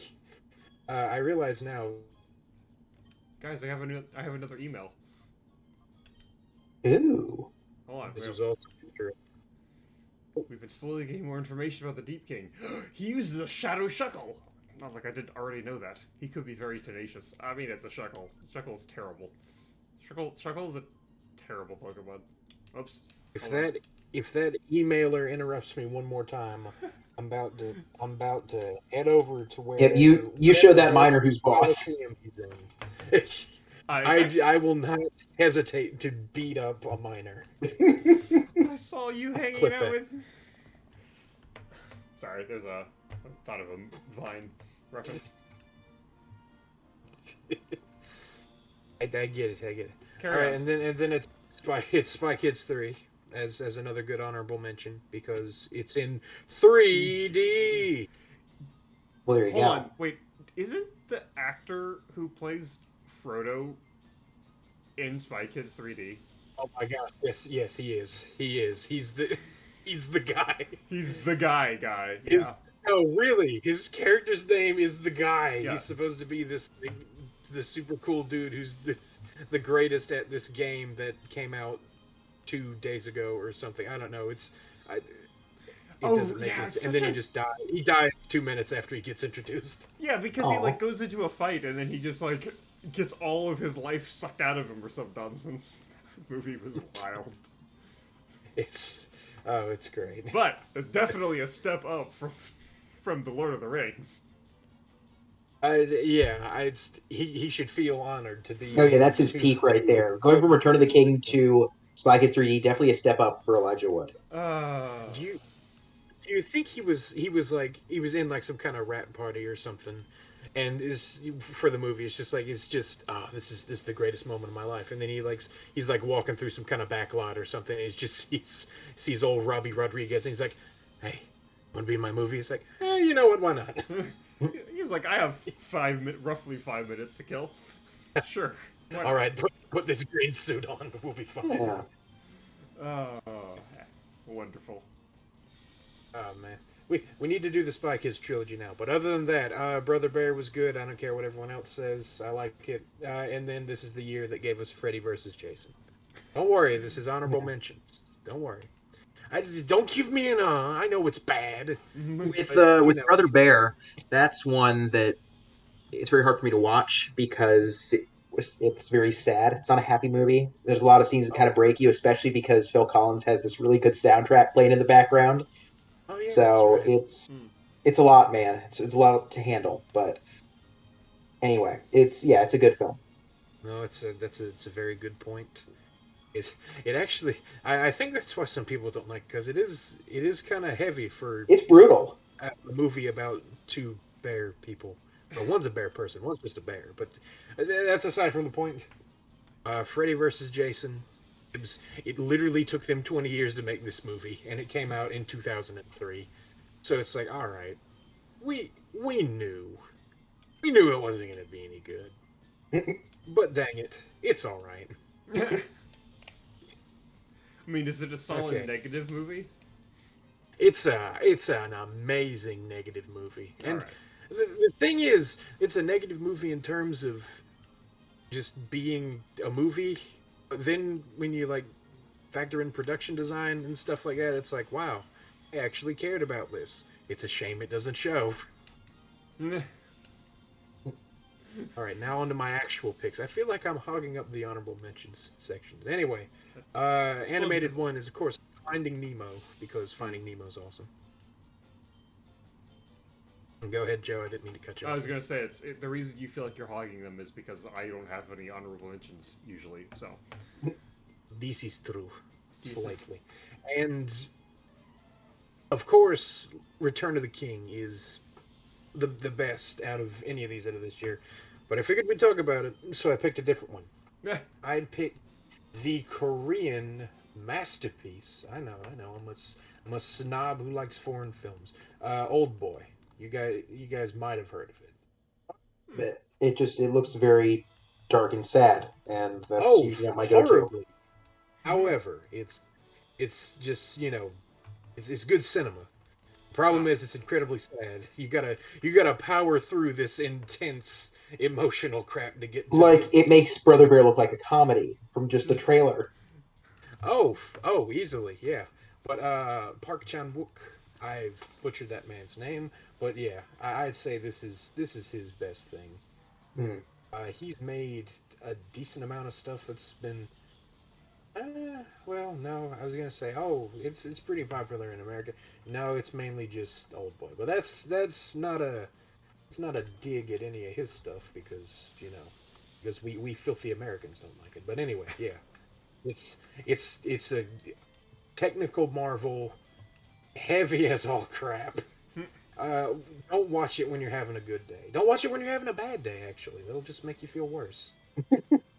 [SPEAKER 1] I realize now.
[SPEAKER 2] Guys, I have another email.
[SPEAKER 3] Ooh.
[SPEAKER 2] Hold on.
[SPEAKER 1] This was also.
[SPEAKER 2] We've been slowly getting more information about the Deep King. He uses a Shadow Shuckle! Not like I didn't already know that. He could be very tenacious. I mean, it's a Shuckle. Shuckle is terrible. Shuckle is a terrible Pokemon. Oops.
[SPEAKER 1] If that emailer interrupts me one more time, I'm about to head over to where
[SPEAKER 3] Yep, you show that minor who's boss.
[SPEAKER 1] he's in. I will not hesitate to beat up a minor.
[SPEAKER 2] I saw you hanging
[SPEAKER 1] Clip
[SPEAKER 2] out
[SPEAKER 1] it.
[SPEAKER 2] with. Sorry, I thought of a Vine reference.
[SPEAKER 1] I get it.
[SPEAKER 2] Carry
[SPEAKER 1] All right,
[SPEAKER 2] on.
[SPEAKER 1] and then it's Spy Kids 3 as another good honorable mention because it's in 3D.
[SPEAKER 3] Well, there you
[SPEAKER 2] Hold
[SPEAKER 3] go.
[SPEAKER 2] on, wait. Isn't the actor who plays Frodo in Spy Kids 3D?
[SPEAKER 1] Oh my gosh! Yes, he is. He's the guy.
[SPEAKER 2] He's the guy. Yeah.
[SPEAKER 1] No, really, his character's name is the guy.
[SPEAKER 2] Yeah.
[SPEAKER 1] He's supposed to be the super cool dude who's the greatest at this game that came out 2 days ago or something. I don't know. It doesn't make sense. And then he just dies. He dies 2 minutes after he gets introduced.
[SPEAKER 2] Yeah, because he like goes into a fight and then he just like gets all of his life sucked out of him or some nonsense. The movie was wild.
[SPEAKER 1] It's great.
[SPEAKER 2] But it's definitely a step up from the Lord of the Rings.
[SPEAKER 1] He should feel honored to be.
[SPEAKER 3] Oh yeah, that's his peak right there. Going from Return of the King to Spy Kids 3D, definitely a step up for Elijah Wood.
[SPEAKER 1] Do you think he was in like some kind of rap party or something, and is for the movie? It's just this is the greatest moment of my life, and then he's like walking through some kind of back lot or something. And he sees old Robbie Rodriguez, and he's like, hey, Want to be in my movie? It's like, you know what? Why not?
[SPEAKER 2] He's like, I have roughly 5 minutes to kill. Sure. Why
[SPEAKER 1] All
[SPEAKER 2] not?
[SPEAKER 1] right, put this green suit on. We'll be fine.
[SPEAKER 3] Yeah.
[SPEAKER 2] Oh, wonderful.
[SPEAKER 1] Oh man, we need to do the Spy Kids trilogy now. But other than that, Brother Bear was good. I don't care what everyone else says. I like it. And then this is the year that gave us Freddy versus Jason. Don't worry, this is honorable
[SPEAKER 3] Yeah.
[SPEAKER 1] mentions. Don't worry. I just, don't give me an I know it's bad.
[SPEAKER 3] With
[SPEAKER 1] But, you
[SPEAKER 3] with
[SPEAKER 1] know,
[SPEAKER 3] Brother Bear, that's one that it's very hard for me to watch because it's very sad. It's not a happy movie. There's a lot of scenes that kind of
[SPEAKER 1] oh,
[SPEAKER 3] break you, especially because Phil Collins has this really good soundtrack playing in the background.
[SPEAKER 1] oh yeah, that's
[SPEAKER 3] So
[SPEAKER 1] right.
[SPEAKER 3] it's a lot, man. It's a lot to handle. But anyway, it's a good film.
[SPEAKER 1] No, it's a very good point. It it actually I think that's why some people don't like because it is kind of heavy for
[SPEAKER 3] It's brutal.
[SPEAKER 1] a movie about two bear people. Well, one's a bear person, one's just a bear. But that's aside from the point. Freddy versus Jason. It literally took them 20 years to make this movie, and it came out in 2003. So it's like, all right, we knew it wasn't going to be any good. But dang it, it's all right.
[SPEAKER 2] I mean, is it a solid
[SPEAKER 1] Okay.
[SPEAKER 2] negative movie?
[SPEAKER 1] It's an amazing negative movie,
[SPEAKER 2] All
[SPEAKER 1] and
[SPEAKER 2] right.
[SPEAKER 1] the thing is, it's a negative movie in terms of just being a movie. But then when you like factor in production design and stuff like that, it's like, wow, I actually cared about this. It's a shame it doesn't show. All right, now onto my actual picks. I feel like I'm hogging up the honorable mentions sections. Anyway, animated one is of course Finding Nemo because Finding Nemo is awesome. Go ahead, Joe. I didn't mean to cut you
[SPEAKER 2] I
[SPEAKER 1] off.
[SPEAKER 2] was gonna say the reason you feel like you're hogging them is because I don't have any honorable mentions usually. So
[SPEAKER 1] This is true,
[SPEAKER 2] This is-
[SPEAKER 1] slightly, and of course, Return of the King is the best out of any of these out of this year. But I figured we'd talk about it, so I picked a different one. I picked the Korean masterpiece. I know. I'm a snob who likes foreign films. Old Boy. You guys might have heard of it.
[SPEAKER 3] But it looks very dark and sad, and that's
[SPEAKER 1] Oh,
[SPEAKER 3] usually not my go-to.
[SPEAKER 1] horribly. However, it's just it's good cinema. Problem is, it's incredibly sad. You gotta power through this intense emotional crap to get to
[SPEAKER 3] Like
[SPEAKER 1] the.
[SPEAKER 3] it makes Brother Bear look like a comedy from just the trailer.
[SPEAKER 1] Oh, easily, yeah. But Park Chan Wook, I've butchered that man's name, but yeah, I'd say this is his best thing.
[SPEAKER 3] Hmm.
[SPEAKER 1] He's made a decent amount of stuff that's been. Well, no, I was gonna say, oh, it's pretty popular in America. No, it's mainly just Old Boy, but that's not a it's not a dig at any of his stuff because we filthy Americans don't like it. But anyway, yeah, it's a technical marvel, heavy as all crap. Uh, don't watch it when you're having a good day. Don't watch it when you're having a bad day. Actually, it'll just make you feel worse.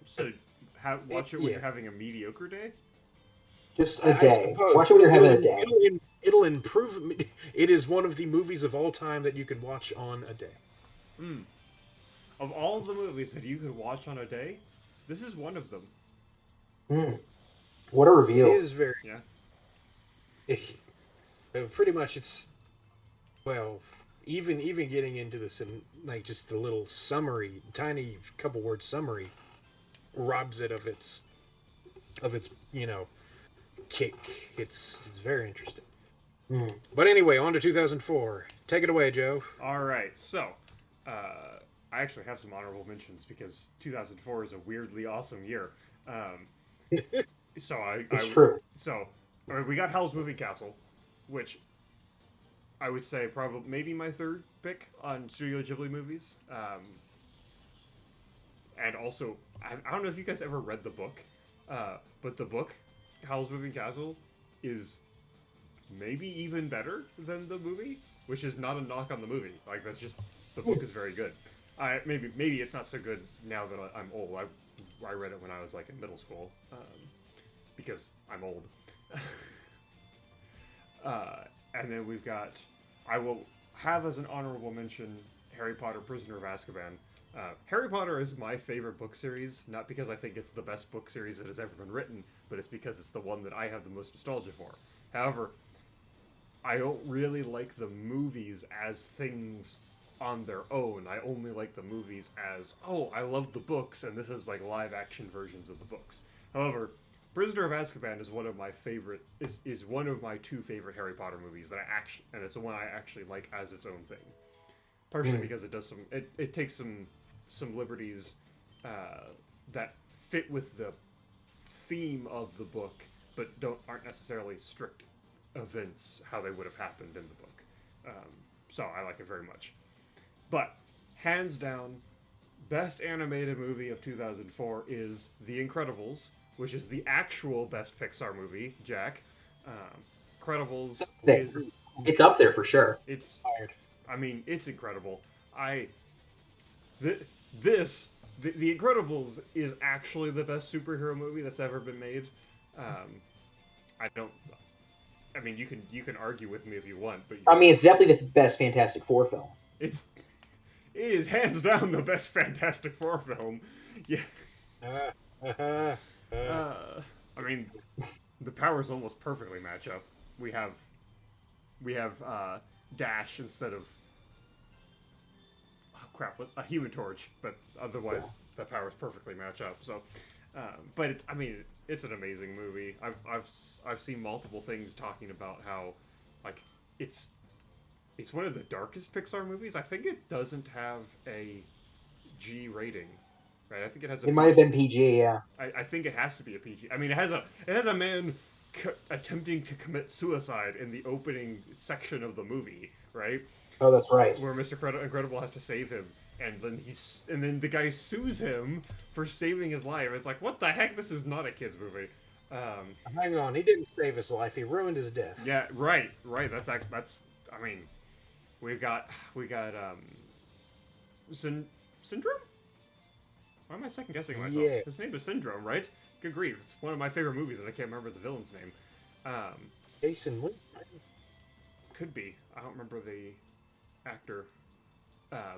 [SPEAKER 2] So watch it when
[SPEAKER 1] Yeah.
[SPEAKER 2] you're having a mediocre day.
[SPEAKER 3] Just a
[SPEAKER 1] I
[SPEAKER 3] day.
[SPEAKER 1] suppose
[SPEAKER 3] Watch it when you're having a
[SPEAKER 1] it'll,
[SPEAKER 3] day.
[SPEAKER 1] it'll improve. It is one of the movies of all time that you can watch on a day.
[SPEAKER 2] Of all the movies that you could watch on a day, this is one of them.
[SPEAKER 3] Hmm. What a
[SPEAKER 1] It
[SPEAKER 3] reveal!
[SPEAKER 1] is very
[SPEAKER 2] Yeah.
[SPEAKER 1] pretty much. It's well, even getting into this and like just the little summary, tiny couple word summary, robs it of its kick. It's very interesting.
[SPEAKER 3] Hmm.
[SPEAKER 1] But anyway, on to 2004. Take it away, Joe.
[SPEAKER 2] All right. So, I actually have some honorable mentions because 2004 is a weirdly awesome year. So
[SPEAKER 3] It's true.
[SPEAKER 2] So, all right, we got Howl's Moving Castle, which I would say probably maybe my third pick on Studio Ghibli movies. And also, I don't know if you guys ever read the book, but the book, Howl's Moving Castle, is maybe even better than the movie, which is not a knock on the movie. Like, that's just, the book is very good. Maybe it's not so good now that I'm old. I read it when I was like in middle school, because I'm old. And then we've got I will have as an honorable mention Harry Potter: Prisoner of Azkaban. Harry Potter is my favorite book series, not because I think it's the best book series that has ever been written, but it's because it's the one that I have the most nostalgia for. However, I don't really like the movies as things on their own. I only like the movies as, oh, I love the books, and this is like live action versions of the books. However, Prisoner of Azkaban is one of my favorite is one of my two favorite Harry Potter movies that I actually, and it's the one I actually like as its own thing. Partially because it does it takes some liberties that fit with the theme of the book, but aren't necessarily strict events how they would have happened in the book. So I like it very much. But hands down, best animated movie of 2004 is The Incredibles, which is the actual best Pixar movie. Jack, Incredibles.
[SPEAKER 3] It's up there for sure.
[SPEAKER 2] It's, I mean, it's incredible. The Incredibles is actually the best superhero movie that's ever been made. I mean, you can argue with me if you want, but
[SPEAKER 3] I mean, it's definitely the best Fantastic Four film.
[SPEAKER 2] It is hands down the best Fantastic Four film. Yeah. I mean, the powers almost perfectly match up. We have Dash instead of a Human Torch, but otherwise the powers perfectly match up. So, but it's an amazing movie. I've seen multiple things talking about how, like, it's one of the darkest Pixar movies. I think it doesn't have a G rating, right? I think it has.
[SPEAKER 3] It might have been PG, yeah.
[SPEAKER 2] I think it has to be a PG. I mean, it has a man attempting to commit suicide in the opening section of the movie, right?
[SPEAKER 3] Oh, that's right.
[SPEAKER 2] Where Mr. Incredible has to save him, and then the guy sues him for saving his life. It's like, what the heck? This is not a kids movie.
[SPEAKER 1] Hang on, he didn't save his life. He ruined his death.
[SPEAKER 2] Yeah, right. That's. I mean, we got Syndrome. Why am I second guessing myself?
[SPEAKER 1] Yeah.
[SPEAKER 2] His name is Syndrome, right? Good grief! It's one of my favorite movies, and I can't remember the villain's name.
[SPEAKER 1] Jason Lee.
[SPEAKER 2] Could be. I don't remember the actor.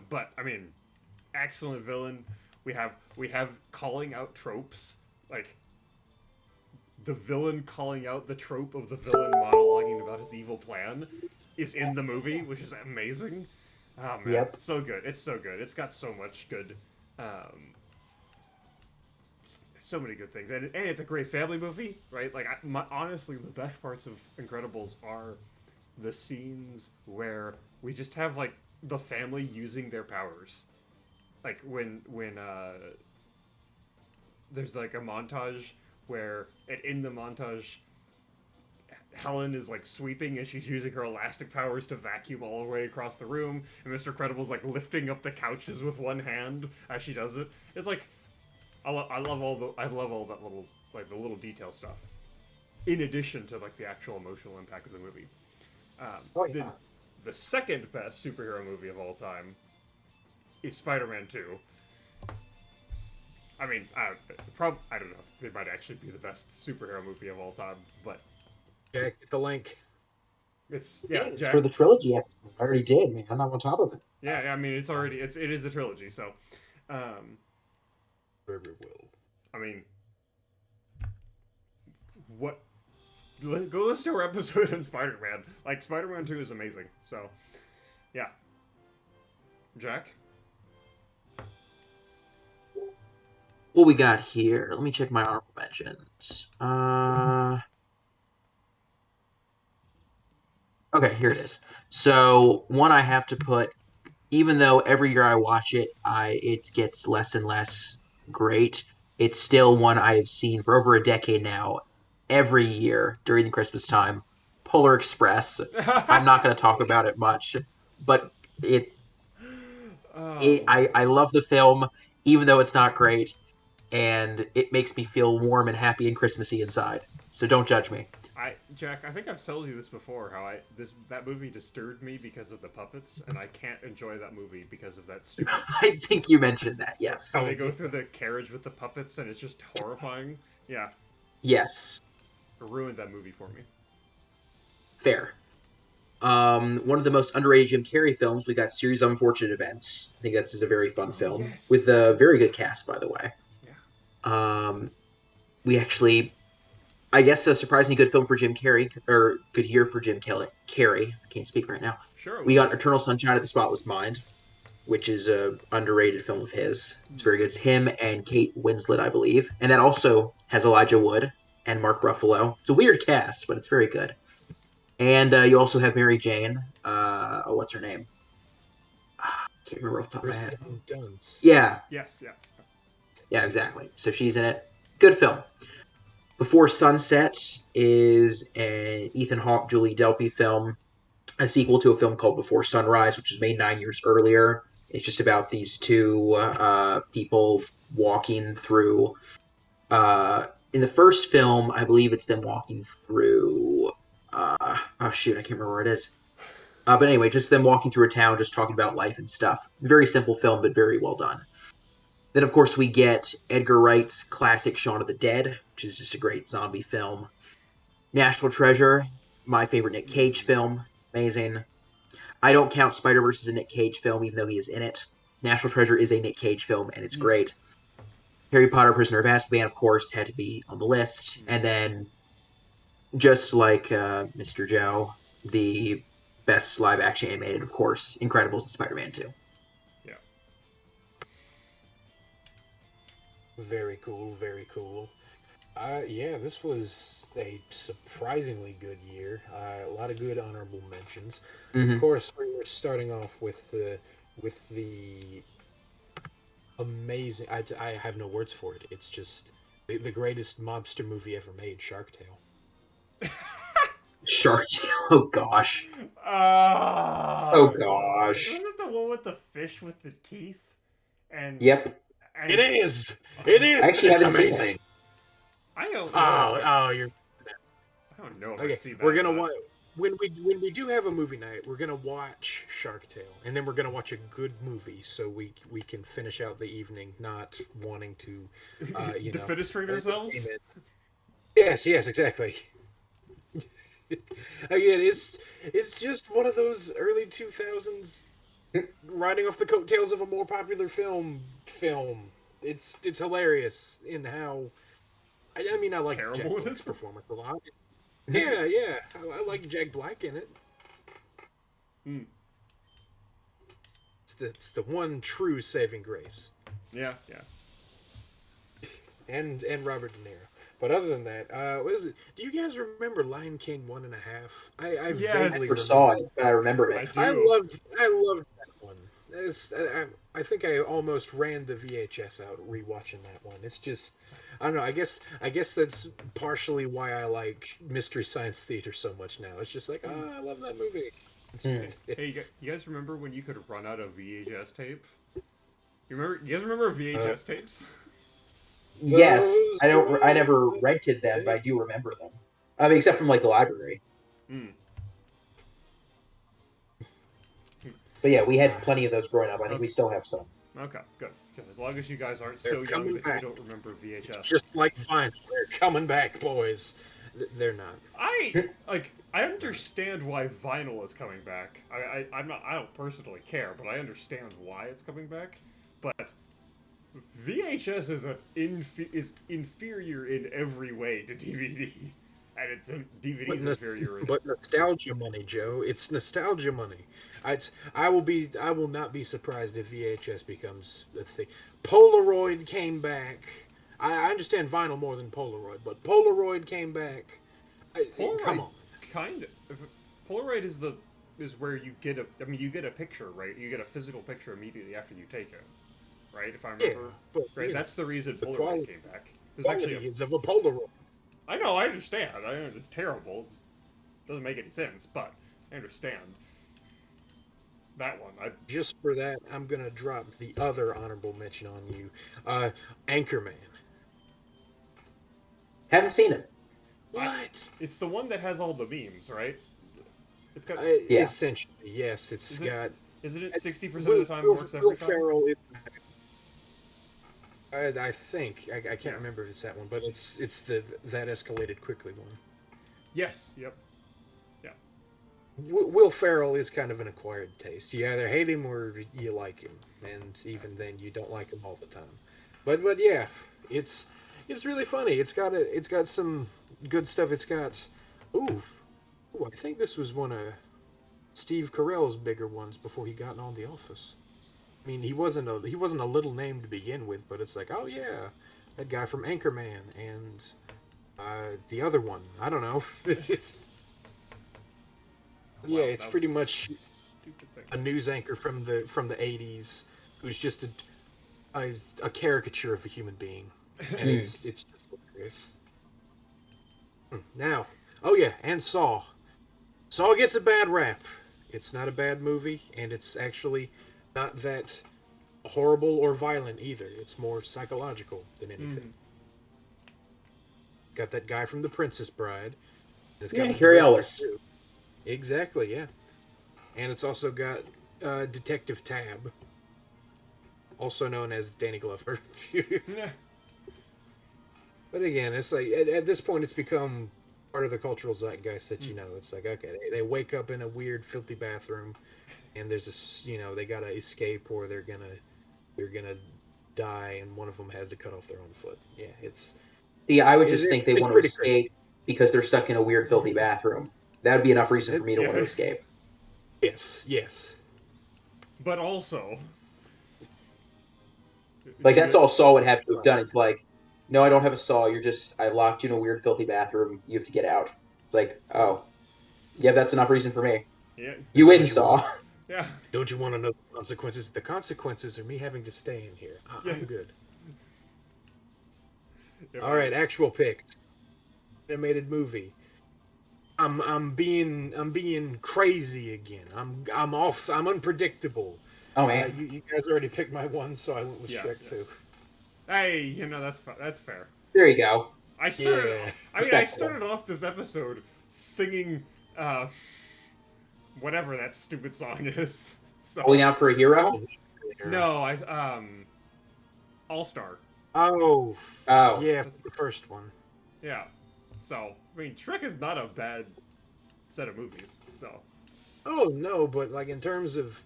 [SPEAKER 2] But I mean, excellent villain. We have calling out tropes, like the villain calling out the trope of the villain monologuing about his evil plan is in the movie, which is amazing. Oh man,
[SPEAKER 3] yep.
[SPEAKER 2] So good. It's so good. It's got so much good, so many good things, and it's a great family movie, right? Like, honestly, the best parts of Incredibles are the scenes where we just have like the family using their powers, like when there's like a montage where, and in the montage, Helen is like sweeping and she's using her elastic powers to vacuum all the way across the room, and Mr. Incredible's like lifting up the couches with one hand as she does it. It's like, I love all that little, like, the little detail stuff, in addition to like the actual emotional impact of the movie. The second best superhero movie of all time is Spider-Man 2. I mean, I don't know. It might actually be the best superhero movie of all time, but
[SPEAKER 1] Jack, get the link.
[SPEAKER 2] It's
[SPEAKER 3] it's for the trilogy episode. I already did, man. I'm on top of it.
[SPEAKER 2] Yeah, I mean, it is a trilogy, so
[SPEAKER 1] Very well.
[SPEAKER 2] I mean, what? Go listen to our episode on Spider-Man. Like, Spider-Man 2 is amazing. So, yeah. Jack?
[SPEAKER 3] What we got here? Let me check my honorable mentions. Okay, here it is. So, one I have to put, even though every year I watch it, it gets less and less great. It's still one I have seen for over a decade now, every year during the Christmas time. Polar Express. I'm not going to talk about it much, but I love the film, even though it's not great, and it makes me feel warm and happy and Christmassy inside. So don't judge me.
[SPEAKER 2] Jack, I think I've told you this before, how that movie disturbed me because of the puppets, and I can't enjoy that movie because of that stupid.
[SPEAKER 3] I think you mentioned that, yes.
[SPEAKER 2] How they go through the carriage with the puppets, and it's just horrifying. Yeah.
[SPEAKER 3] Yes.
[SPEAKER 2] It ruined that movie for me.
[SPEAKER 3] Fair. One of the most underrated Jim Carrey films, we got Series of Unfortunate Events. I think that's a very fun film
[SPEAKER 2] Yes.
[SPEAKER 3] with a very good cast, by the way.
[SPEAKER 2] Yeah.
[SPEAKER 3] We actually, I guess, a surprisingly good film for Jim Carrey, or good year for Jim Carrey. I can't speak right now.
[SPEAKER 2] Sure it
[SPEAKER 3] We got
[SPEAKER 2] was.
[SPEAKER 3] Eternal Sunshine of the Spotless Mind, which is a underrated film of his. It's very good. It's him and Kate Winslet, I believe, and that also has Elijah Wood and Mark Ruffalo. It's a weird cast, but it's very good. And you also have Mary Jane. What's her name? Can't remember off the top of my head.
[SPEAKER 1] Kristen Dunst.
[SPEAKER 3] Yeah,
[SPEAKER 2] Yes, yeah.
[SPEAKER 3] yeah, exactly. So she's in it. Good film. Before Sunset is an Ethan Hawke, Julie Delpy film, a sequel to a film called Before Sunrise, which was made 9 years earlier. It's just about these two people walking through. In the first film, I believe it's them walking through. Oh shoot, I can't remember where it is. But anyway, just them walking through a town, just talking about life and stuff. Very simple film, but very well done. Then, of course, we get Edgar Wright's classic Shaun of the Dead, which is just a great zombie film. National Treasure, my favorite Nick Cage film. Amazing. I don't count Spider-Verse as a Nick Cage film, even though he is in it. National Treasure is a Nick Cage film, and it's great. Harry Potter, Prisoner of Azkaban, of course, had to be on the list. And then, just like Mr. Joe, the best live-action animated, of course, Incredibles and Spider-Man 2.
[SPEAKER 2] Yeah.
[SPEAKER 1] Very cool, very cool. Yeah, this was a surprisingly good year. A lot of good honorable mentions. Of course, we're starting off with the amazing. I have no words for it. It's just the greatest mobster movie ever made, Shark Tale.
[SPEAKER 3] Shark Tale. Oh gosh. Oh gosh.
[SPEAKER 2] Wasn't it the one with the fish with the teeth? And
[SPEAKER 3] Yep.
[SPEAKER 2] and
[SPEAKER 1] It is. It is.
[SPEAKER 3] I actually
[SPEAKER 1] It's
[SPEAKER 3] haven't seen
[SPEAKER 1] amazing.
[SPEAKER 3] it.
[SPEAKER 2] I don't know.
[SPEAKER 1] You're.
[SPEAKER 2] I don't know if I
[SPEAKER 1] Okay,
[SPEAKER 2] see that.
[SPEAKER 1] we're gonna watch when we do have a movie night. We're gonna watch Shark Tale, and then we're gonna watch a good movie, so we can finish out the evening, not wanting to,
[SPEAKER 2] defenestrate ourselves.
[SPEAKER 1] Yes, exactly. Again, it's just one of those early 2000s riding off the coattails of a more popular film. It's hilarious in how. I mean, I like
[SPEAKER 2] Terrible
[SPEAKER 1] Jack
[SPEAKER 2] it
[SPEAKER 1] Black's
[SPEAKER 2] is.
[SPEAKER 1] performance a lot. Yeah. I like Jack Black in it. It's the one true saving grace.
[SPEAKER 2] Yeah.
[SPEAKER 1] And Robert De Niro. But other than that, what is it? Do you guys remember Lion King 1.5? I
[SPEAKER 2] Yes.
[SPEAKER 1] vaguely
[SPEAKER 3] Never saw it, but I remember
[SPEAKER 2] I
[SPEAKER 3] it.
[SPEAKER 2] do.
[SPEAKER 1] I loved that one. I think I almost ran the VHS out rewatching that one. It's just, I don't know. I guess that's partially why I like Mystery Science Theater so much now. It's just like, I love that movie.
[SPEAKER 2] Hey, you guys remember when you could run out of VHS tape? You guys remember VHS tapes?
[SPEAKER 3] Yes, I never rented them, but I do remember them. I mean, except from like the library. But yeah, we had plenty of those growing up. I think we still have some.
[SPEAKER 2] Okay, good. As long as you guys aren't so young that you don't remember VHS.
[SPEAKER 1] Just like fine, they're coming back, boys. They're not.
[SPEAKER 2] I understand why vinyl is coming back. I don't personally care, but I understand why it's coming back. But VHS is inferior in every way to DVD, and it's DVD's inferior.
[SPEAKER 1] But nostalgia money, Joe. It's nostalgia money. I will not be surprised if VHS becomes a thing. Polaroid came back. I understand vinyl more than Polaroid, but Polaroid came back.
[SPEAKER 2] Polaroid,
[SPEAKER 1] come on.
[SPEAKER 2] Kind of. Polaroid is where you get you get a picture, right? You get a physical picture immediately after you take it, right? If I remember, right? That's the reason Polaroid came back. There's actually
[SPEAKER 1] is of a Polaroid.
[SPEAKER 2] I know, I understand. It's terrible. It doesn't make any sense, but I understand. That one.
[SPEAKER 1] Just for that, I'm gonna drop the other honorable mention on you, Anchorman.
[SPEAKER 3] Haven't seen it.
[SPEAKER 1] What?
[SPEAKER 2] It's the one that has all the memes, right? It's got
[SPEAKER 1] essentially, yes. Isn't
[SPEAKER 2] it 60% of the time works every time?
[SPEAKER 1] Ferrell is. I think I can't remember if it's that one, but it's the that escalated quickly one.
[SPEAKER 2] Yes. Yep. Yeah.
[SPEAKER 1] Will Ferrell is kind of an acquired taste. You either hate him or you like him, and even then, you don't like him all the time. But yeah, it's it's really funny. It's got some good stuff. It's got ooh, ooh I think this was one of Steve Carell's bigger ones before he got on The Office. I mean, he wasn't a little name to begin with, but it's like, oh yeah, that guy from Anchorman and the other one. I don't know. Yeah,
[SPEAKER 2] Wow,
[SPEAKER 1] it's
[SPEAKER 2] that was
[SPEAKER 1] pretty
[SPEAKER 2] a
[SPEAKER 1] much
[SPEAKER 2] stupid thing.
[SPEAKER 1] a news anchor from the '80s who's just a caricature of a human being, and
[SPEAKER 3] Hmm.
[SPEAKER 1] it's just hilarious. Now, oh yeah, and Saw. Saw gets a bad rap. It's not a bad movie, and it's actually not that horrible or violent either. It's more psychological than anything.
[SPEAKER 2] Mm.
[SPEAKER 1] Got that guy from The Princess Bride. And it's got
[SPEAKER 3] Yeah,
[SPEAKER 1] the
[SPEAKER 3] Carrie
[SPEAKER 1] director
[SPEAKER 3] Ellis.
[SPEAKER 1] too. Exactly, yeah. And it's also got Detective Tab, also known as Danny Glover.
[SPEAKER 2] Yeah.
[SPEAKER 1] But again, it's like at this point, it's become part of the cultural zeitgeist that
[SPEAKER 2] Mm.
[SPEAKER 1] it's like okay, they wake up in a weird, filthy bathroom, and there's this they gotta escape or they're gonna die, and one of them has to cut off their own foot. Yeah,
[SPEAKER 3] See, I would just think they
[SPEAKER 1] it's
[SPEAKER 3] want to
[SPEAKER 1] pretty crazy.
[SPEAKER 3] escape because they're stuck in a weird, filthy bathroom. That would be enough reason for me to want to
[SPEAKER 2] Yeah.
[SPEAKER 3] escape.
[SPEAKER 1] Yes, yes.
[SPEAKER 2] But also,
[SPEAKER 3] Like
[SPEAKER 2] do
[SPEAKER 3] that's
[SPEAKER 2] you?
[SPEAKER 3] all Saul would have to have done. It's like, no, I don't have a saw. I locked you in a weird, filthy bathroom. You have to get out. It's like, oh, yeah, that's enough reason for me.
[SPEAKER 2] Yeah.
[SPEAKER 3] You win,
[SPEAKER 1] Don't you want
[SPEAKER 3] Saw.
[SPEAKER 2] Yeah.
[SPEAKER 1] don't you want to know the consequences? The consequences are me having to stay in here.
[SPEAKER 2] Yeah.
[SPEAKER 1] I'm good.
[SPEAKER 2] Yeah,
[SPEAKER 1] All right, actual picks. Animated movie. I'm being crazy again. I'm off. I'm unpredictable.
[SPEAKER 3] Oh man,
[SPEAKER 1] You guys already picked my one, so I went with
[SPEAKER 2] yeah.
[SPEAKER 1] Shrek too.
[SPEAKER 2] Hey, that's fair.
[SPEAKER 3] there you go.
[SPEAKER 2] I started.
[SPEAKER 1] Yeah.
[SPEAKER 2] I
[SPEAKER 3] Respectable.
[SPEAKER 2] started off this episode singing uh, whatever that stupid song is.
[SPEAKER 3] Holding
[SPEAKER 2] So
[SPEAKER 3] out for a hero.
[SPEAKER 2] no, All Star.
[SPEAKER 1] Oh,
[SPEAKER 3] Oh,
[SPEAKER 1] yeah, the first one.
[SPEAKER 2] Yeah. So I mean, Shrek is not a bad set of movies. So
[SPEAKER 1] Oh no, but like in terms of,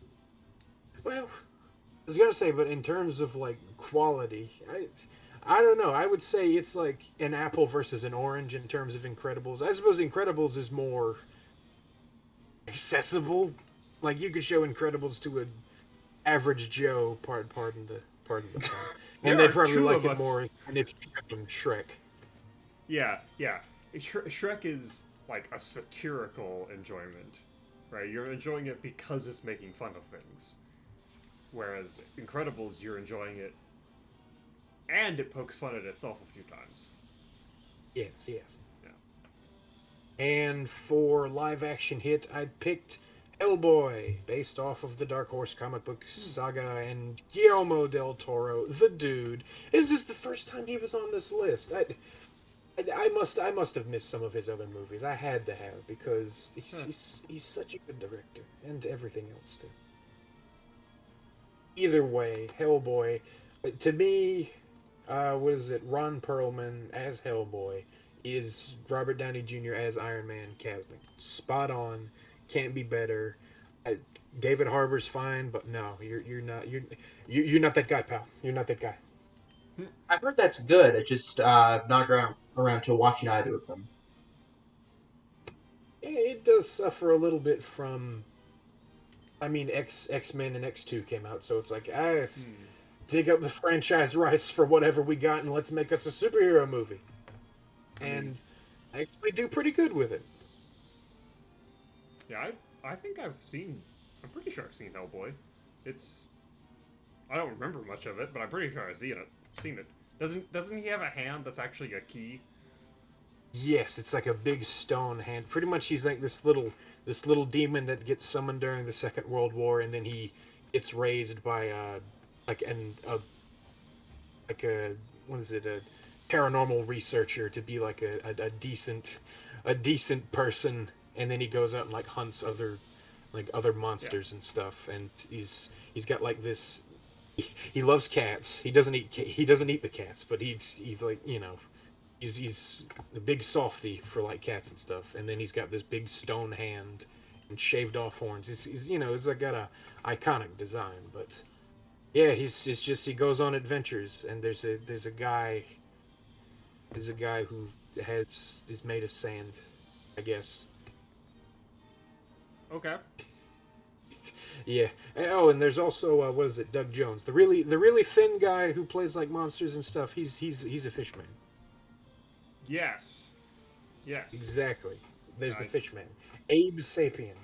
[SPEAKER 1] well, I was gonna say, but in terms of like quality, I don't know. I would say it's like an apple versus an orange in terms of Incredibles. I suppose Incredibles is more accessible. Like you could show Incredibles to an average Joe, pardon the pun, and
[SPEAKER 2] there
[SPEAKER 1] they'd
[SPEAKER 2] are
[SPEAKER 1] probably
[SPEAKER 2] two
[SPEAKER 1] like
[SPEAKER 2] of
[SPEAKER 1] it
[SPEAKER 2] us.
[SPEAKER 1] more than if you showed them Shrek.
[SPEAKER 2] Yeah, yeah. Shrek is like a satirical enjoyment, right? You're enjoying it because it's making fun of things. Whereas Incredibles, you're enjoying it and it pokes fun at itself a few times.
[SPEAKER 1] Yes, yes.
[SPEAKER 2] Yeah.
[SPEAKER 1] And for live action hit, I picked Hellboy, based off of the Dark Horse comic book saga, and Guillermo del Toro, the dude. Is this the first time he was on this list? I must have missed some of his other movies. I had to have because he's such a good director and everything else too. Either way, Hellboy, to me, what is it? Ron Perlman as Hellboy is Robert Downey Jr. as Iron Man casting. Spot on, can't be better. I, David Harbour's fine, but no, you're not that guy, pal. You're not that guy.
[SPEAKER 3] I've heard that's good. It just not around to watching either of them.
[SPEAKER 1] It does suffer a little bit from. I mean, X Men and X2 came out, so it's like
[SPEAKER 2] Hmm.
[SPEAKER 1] dig up the franchise rights for whatever we got and let's make us a superhero movie.
[SPEAKER 2] I mean,
[SPEAKER 1] And I actually do pretty good with it.
[SPEAKER 2] yeah, I think I've seen. I'm pretty sure I've seen Hellboy. It's. I don't remember much of it, but I'm pretty sure I've seen it. Seen it. Doesn't he have a hand that's actually a key?
[SPEAKER 1] Yes, it's like a big stone hand. Pretty much, he's like this little demon that gets summoned during the Second World War, and then he gets raised by like an like a what is it a paranormal researcher to be like a decent person, and then he goes out and like hunts other
[SPEAKER 2] Yeah.
[SPEAKER 1] monsters and stuff, and he's got like this. He loves cats. He doesn't eat the cats, but he's like he's a big softy for like cats and stuff, and then he's got this big stone hand, and shaved off horns. He's you know, he's like got a iconic design, but yeah, it's just he goes on adventures, and there's a guy who is made of sand, I guess.
[SPEAKER 2] Okay.
[SPEAKER 1] Yeah. Oh, and there's also what is it? Doug Jones, the really thin guy who plays like monsters and stuff. He's a fishman.
[SPEAKER 2] Yes. Yes.
[SPEAKER 1] Exactly. There's the
[SPEAKER 2] I-
[SPEAKER 1] fishman, Abe Sapien.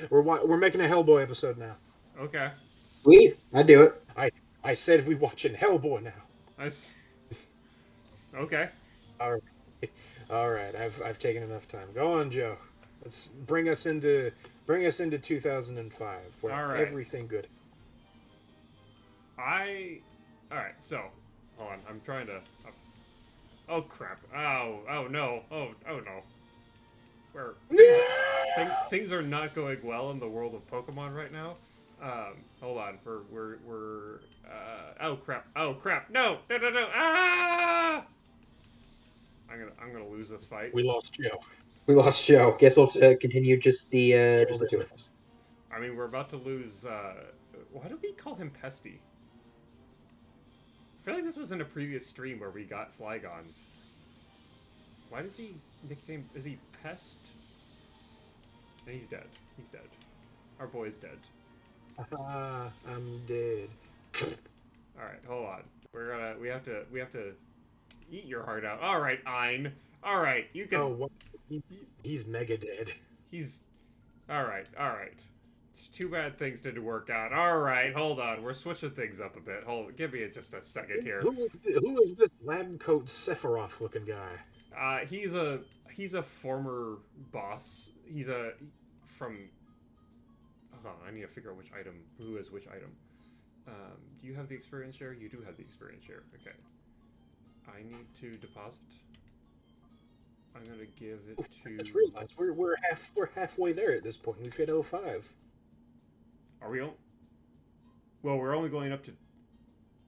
[SPEAKER 1] We're making a Hellboy episode now.
[SPEAKER 2] Okay.
[SPEAKER 3] Sweet, I do it.
[SPEAKER 1] I said we watching Hellboy now.
[SPEAKER 2] Okay.
[SPEAKER 1] All right. All right. I've taken enough time. Go on, Joe. Let's bring us into 2005, where
[SPEAKER 2] All right.
[SPEAKER 1] everything good.
[SPEAKER 2] All right. So, hold on. I'm trying to. Oh crap! Oh no! Oh no! Where things are not going well in the world of Pokemon right now. Hold on. We're. Oh crap! Oh crap! No! Ah! I'm gonna lose this fight.
[SPEAKER 1] We lost Joe.
[SPEAKER 3] We lost Joe. Guess we'll have to continue just the two of us.
[SPEAKER 2] I mean, we're about to lose. Why do we call him Pesty? I feel like this was in a previous stream where we got Flygon. Why does he nickname? Is he Pest? And he's dead. He's dead. Our boy's dead.
[SPEAKER 1] I'm dead.
[SPEAKER 2] All right, hold on. We have to eat your heart out. All right, Ein. All right, you can.
[SPEAKER 1] Oh, what? He's mega dead.
[SPEAKER 2] He's. All right. It's too bad things didn't work out. All right, hold on. We're switching things up a bit. Give me just a second here.
[SPEAKER 1] Who is this lab coat Sephiroth looking guy?
[SPEAKER 2] He's a former boss. He's from. Hold on, I need to figure out who is which item. Do you have the experience share? You do have the experience share. Okay. I need to deposit. I'm gonna give it to.
[SPEAKER 1] I just realized we're halfway there at this point. We've hit 05.
[SPEAKER 2] Are we? Well, we're only going up to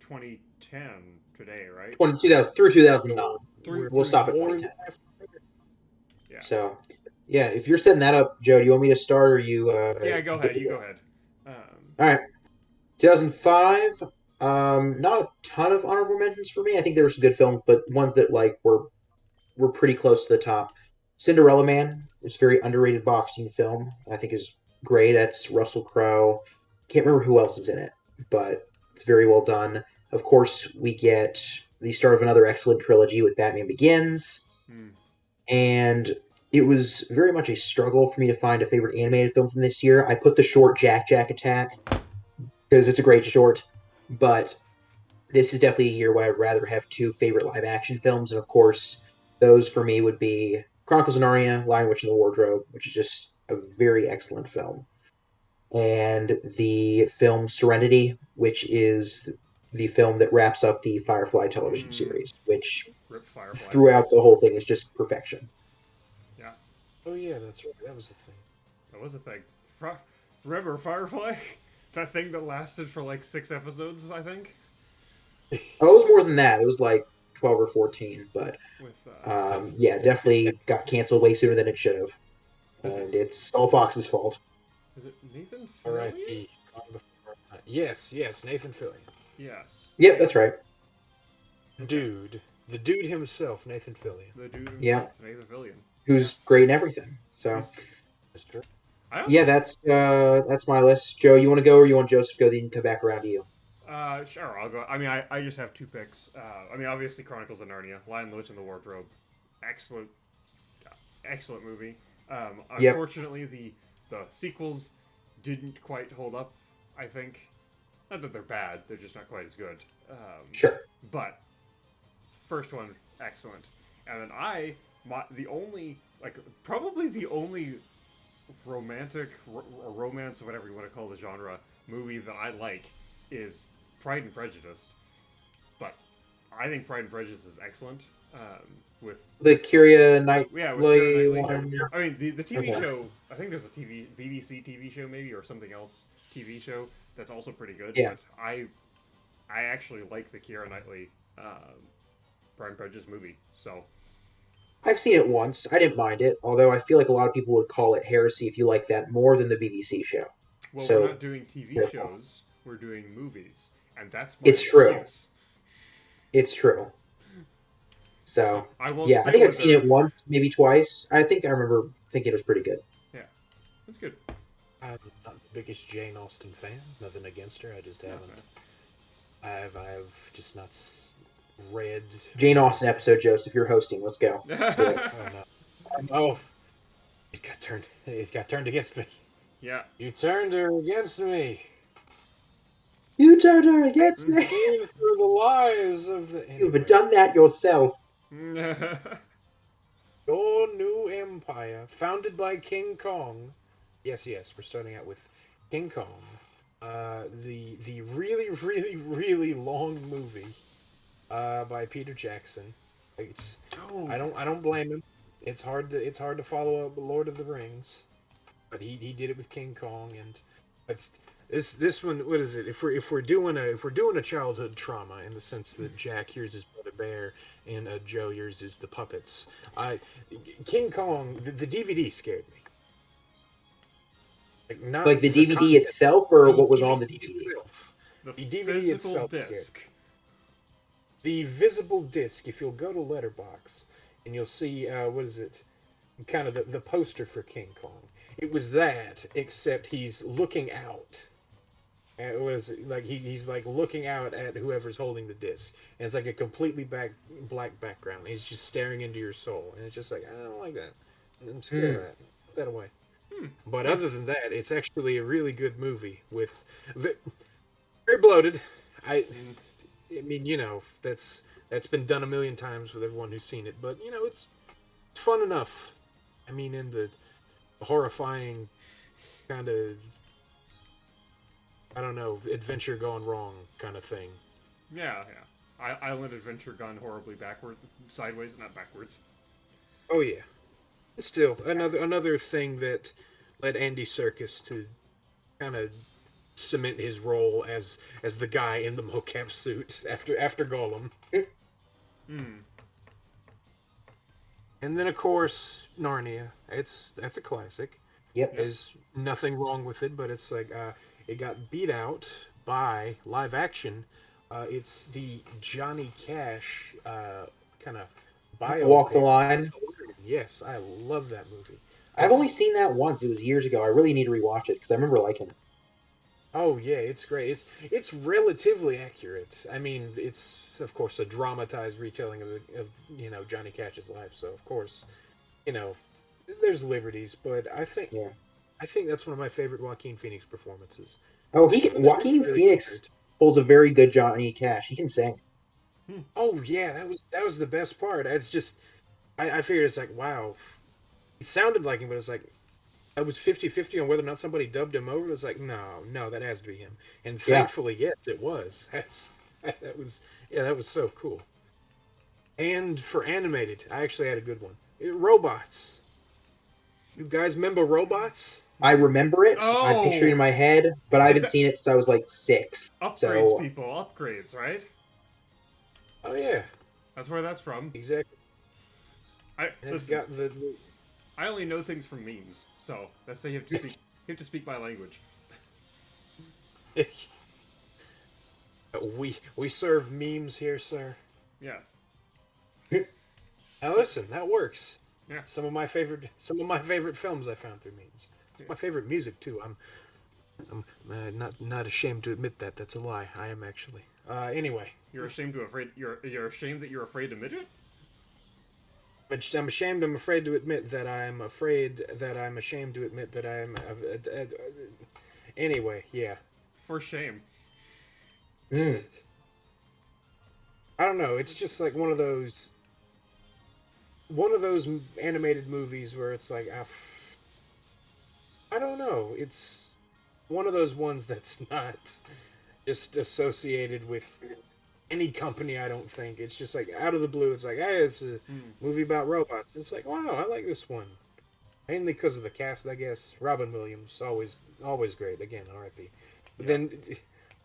[SPEAKER 2] 2010 today, right?
[SPEAKER 3] 2000 through 2009. We'll stop at
[SPEAKER 1] more
[SPEAKER 3] 2010.
[SPEAKER 2] Yeah.
[SPEAKER 3] So, yeah, if you're setting that up, Joe, do you want me to start or you?
[SPEAKER 2] Yeah, go ahead. You go ahead.
[SPEAKER 3] All right. 2005. Not a ton of honorable mentions for me. I think there were some good films, but ones that like were pretty close to the top. Cinderella Man is a very underrated boxing film. I think is great. That's Russell Crowe. Can't remember who else is in it, but it's very well done. Of course, we get the start of another excellent trilogy with Batman Begins, and it was very much a struggle for me to find a favorite animated film from this year. I put the short Jack Jack Attack because it's a great short, but this is definitely a year where I'd rather have two favorite live action films, and of course, those for me would be Chronicles of Narnia, Lion, Witch, and the Wardrobe, which is just a very excellent film, and the film Serenity, which is the film that wraps up the Firefly television series, which
[SPEAKER 2] Rip Firefly.
[SPEAKER 3] throughout the whole thing is just perfection.
[SPEAKER 2] Yeah.
[SPEAKER 1] Oh yeah, that's right. That was the thing.
[SPEAKER 2] That was a thing. Remember Firefly? That thing that lasted for like 6 episodes, I think.
[SPEAKER 3] Oh, it was more than that. It was like 12 or 14, but
[SPEAKER 2] With
[SPEAKER 3] yeah, definitely got canceled way sooner than it should have.
[SPEAKER 2] Is
[SPEAKER 3] And it's all Fox's fault.
[SPEAKER 2] is it Nathan Fillion?
[SPEAKER 1] R.I.P. Yes, Nathan Fillion.
[SPEAKER 2] Yes.
[SPEAKER 3] Yep, that's right.
[SPEAKER 1] Dude, the dude himself, Nathan Fillion.
[SPEAKER 2] The dude himself,
[SPEAKER 3] Yeah.
[SPEAKER 2] Nathan Fillion.
[SPEAKER 3] Who's great in everything. So
[SPEAKER 1] That's true.
[SPEAKER 3] yeah, that's my list. Joe, you want to go or you want Joseph to go? Then you can come back around to you.
[SPEAKER 2] Sure, I'll go. I mean, I just have 2 picks. I mean, obviously Chronicles of Narnia, Lion, the Witch, and the Wardrobe. Excellent movie.
[SPEAKER 3] Yep.
[SPEAKER 2] Unfortunately, the sequels didn't quite hold up, I think. Not that they're bad, they're just not quite as good.
[SPEAKER 3] Sure.
[SPEAKER 2] But first one, excellent. And then probably the only romantic, or romance, or whatever you want to call the genre, movie that I like is Pride and Prejudice. But I think Pride and Prejudice is excellent. With
[SPEAKER 3] The Keira Knightley
[SPEAKER 2] yeah, with Keira Knightley.
[SPEAKER 3] one.
[SPEAKER 2] I mean, the TV
[SPEAKER 3] Okay.
[SPEAKER 2] show. I think there's a BBC TV show maybe, or something else TV show that's also pretty good.
[SPEAKER 3] Yeah.
[SPEAKER 2] But I actually like the Keira Knightley Pride and Prejudice movie. So
[SPEAKER 3] I've seen it once. I didn't mind it, although I feel like a lot of people would call it heresy if you like that more than the BBC show.
[SPEAKER 2] Well, we're
[SPEAKER 3] So
[SPEAKER 2] not doing TV shows, we're doing movies, and that's my
[SPEAKER 3] it's true.
[SPEAKER 2] excuse.
[SPEAKER 3] It's true. So
[SPEAKER 2] I won't
[SPEAKER 3] yeah, I
[SPEAKER 2] say
[SPEAKER 3] think I've seen
[SPEAKER 2] whether.
[SPEAKER 3] it once, maybe twice. I think I remember thinking it was pretty good.
[SPEAKER 2] Yeah, that's good.
[SPEAKER 1] I'm not the biggest Jane Austen fan. Nothing against her. I just haven't.
[SPEAKER 2] Okay.
[SPEAKER 1] I've just not read.
[SPEAKER 3] Jane Austen episode, Joseph. You're hosting. Let's go. Let's do it.
[SPEAKER 1] Oh no! Oh, it got turned. It got turned against me.
[SPEAKER 2] Yeah.
[SPEAKER 1] You turned her against me.
[SPEAKER 3] You turned her against me.
[SPEAKER 1] Through the lies of the. Anyway,
[SPEAKER 3] You've done that yourself.
[SPEAKER 1] Your new empire, founded by King Kong. Yes, we're starting out with King Kong. The really, really, really long movie by Peter Jackson. It's I don't blame him. It's hard to follow up Lord of the Rings, but he did it with King Kong, and it's this one. What is it? If we're doing a childhood trauma in the sense that Jack here's his brother Bear and Joe yours is the puppets. King Kong, the DVD scared me. Not
[SPEAKER 3] Like the
[SPEAKER 1] the
[SPEAKER 3] DVD
[SPEAKER 1] content,
[SPEAKER 3] itself, or
[SPEAKER 1] the
[SPEAKER 3] what was on the
[SPEAKER 1] DVD
[SPEAKER 3] DVD?
[SPEAKER 1] itself.
[SPEAKER 2] The
[SPEAKER 1] DVD
[SPEAKER 2] physical
[SPEAKER 1] itself
[SPEAKER 2] disc.
[SPEAKER 1] The visible disc. If you'll go to Letterbox and you'll see what is it? Kind of the poster for King Kong. It was that, except he's looking out. It was like he's like looking out at whoever's holding the disc, and it's like a completely black background. He's just staring into your soul, and it's just like I don't like that. I'm scared of that. Put that away. But other than that, it's actually a really good movie with very bloated. I mean, that's been done a million times with everyone who's seen it, but it's fun enough. I mean, in the horrifying kind of, I don't know, adventure gone wrong kind of thing.
[SPEAKER 2] Yeah. Island adventure gone horribly sideways, not backwards.
[SPEAKER 1] Oh yeah. Still, another thing that led Andy Serkis to kind of cement his role as the guy in the mocap suit after Gollum. And then of course Narnia. That's a classic.
[SPEAKER 3] Yep.
[SPEAKER 1] There's nothing wrong with it, but it's like it got beat out by live action. It's the Johnny Cash kind of bio.
[SPEAKER 3] Walk the Line.
[SPEAKER 1] Yes, I love that movie.
[SPEAKER 3] I've only seen that once. It was years ago. I really need to rewatch it because I remember liking it.
[SPEAKER 1] Oh yeah, it's great. It's relatively accurate. I mean, it's of course a dramatized retelling of Johnny Cash's life. So of course, there's liberties, but I think that's one of my favorite Joaquin Phoenix performances.
[SPEAKER 3] Oh, Joaquin Phoenix pulls a very good Johnny Cash. He can sing.
[SPEAKER 1] Oh yeah, that was the best part. It's just I figured it's like wow, it sounded like him, but it's like I was 50-50 on whether or not somebody dubbed him over. It was like no, that has to be him. And thankfully, yes, it was. That was so cool. And for animated, I actually had a good one. Robots. You guys remember Robots?
[SPEAKER 3] I remember it. I picture it in my head, but I haven't seen it since I was like 6.
[SPEAKER 2] Upgrades, people. Upgrades, right?
[SPEAKER 1] Oh yeah.
[SPEAKER 2] That's where that's from.
[SPEAKER 1] Exactly.
[SPEAKER 2] Listen, I only know things from memes, so that's why you have to speak my language.
[SPEAKER 1] we serve memes here, sir.
[SPEAKER 2] Yes.
[SPEAKER 1] Now listen, that works.
[SPEAKER 2] Yeah.
[SPEAKER 1] Some of my favorite films I found through memes. My favorite music too. I'm not ashamed to admit that. That's a lie. I am actually. Anyway.
[SPEAKER 2] You're ashamed that you're afraid to admit it?
[SPEAKER 1] I'm ashamed. I'm afraid to admit that I'm afraid that I'm ashamed to admit that I am. Anyway, yeah.
[SPEAKER 2] For shame.
[SPEAKER 1] I don't know. It's just like one of those animated movies where it's like I don't know. It's one of those ones that's not just associated with any company, I don't think. It's just like out of the blue. It's like, hey, it's a movie about robots. It's like, wow, I like this one. Mainly because of the cast, I guess. Robin Williams, always great. Again, R.I.P. But then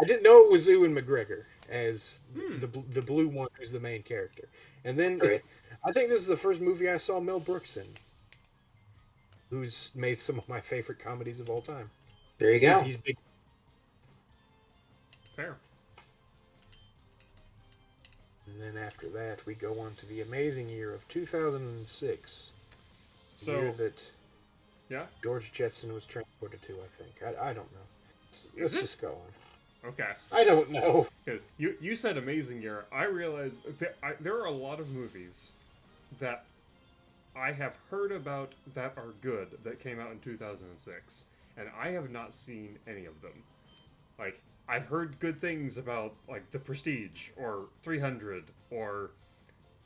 [SPEAKER 1] I didn't know it was Ewan McGregor as the blue one who's the main character. And then
[SPEAKER 3] Right.
[SPEAKER 1] I think this is the first movie I saw Mel Brooks in, who's made some of my favorite comedies of all time.
[SPEAKER 3] There you go.
[SPEAKER 1] He's big.
[SPEAKER 2] Fair.
[SPEAKER 1] And then after that, we go on to the amazing year of 2006.
[SPEAKER 2] So,
[SPEAKER 1] Year that
[SPEAKER 2] yeah?
[SPEAKER 1] George Jetson was transported to, I think. I don't know. Let's
[SPEAKER 2] it?
[SPEAKER 1] just go on.
[SPEAKER 2] Okay.
[SPEAKER 1] I don't know.
[SPEAKER 2] You said amazing year. I realized there are a lot of movies that I have heard about that are good that came out in 2006, and I have not seen any of them. Like, I've heard good things about, like, The Prestige, or 300, or,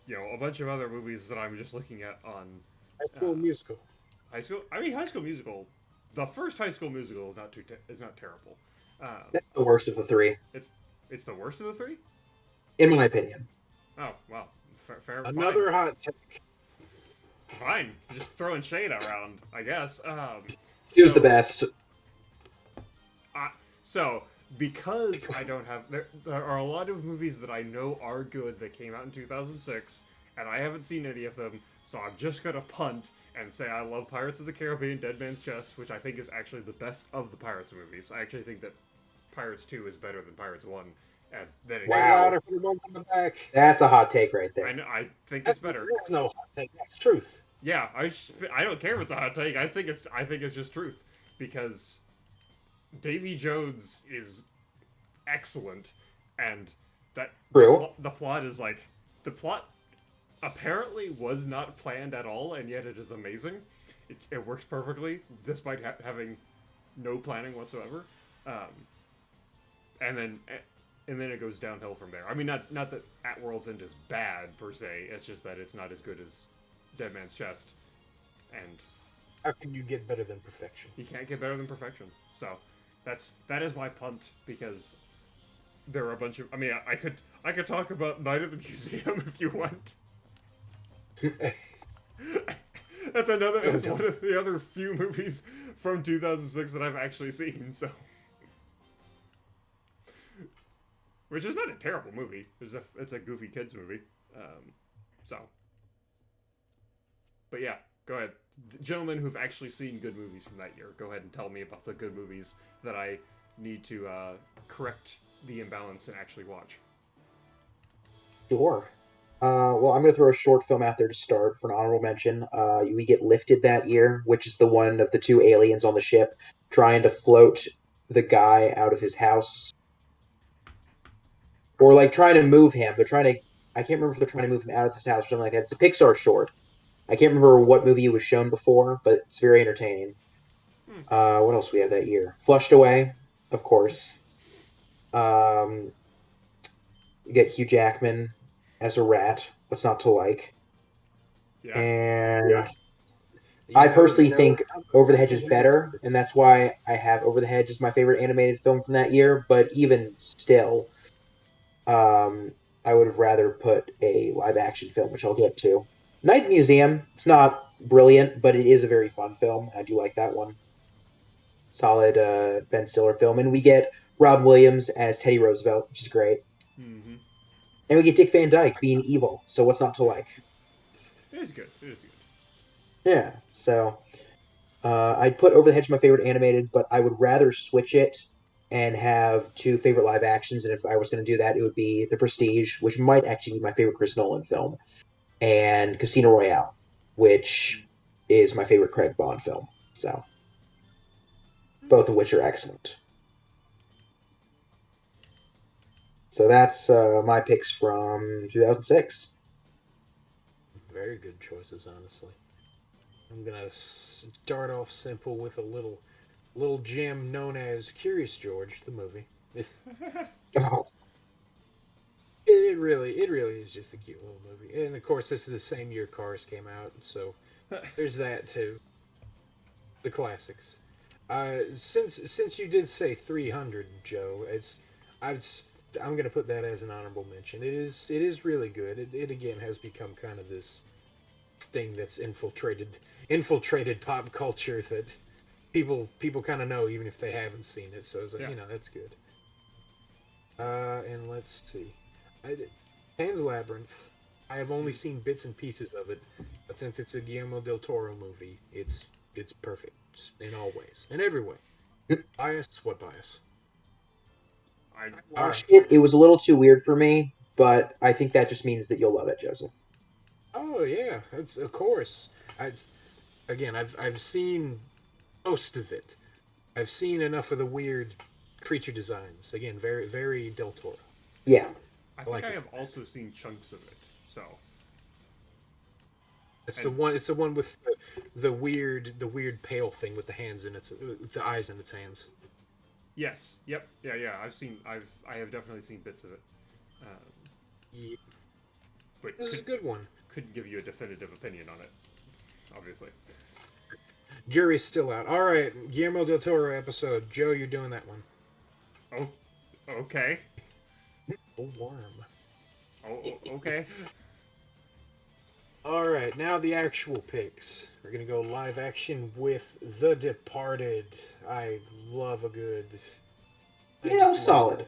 [SPEAKER 2] a bunch of other movies that I'm just looking at on...
[SPEAKER 1] High School Musical.
[SPEAKER 2] High School Musical... The first High School Musical is not terrible.
[SPEAKER 3] That's the worst of the three.
[SPEAKER 2] It's the worst of the three?
[SPEAKER 3] In my opinion.
[SPEAKER 2] Oh, wow. Fair.
[SPEAKER 1] Another hot take.
[SPEAKER 2] Fine. Just throwing shade around, I guess.
[SPEAKER 3] He was the best.
[SPEAKER 2] So, because I don't have... There are a lot of movies that I know are good that came out in 2006, and I haven't seen any of them, so I'm just gonna punt and say I love Pirates of the Caribbean, Dead Man's Chest, which I think is actually the best of the Pirates movies. I actually think that Pirates 2 is better than Pirates 1. And then it
[SPEAKER 3] Wow.
[SPEAKER 1] For the ones in the back.
[SPEAKER 3] That's a hot take right there.
[SPEAKER 2] I think it's better.
[SPEAKER 1] That's no hot take. That's truth.
[SPEAKER 2] Yeah, I don't care if it's a hot take. I think it's just truth, because Davy Jones is excellent, and that
[SPEAKER 3] True.
[SPEAKER 2] the plot is like the plot apparently was not planned at all, and yet it is amazing. It works perfectly despite having no planning whatsoever, and then it goes downhill from there. I mean, not that At World's End is bad per se. It's just that it's not as good as Dead Man's Chest, and
[SPEAKER 1] how can you get better than perfection?
[SPEAKER 2] You can't get better than perfection. So that is my punt, because there are a bunch of... I mean, I could talk about Night at the Museum if you want. That's one of the other few movies from 2006 that I've actually seen, so... Which is not a terrible movie. It's a goofy kids movie. But yeah, go ahead. Gentlemen who've actually seen good movies from that year, go ahead and tell me about the good movies that I need to correct the imbalance and actually watch.
[SPEAKER 3] Sure. Well, I'm going to throw a short film out there to start for an honorable mention. We get Lifted that year, which is the one of the two aliens on the ship trying to float the guy out of his house. Or, like, trying to move him. I can't remember if they're trying to move him out of his house or something like that. It's a Pixar short. I can't remember what movie it was shown before, but it's very entertaining. What else we have that year? Flushed Away, of course. You get Hugh Jackman as a rat. What's not to like?
[SPEAKER 2] Yeah.
[SPEAKER 3] And I personally think Over the Hedge is better, and that's why I have Over the Hedge as my favorite animated film from that year. But even still, I would have rather put a live-action film, which I'll get to. Night at the Museum, it's not brilliant, but it is a very fun film. I do like that one. Solid Ben Stiller film. And we get Rob Williams as Teddy Roosevelt, which is great.
[SPEAKER 2] Mm-hmm.
[SPEAKER 3] And we get Dick Van Dyke being evil, so what's not to like?
[SPEAKER 2] It is good.
[SPEAKER 3] Yeah, so I'd put Over the Hedge my favorite animated, but I would rather switch it and have two favorite live actions. And if I was going to do that, it would be The Prestige, which might actually be my favorite Chris Nolan film, and Casino Royale, which is my favorite Craig Bond film. So, both of which are excellent. So that's my picks from 2006.
[SPEAKER 1] Very good choices, honestly. I'm gonna start off simple with a little gem known as Curious George, the movie.
[SPEAKER 3] Oh,
[SPEAKER 1] It really is just a cute little movie, and of course, this is the same year Cars came out, so there's that too. The classics. Since you did say 300, Joe, I'm gonna put that as an honorable mention. It is really good. It again has become kind of this thing that's infiltrated pop culture that people kind of know even if they haven't seen it. So it's like,
[SPEAKER 2] Yeah.
[SPEAKER 1] that's good. And let's see. Pan's Labyrinth. I have only seen bits and pieces of it, but since it's a Guillermo del Toro movie, it's perfect in all ways, in every way. Bias? What bias?
[SPEAKER 2] I
[SPEAKER 1] All
[SPEAKER 3] Watched
[SPEAKER 1] right.
[SPEAKER 3] it. It was a little too weird for me, but I think that just means that you'll love it, Joseph.
[SPEAKER 1] Oh yeah, it's of course. It's, again, I've seen most of it. I've seen enough of the weird creature designs. Again, very Del Toro.
[SPEAKER 3] Yeah.
[SPEAKER 2] I
[SPEAKER 1] I
[SPEAKER 2] think
[SPEAKER 1] like
[SPEAKER 2] I
[SPEAKER 1] it.
[SPEAKER 2] have also seen chunks of it. So
[SPEAKER 1] It's the
[SPEAKER 2] and
[SPEAKER 1] one. It's the one with the weird pale thing with the hands in its, with the eyes in its hands.
[SPEAKER 2] yes, yep, yeah. I have definitely seen bits of it, um,
[SPEAKER 1] Yeah,
[SPEAKER 2] but
[SPEAKER 1] this is a good one.
[SPEAKER 2] couldn't give you a definitive opinion on it, obviously.
[SPEAKER 1] Jury's still out. All right, Guillermo del Toro episode. Joe, you're doing that one.
[SPEAKER 2] Oh, okay.
[SPEAKER 1] A worm.
[SPEAKER 2] Okay.
[SPEAKER 1] All right, now the actual picks. We're gonna go live action with The Departed. I love a good. I
[SPEAKER 3] You know,
[SPEAKER 1] just love.
[SPEAKER 3] solid.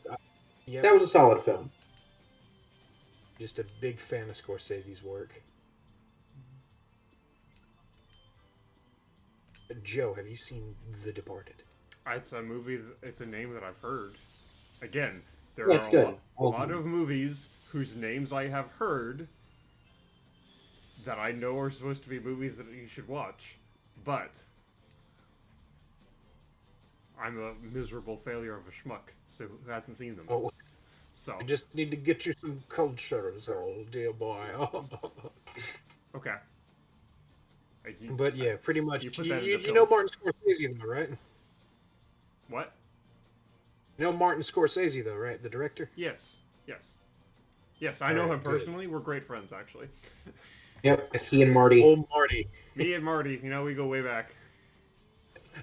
[SPEAKER 1] Yep,
[SPEAKER 3] That was a solid film.
[SPEAKER 1] just a big fan of Scorsese's work. Joe, have you seen The Departed?
[SPEAKER 2] It's a movie. It's a name that I've heard. Again, there
[SPEAKER 3] Yeah,
[SPEAKER 2] are
[SPEAKER 3] it's good.
[SPEAKER 2] a lot of movies whose names I have heard that I know are supposed to be movies that you should watch, but I'm a miserable failure of a schmuck, so who hasn't seen them?
[SPEAKER 1] Oh,
[SPEAKER 2] So
[SPEAKER 1] I just need to get you some culture, so dear boy.
[SPEAKER 2] okay.
[SPEAKER 1] But yeah, pretty much.
[SPEAKER 2] You put
[SPEAKER 1] You,
[SPEAKER 2] that in
[SPEAKER 1] you,
[SPEAKER 2] the
[SPEAKER 1] you know
[SPEAKER 2] pill.
[SPEAKER 1] Martin Scorsese, though, right?
[SPEAKER 2] What?
[SPEAKER 1] You know Martin Scorsese, though, right? The director?
[SPEAKER 2] Yes. Yes, I know
[SPEAKER 1] Alright,
[SPEAKER 2] him
[SPEAKER 1] good.
[SPEAKER 2] personally. We're great friends, actually.
[SPEAKER 3] Yep. He and Marty.
[SPEAKER 1] Old Marty.
[SPEAKER 2] Me and Marty, we go way back.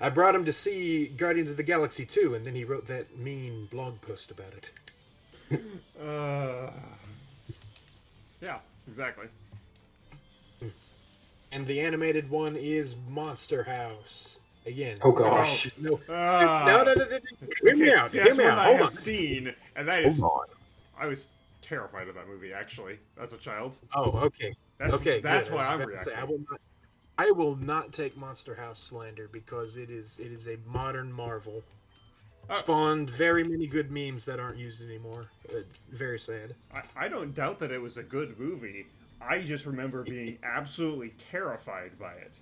[SPEAKER 1] I brought him to see Guardians of the Galaxy 2, and then he wrote that mean blog post about it.
[SPEAKER 2] Uh, yeah, exactly.
[SPEAKER 1] And the animated one is Monster House. Again.
[SPEAKER 3] Oh gosh.
[SPEAKER 1] No.
[SPEAKER 2] Ah.
[SPEAKER 1] No. Hear me out.
[SPEAKER 2] See,
[SPEAKER 1] Hear
[SPEAKER 2] that's
[SPEAKER 1] me
[SPEAKER 2] one
[SPEAKER 1] out.
[SPEAKER 2] that I
[SPEAKER 1] Hold
[SPEAKER 2] have
[SPEAKER 1] on.
[SPEAKER 2] seen, and that is.
[SPEAKER 1] Hold on.
[SPEAKER 2] I was terrified of that movie, actually, as a child.
[SPEAKER 1] Oh, okay.
[SPEAKER 2] That's
[SPEAKER 1] That's
[SPEAKER 2] why I'm reacting.
[SPEAKER 1] I will not take Monster House slander because it is a modern marvel. Spawned very many good memes that aren't used anymore. Very sad.
[SPEAKER 2] I don't doubt that it was a good movie. I just remember being absolutely terrified by it.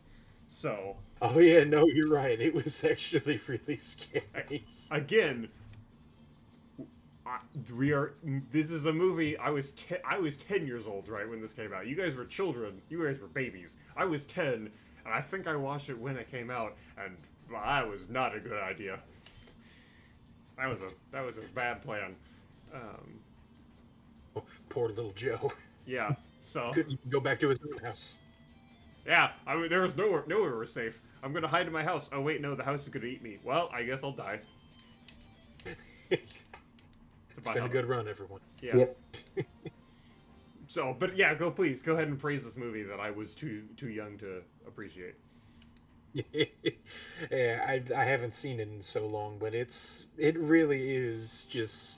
[SPEAKER 2] So.
[SPEAKER 1] Oh yeah, no, you're right. It was actually really scary.
[SPEAKER 2] Again, This is a movie. I was 10 years old, right, when this came out. You guys were children. You guys were babies. I was 10, and I think I watched it when it came out, and that was not a good idea. That was a bad plan.
[SPEAKER 1] Oh, poor little Joe.
[SPEAKER 2] Yeah. So.
[SPEAKER 1] Couldn't even go back to his own house.
[SPEAKER 2] Yeah. I mean, there was nowhere was safe. I'm gonna hide in my house. Oh wait, no, the house is gonna eat me. Well, I guess I'll die.
[SPEAKER 1] It's been a good run, everyone.
[SPEAKER 2] Yeah.
[SPEAKER 3] Yep.
[SPEAKER 2] So, but yeah, please go ahead and praise this movie that I was too young to appreciate.
[SPEAKER 1] Yeah, I haven't seen it in so long, but it really is just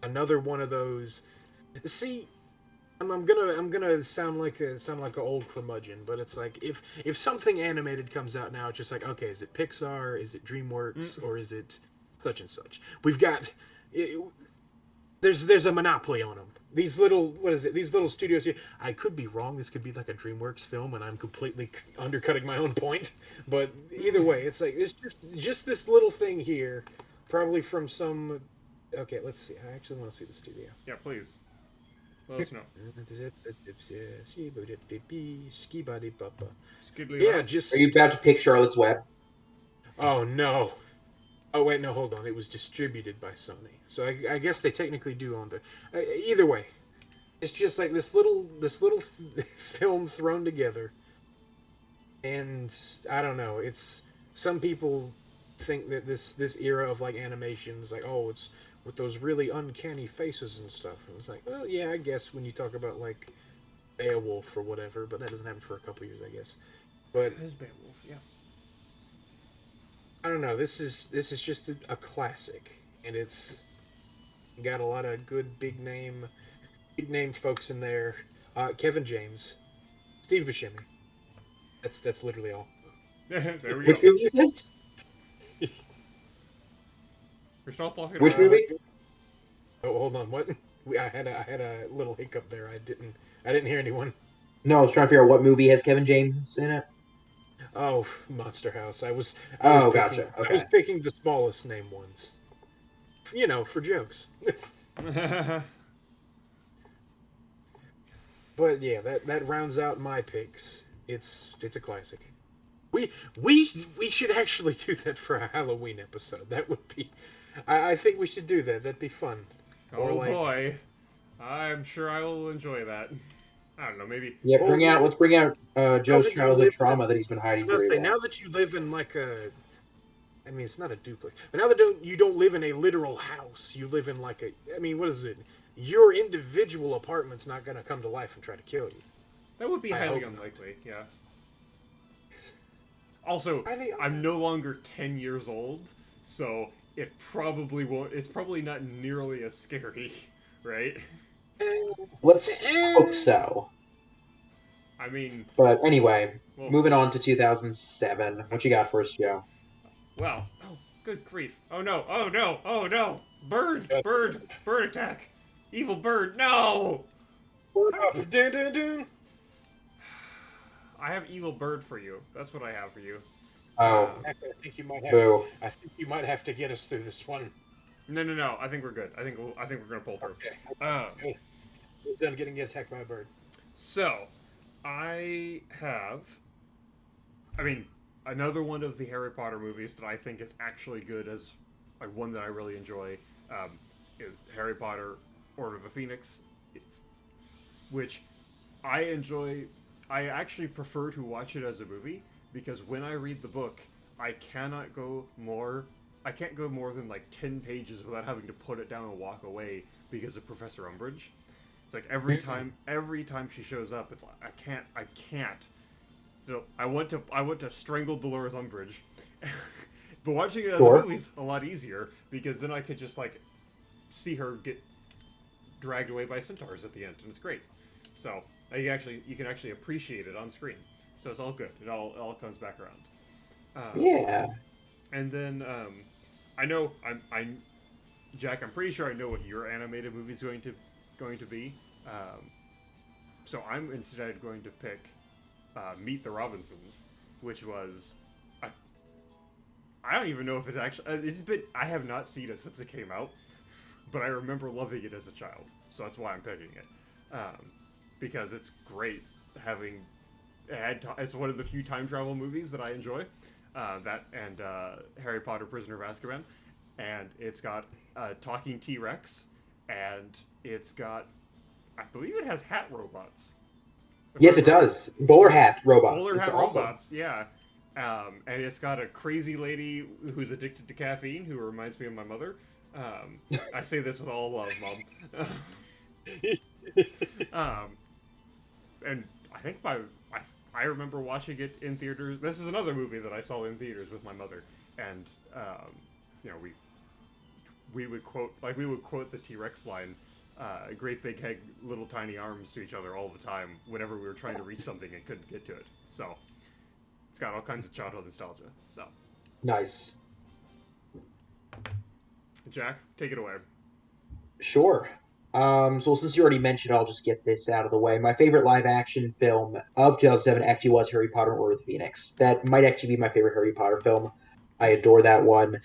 [SPEAKER 1] another one of those. See, I'm gonna sound like an old curmudgeon, but it's like if something animated comes out now, it's just like, okay, is it Pixar, is it DreamWorks, or is it such and such? We've got there's a monopoly on them. These little These little studios here. I could be wrong. This could be like a DreamWorks film, and I'm completely undercutting my own point. But either way, it's like it's just this little thing here, probably from some. Okay, let's see. I actually want to see the studio.
[SPEAKER 2] Yeah, please. Let us know.
[SPEAKER 1] Yeah, just.
[SPEAKER 3] Are you about to pick Charlotte's Web?
[SPEAKER 1] Oh no. Oh wait, no, hold on. It was distributed by Sony, so I guess they technically do own the. Either way, it's just like this little film thrown together, and I don't know. It's some people think that this era of like animations, like, oh, it's with those really uncanny faces and stuff. And it's like, well, yeah, I guess when you talk about like Beowulf or whatever, but that doesn't happen for a couple years, I guess. But
[SPEAKER 2] It is Beowulf, yeah.
[SPEAKER 1] I don't know. This is just a classic, and You got a lot of good big name folks in there. Kevin James, Steve Buscemi. That's literally all.
[SPEAKER 2] There we
[SPEAKER 3] Which
[SPEAKER 2] go.
[SPEAKER 3] movie is this?
[SPEAKER 2] We're still talking
[SPEAKER 3] Which
[SPEAKER 2] about.
[SPEAKER 3] movie?
[SPEAKER 1] Oh, hold on. What? I had a little hiccup there. I didn't hear anyone.
[SPEAKER 3] No, I was trying to figure out what movie has Kevin James in it.
[SPEAKER 1] Oh, Monster House.
[SPEAKER 3] Oh, gotcha.
[SPEAKER 1] I was
[SPEAKER 3] Okay.
[SPEAKER 1] picking the smallest name ones. You know, for jokes. But yeah, that rounds out my picks. It's a classic. We we should actually do that for a Halloween episode. That would be. I think we should do that. That'd be fun. Or
[SPEAKER 2] Oh
[SPEAKER 1] like,
[SPEAKER 2] boy, I'm sure I will enjoy that. I don't know, maybe.
[SPEAKER 3] Yeah,
[SPEAKER 1] well,
[SPEAKER 3] let's bring out
[SPEAKER 1] now
[SPEAKER 3] Joe's
[SPEAKER 1] that you
[SPEAKER 3] childhood
[SPEAKER 1] live
[SPEAKER 3] trauma
[SPEAKER 1] in,
[SPEAKER 3] that he's been
[SPEAKER 1] I
[SPEAKER 3] hiding
[SPEAKER 1] was
[SPEAKER 3] very
[SPEAKER 1] gonna say,
[SPEAKER 3] well.
[SPEAKER 1] now that you live in like a, I mean, it's not a duplex, but now that you don't live in a literal house, you live in like a. I mean, what is it? Your individual apartment's not gonna come to life and try to kill you.
[SPEAKER 2] That would be
[SPEAKER 1] I
[SPEAKER 2] highly
[SPEAKER 1] hope not.
[SPEAKER 2] unlikely, yeah. Also,
[SPEAKER 1] I think
[SPEAKER 2] I'm no longer 10 years old, so it probably won't. It's probably not nearly as scary, right?
[SPEAKER 3] Let's hope so.
[SPEAKER 2] I mean,
[SPEAKER 3] But anyway,
[SPEAKER 2] well,
[SPEAKER 3] moving on to 2007. What you got for us, Joe?
[SPEAKER 2] wow. Oh, good grief. Oh no, oh no, oh no! Bird!
[SPEAKER 1] Yes.
[SPEAKER 2] Bird! Bird attack! Evil bird! No!
[SPEAKER 1] Dun, dun, dun.
[SPEAKER 2] I have evil bird for you. That's what I have for you.
[SPEAKER 3] Oh,
[SPEAKER 1] I think you might have.
[SPEAKER 3] boo.
[SPEAKER 1] I think you might have to get us through this one.
[SPEAKER 2] No, no, no. I think we're good. I think we're gonna pull through.
[SPEAKER 1] Okay. Done getting attacked by a bird.
[SPEAKER 2] So, I have. I mean, another one of the Harry Potter movies that I think is actually good as like one that I really enjoy. Is Harry Potter: Order of the Phoenix, which I enjoy. I actually prefer to watch it as a movie because when I read the book, I cannot go more. I can't go more than like 10 pages without having to put it down and walk away because of Professor Umbridge. It's like every time she shows up, it's like I can't. So I want to strangle Dolores Umbridge, but watching it as a movie is a lot easier because then I could just like see her get dragged away by centaurs at the end, and it's great. So you can actually appreciate it on screen. So it's all good. It all comes back around.
[SPEAKER 3] Yeah.
[SPEAKER 2] And then I know I'm Jack. I'm pretty sure I know what your animated movie is going to be. So I'm instead going to pick Meet the Robinsons, which was I don't even know if it actually it's been I have not seen it since it came out, but I remember loving it as a child, so that's why I'm picking it because it's great having it's one of the few time travel movies that I enjoy. That and Harry Potter: Prisoner of Azkaban, and it's got a talking T-Rex, and it's got I believe it has hat robots.
[SPEAKER 3] Yes, it does. Bowler hat robots.
[SPEAKER 2] Bowler
[SPEAKER 3] It's
[SPEAKER 2] hat
[SPEAKER 3] awesome.
[SPEAKER 2] robots, yeah. And it's got a crazy lady who's addicted to caffeine who reminds me of my mother. I say this with all love, Mom. And I think I remember watching it in theaters. This is another movie that I saw in theaters with my mother, and we would quote the T-Rex line, "Great big head, little tiny arms" to each other all the time whenever we were trying to reach something and couldn't get to it. So it's got all kinds of childhood nostalgia. So
[SPEAKER 3] Nice.
[SPEAKER 2] Jack, take it away.
[SPEAKER 3] Sure. So since you already mentioned, I'll just get this out of the way. My favorite live action film of 2007 actually was Harry Potter and Order of the Phoenix. That might actually be my favorite Harry Potter film. I adore that one.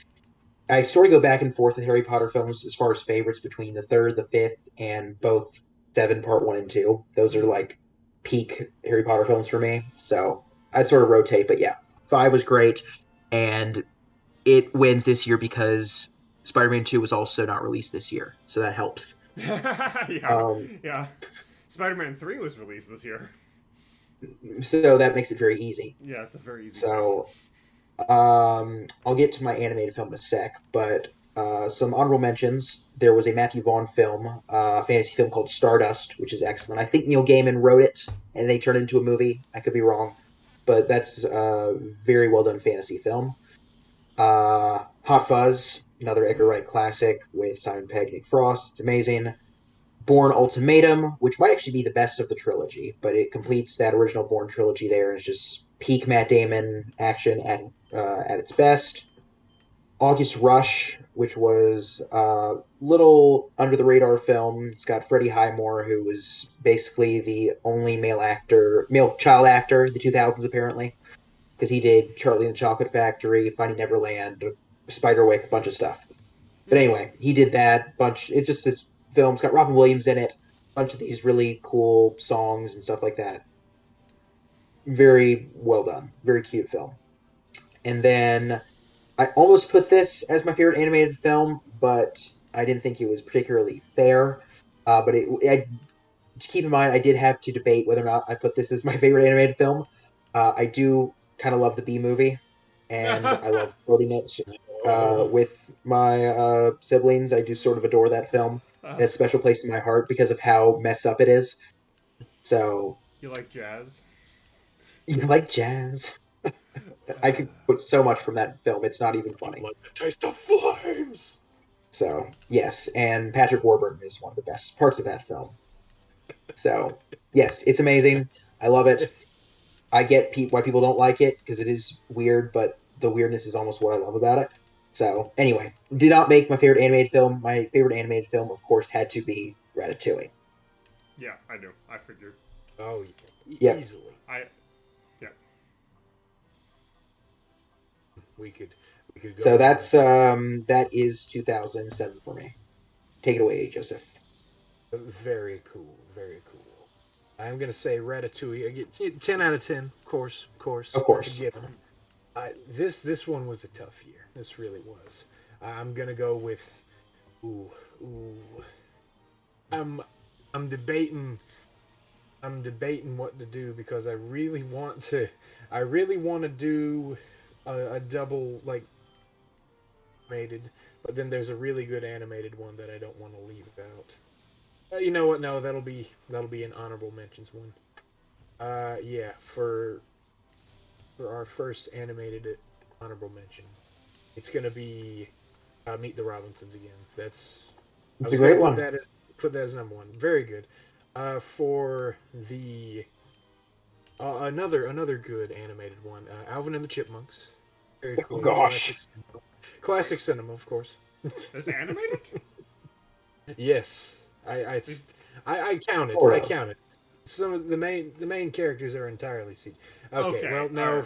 [SPEAKER 3] I sort of go back and forth with Harry Potter films as far as favorites between the third, the fifth, and both seven part one and two. Those are like peak Harry Potter films for me. So I sort of rotate, but yeah, five was great, and it wins this year because Spider-Man 2 was also not released this year, so that helps.
[SPEAKER 2] Yeah,
[SPEAKER 3] Um,
[SPEAKER 2] yeah. Spider-Man 3 was released this year.
[SPEAKER 3] so that makes it very easy.
[SPEAKER 2] Yeah, it's a very easy.
[SPEAKER 3] So I'll get to my animated film in a sec, but some honorable mentions. There was a Matthew Vaughn film, a fantasy film called Stardust, which is excellent. I think Neil Gaiman wrote it, and they turned it into a movie. I could be wrong, but that's a very well done fantasy film. Hot Fuzz, another Edgar Wright classic with Simon Pegg, Nick Frost. It's amazing. Bourne Ultimatum, which might actually be the best of the trilogy, but it completes that original Bourne trilogy there, and it's just peak Matt Damon action at its best. August Rush, which was a little under the radar film. It's got Freddie Highmore, who was basically the only male child actor in the 2000s, apparently, because he did Charlie and the Chocolate Factory, Finding Neverland, Spiderwick, a bunch of stuff. But anyway, he did that bunch. It just this film's got Robin Williams in it, a bunch of these really cool songs and stuff like that. Very well done, very cute film. And then I almost put this as my favorite animated film, but I didn't think it was particularly fair. Keep in mind, I did have to debate whether or not I put this as my favorite animated film. I do kind of love the Bee Movie, and I love quoting it
[SPEAKER 1] Oh,
[SPEAKER 3] with my siblings. I do sort of adore that film. It has a special place in my heart because of how messed up it is. So,
[SPEAKER 2] You like jazz?
[SPEAKER 3] you like jazz? I could quote so much from that film. It's not even
[SPEAKER 1] you
[SPEAKER 3] funny.
[SPEAKER 1] like the taste of flames?
[SPEAKER 3] So, yes, and Patrick Warburton is one of the best parts of that film. So, yes, it's amazing. I love it. I get why people don't like it because it is weird, but the weirdness is almost what I love about it. So, anyway, did not make my favorite animated film. My favorite animated film, of course, had to be Ratatouille.
[SPEAKER 2] Yeah, I knew. I figured.
[SPEAKER 1] Oh yeah,
[SPEAKER 3] Yep.
[SPEAKER 1] easily.
[SPEAKER 2] Yeah.
[SPEAKER 1] We could we could go
[SPEAKER 3] So
[SPEAKER 1] on
[SPEAKER 3] that's
[SPEAKER 1] for
[SPEAKER 3] that is 2007 for me. Take it away, Joseph.
[SPEAKER 1] very cool, very cool. I'm gonna say Ratatouille. I get 10 out of 10. Of course,
[SPEAKER 3] Of
[SPEAKER 1] that's a
[SPEAKER 3] course.
[SPEAKER 1] given. This one was a tough year. This really was. I'm gonna go with ooh ooh. I'm I'm debating what to do because I really want to do a double like animated, but then there's a really good animated one that I don't want to leave out. You know what? No, that'll be an honorable mentions one. Yeah, for our first animated honorable mention, it's gonna be Meet the Robinsons again. I
[SPEAKER 3] It's a
[SPEAKER 1] was gonna
[SPEAKER 3] great one.
[SPEAKER 1] put that as number one. Very good. For the another good animated one, Alvin and the Chipmunks. Very
[SPEAKER 3] Oh
[SPEAKER 1] cool,
[SPEAKER 3] gosh.
[SPEAKER 2] Wait,
[SPEAKER 1] classic cinema, of course.
[SPEAKER 2] is it animated?
[SPEAKER 1] Yes, I I,
[SPEAKER 2] Is-
[SPEAKER 1] I count it.
[SPEAKER 3] Sort
[SPEAKER 1] I
[SPEAKER 3] of.
[SPEAKER 1] count it. Some of the main characters are entirely CG. Okay,
[SPEAKER 2] okay.
[SPEAKER 1] well
[SPEAKER 2] All
[SPEAKER 1] now
[SPEAKER 2] right.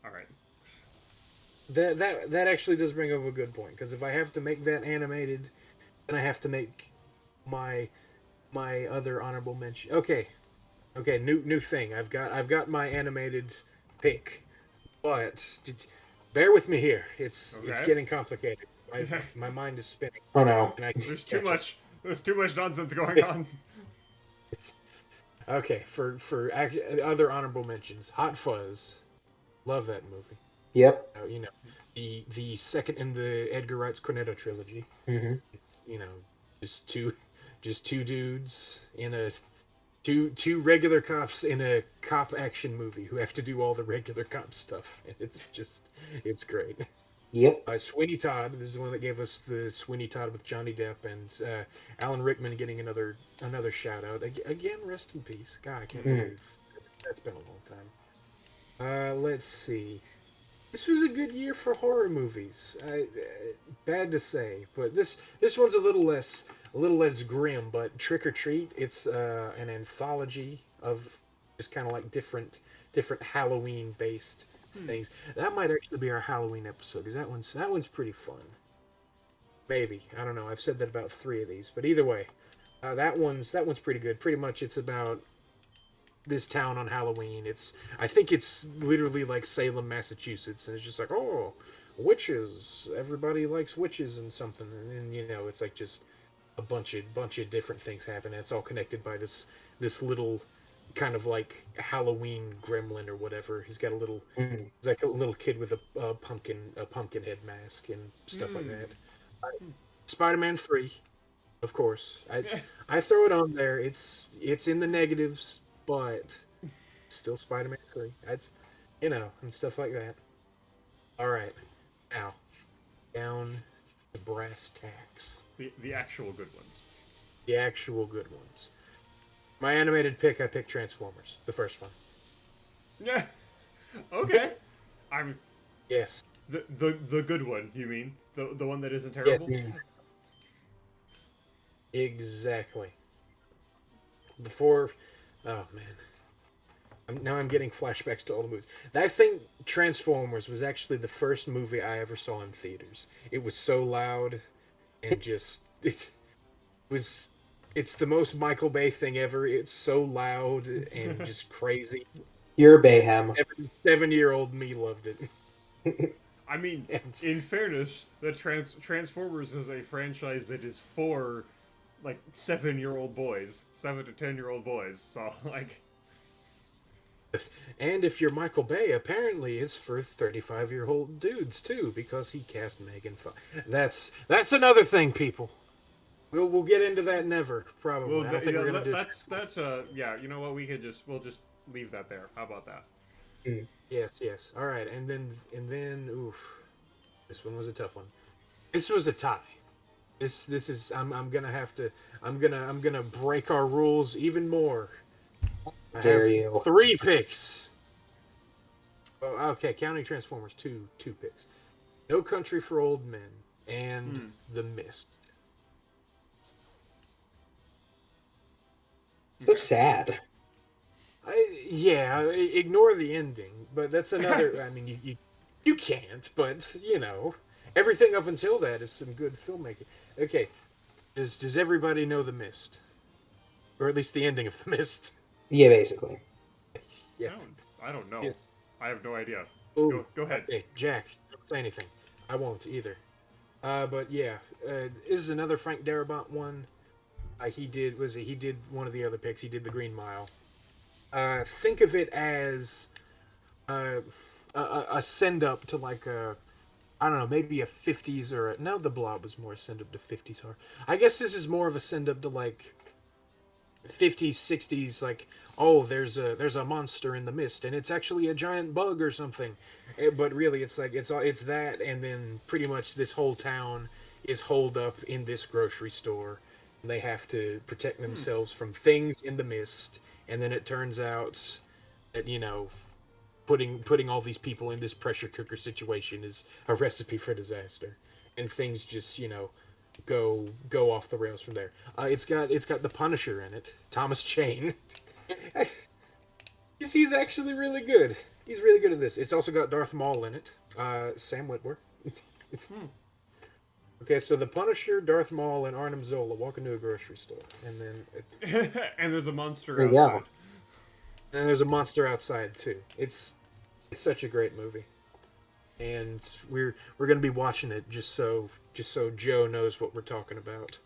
[SPEAKER 2] All right.
[SPEAKER 1] that actually does bring up a good point because if I have to make that animated, then I have to make my other honorable mention. Okay, new thing. I've got my animated pick, but bear with me here. It's
[SPEAKER 2] Okay.
[SPEAKER 1] getting complicated. My mind is spinning,
[SPEAKER 3] Oh no.
[SPEAKER 1] and I can't
[SPEAKER 2] There's too
[SPEAKER 1] catch it.
[SPEAKER 2] much. There's too much nonsense going on.
[SPEAKER 1] Okay, other honorable mentions, Hot Fuzz. Love that movie.
[SPEAKER 3] Yep.
[SPEAKER 1] You know, the second in the Edgar Wright's Cornetto trilogy.
[SPEAKER 3] Hmm.
[SPEAKER 1] You know, just two just two dudes in a two regular cops in a cop action movie who have to do all the regular cop stuff. It's great.
[SPEAKER 3] Yep.
[SPEAKER 1] Sweeney Todd. This is the one that gave us the Sweeney Todd with Johnny Depp and Alan Rickman getting another shout out. Again, rest in peace. God, I can't
[SPEAKER 3] Mm.
[SPEAKER 1] believe that's been a long time. Let's see. This was a good year for horror movies. Bad to say, but this one's a little less grim. But Trick or Treat, it's an anthology of just kind of like different Halloween based things. That might actually be our Halloween episode because that one's pretty fun. Maybe, I don't know. I've said that about three of these, but either way, that one's pretty good. Pretty much, it's about this town on Halloween. I think it's literally like Salem, Massachusetts, and it's just like, oh, witches. Everybody likes witches and something, and then it's like just a bunch of different things happen. And it's all connected by this little kind of like Halloween gremlin or whatever.
[SPEAKER 3] Mm.
[SPEAKER 1] He's like a little kid with a pumpkin head mask and stuff like that. Spider-Man 3, of course. I throw it on there. It's in the negatives, but still Spider-Man 3. That's and stuff like that. All right. Now, down to brass tacks.
[SPEAKER 2] The actual good ones.
[SPEAKER 1] The actual good ones. My animated pick, I picked Transformers, the first one.
[SPEAKER 2] Yeah. Okay. I'm
[SPEAKER 1] Yes.
[SPEAKER 2] the good one. You mean the one that isn't
[SPEAKER 1] Yes.
[SPEAKER 2] terrible?
[SPEAKER 1] Exactly. Before, oh man, now I'm getting flashbacks to all the movies. I think Transformers was actually the first movie I ever saw in theaters. It was so loud, and just it was. It's the most Michael Bay thing ever. It's so loud and just crazy.
[SPEAKER 3] You're
[SPEAKER 1] And
[SPEAKER 3] Bayhem.
[SPEAKER 1] 7-year-old me loved it.
[SPEAKER 2] I mean,
[SPEAKER 1] And
[SPEAKER 2] in fairness, the Transformers is a franchise that is for like 7-year-old boys, 7 to 10-year-old boys. So like,
[SPEAKER 1] And if you're Michael Bay, apparently it's for 35-year-old dudes too, because he cast Megan Fox. That's another thing, people. We'll get into that never probably.
[SPEAKER 2] well,
[SPEAKER 1] I don't think
[SPEAKER 2] yeah,
[SPEAKER 1] we're gonna do.
[SPEAKER 2] that's yeah. You know what? We'll just leave that there. How about that?
[SPEAKER 1] Yes. All right, and then oof, this one was a tough one. This was a tie. This is I'm gonna have to I'm gonna break our rules even more. I have
[SPEAKER 3] Dare you?
[SPEAKER 1] 3 picks. Oh, okay, counting Transformers, two picks. No Country for Old Men and The Mist.
[SPEAKER 3] So sad.
[SPEAKER 1] Ignore the ending, but that's another. I mean, you can't, but everything up until that is some good filmmaking. Okay, does everybody know The Mist, or at least the ending of The Mist?
[SPEAKER 3] Yeah, basically.
[SPEAKER 1] Yeah.
[SPEAKER 2] I don't know.
[SPEAKER 1] Yes.
[SPEAKER 2] I have no idea.
[SPEAKER 1] Ooh,
[SPEAKER 2] Go ahead.
[SPEAKER 1] Okay, Jack, don't say anything. I won't either. But yeah, this is another Frank Darabont one. He did one of the other picks. He did The Green Mile. Think of it as a send up to like I don't know, maybe a 50s or no, The Blob was more a send up to 50s horror. I guess this is more of a send up to like 50s, 60s, like, oh, there's a monster in the mist and it's actually a giant bug or something. But really it's like it's that, and then pretty much this whole town is holed up in this grocery store and they have to protect themselves from things in the mist, and then it turns out that putting all these people in this pressure cooker situation is a recipe for disaster, and things just go off the rails from there. It's got the Punisher in it, Thomas Jane. He's actually really good. He's really good at this. It's also got Darth Maul in it, Sam Witwer. Okay, so the Punisher, Darth Maul, and Arnim Zola walk into a grocery store, and then
[SPEAKER 2] And there's a monster
[SPEAKER 3] There you
[SPEAKER 2] outside.
[SPEAKER 3] go.
[SPEAKER 1] and there's a monster outside too. It's such a great movie, and we're gonna be watching it just so Joe knows what we're talking about.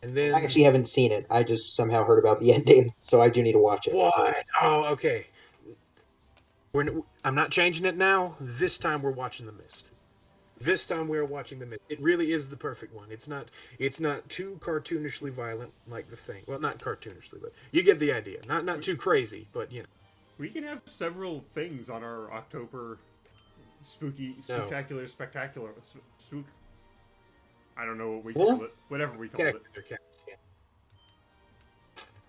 [SPEAKER 1] And then
[SPEAKER 3] I actually haven't seen it. I just somehow heard about the ending, so I do need to watch it.
[SPEAKER 1] what? Oh, okay. I'm not changing it now. This time we're watching The Mist. This time we're watching The Mist. It really is the perfect one. It's not too cartoonishly violent like The Thing. Well, not cartoonishly, but you get the idea. Not too crazy, but
[SPEAKER 2] We can have several things on our October spectacular spook. I don't know what we call it. Whatever we call it.
[SPEAKER 1] Counts, yeah.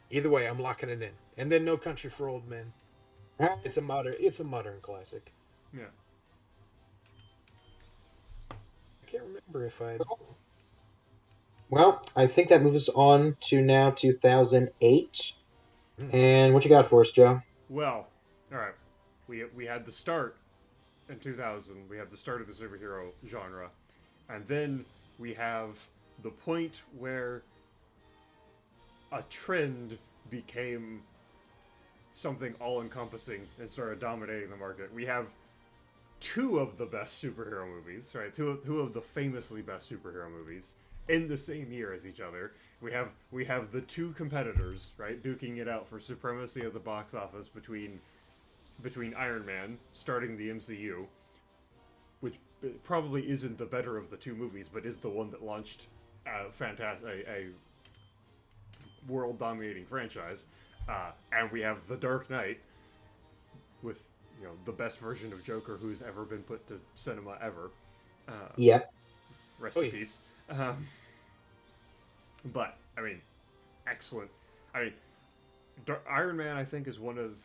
[SPEAKER 1] Either way, I'm locking it in. And then No Country for Old Men. It's a modern classic.
[SPEAKER 2] Yeah.
[SPEAKER 1] I can't remember if I.
[SPEAKER 3] Well, I think that moves us on to now 2008. And what you got for us, Joe?
[SPEAKER 2] Well, all right. We had the start in 2000. We had the start of the superhero genre, and then we have the point where a trend became something all-encompassing and started dominating the market. We have 2 of the best superhero movies, right? Two of the famously best superhero movies in the same year as each other. We have the 2 competitors, right, duking it out for supremacy at the box office between Iron Man starting the MCU, which probably isn't the better of the 2 movies, but is the one that launched a world-dominating franchise. And we have The Dark Knight with the best version of Joker who's ever been put to cinema ever.
[SPEAKER 3] Yep.
[SPEAKER 2] Rest
[SPEAKER 1] Oh,
[SPEAKER 2] in
[SPEAKER 1] yeah.
[SPEAKER 2] peace. But I mean, excellent. I mean, Iron Man, I think, is one of.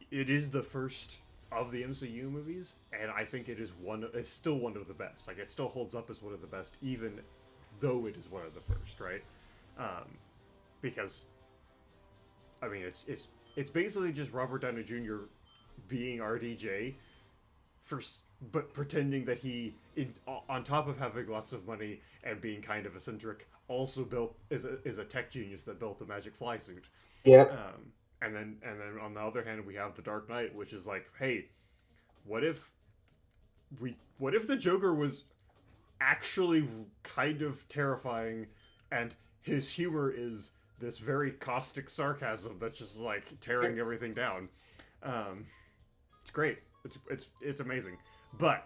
[SPEAKER 2] It is the first of the MCU movies, and I think it is one. It's still one of the best. Like, it still holds up as one of the best, even though it is one of the first, right? Because I mean, it's basically just Robert Downey Jr. being RDJ but pretending that he, on top of having lots of money and being kind of eccentric, also is a tech genius that built the magic fly suit.
[SPEAKER 3] Yep.
[SPEAKER 2] And then on the other hand, we have the Dark Knight, which is like, hey, what if the Joker was actually kind of terrifying, and his humor is this very caustic sarcasm that's just like tearing everything down. It's great. It's amazing. But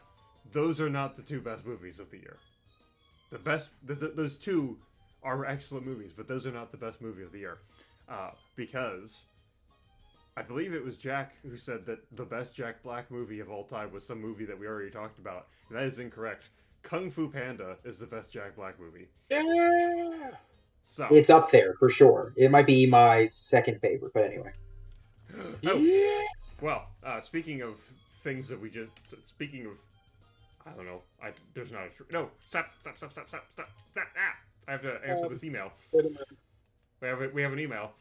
[SPEAKER 2] those are not the two best movies of the year. The best those two are excellent movies, but those are not the best movie of the year, because I believe it was Jack who said that the best Jack Black movie of all time was some movie that we already talked about. And that is incorrect. Kung Fu Panda is the best Jack Black movie.
[SPEAKER 1] Yeah.
[SPEAKER 2] So
[SPEAKER 3] It's up there for sure. It might be my second favorite, but anyway.
[SPEAKER 2] oh,
[SPEAKER 1] Yeah.
[SPEAKER 2] well, speaking of things that we just speaking of, I don't know. There's not a no. Stop! Ah! I have to answer this email.
[SPEAKER 1] Wait a minute.
[SPEAKER 2] We have an email.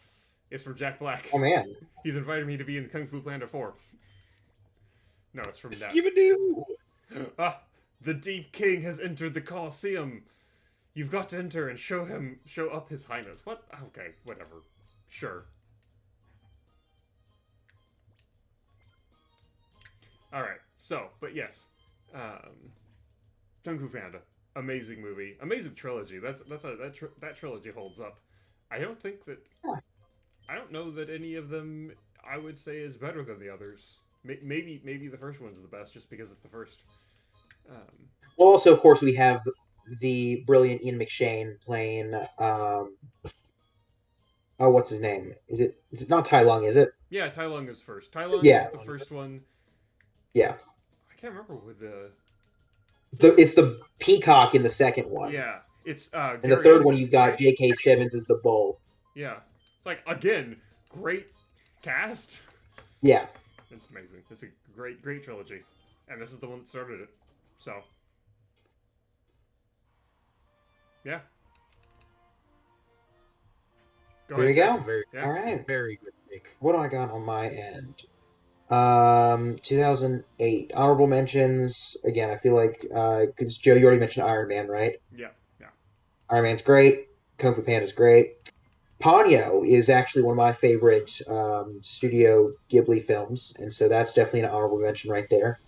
[SPEAKER 2] It's from Jack Black.
[SPEAKER 3] Oh man.
[SPEAKER 2] He's invited me to be in Kung Fu Panda 4. No, it's from that.
[SPEAKER 1] Skibadoo!
[SPEAKER 2] Ah, the Deep King has entered the Colosseum. You've got to enter and show up His Highness. What? Okay, whatever. Sure. All right. So, but yes, Kung Fu Panda, amazing movie, amazing trilogy. That trilogy holds up. I don't think that. I don't know that any of them I would say is better than the others. Maybe the first one's the best just because it's the first.
[SPEAKER 3] Well, also, of course, we have the brilliant Ian McShane playing. Oh, what's his name? Is it not Tai Lung? Is it?
[SPEAKER 2] Yeah, Tai Lung is first. Tai Lung
[SPEAKER 3] Yeah.
[SPEAKER 2] is the first one.
[SPEAKER 3] Yeah.
[SPEAKER 2] I can't remember with the.
[SPEAKER 3] It's the peacock in the second one.
[SPEAKER 2] Yeah, it's
[SPEAKER 3] In the third one, you got J.K. Simmons as the bull.
[SPEAKER 2] Yeah, it's like, again, great cast.
[SPEAKER 3] Yeah.
[SPEAKER 2] It's amazing. It's a great trilogy, and this is the one that started it. So, yeah.
[SPEAKER 3] There you go.
[SPEAKER 2] Yeah.
[SPEAKER 3] All right.
[SPEAKER 1] Very good pick.
[SPEAKER 3] What do I got on my end? 2008 honorable mentions. Again, I feel like because Joe, you already mentioned Iron Man, right?
[SPEAKER 2] Yeah.
[SPEAKER 3] Iron Man's great. Kung Fu Panda's great. Ponyo is actually one of my favorite Studio Ghibli films, and so that's definitely an honorable mention right there.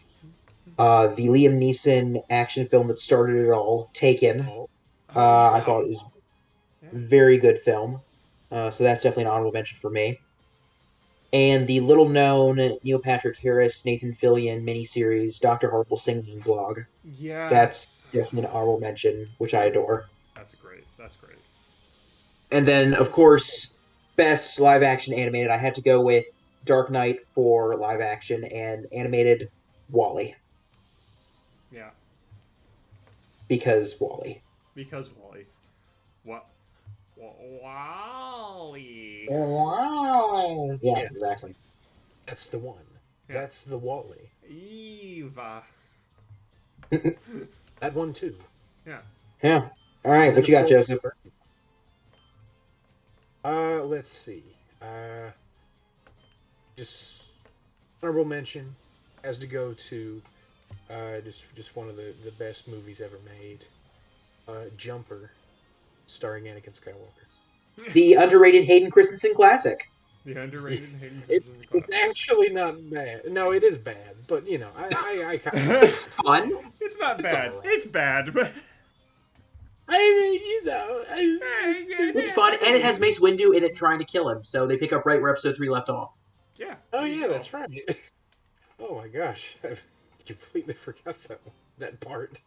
[SPEAKER 3] The Liam Neeson action film that started it all, Taken, I thought is very good film. So that's definitely an honorable mention for me. And the little-known Neil Patrick Harris, Nathan Fillion miniseries, Dr. Horrible Singing Blog.
[SPEAKER 2] Yeah.
[SPEAKER 3] That's definitely an honorable mention, which I adore.
[SPEAKER 2] That's great.
[SPEAKER 3] And then, of course, best live-action animated, I had to go with Dark Knight for live-action and animated WALL-E.
[SPEAKER 2] Yeah.
[SPEAKER 3] Because WALL-E.
[SPEAKER 2] What? WALL-E.
[SPEAKER 3] WALL-E. Yeah,
[SPEAKER 1] Yes.
[SPEAKER 3] Exactly.
[SPEAKER 1] That's the one.
[SPEAKER 2] Yeah.
[SPEAKER 1] That's the WALL-E.
[SPEAKER 2] Eva.
[SPEAKER 1] That one too.
[SPEAKER 2] Yeah.
[SPEAKER 3] Yeah. All right, what you got, Joseph?
[SPEAKER 1] Let's see. Just honorable mention has to go to just one of the best movies ever made. Jumper, starring Anakin Skywalker.
[SPEAKER 3] The underrated Hayden Christensen classic.
[SPEAKER 2] The underrated Hayden
[SPEAKER 1] It's
[SPEAKER 2] Christensen
[SPEAKER 1] actually not bad. No, it is bad, but you know, I kind of.
[SPEAKER 3] It's fun.
[SPEAKER 2] It's not bad.
[SPEAKER 1] all right.
[SPEAKER 2] It's bad, but
[SPEAKER 1] I mean, you know,
[SPEAKER 3] It's fun, and it has Mace Windu in it trying to kill him, so they pick up right where episode 3 left off.
[SPEAKER 2] yeah.
[SPEAKER 1] oh
[SPEAKER 2] there you
[SPEAKER 1] yeah,
[SPEAKER 2] go.
[SPEAKER 1] that's right. Oh my gosh, I completely forgot that part.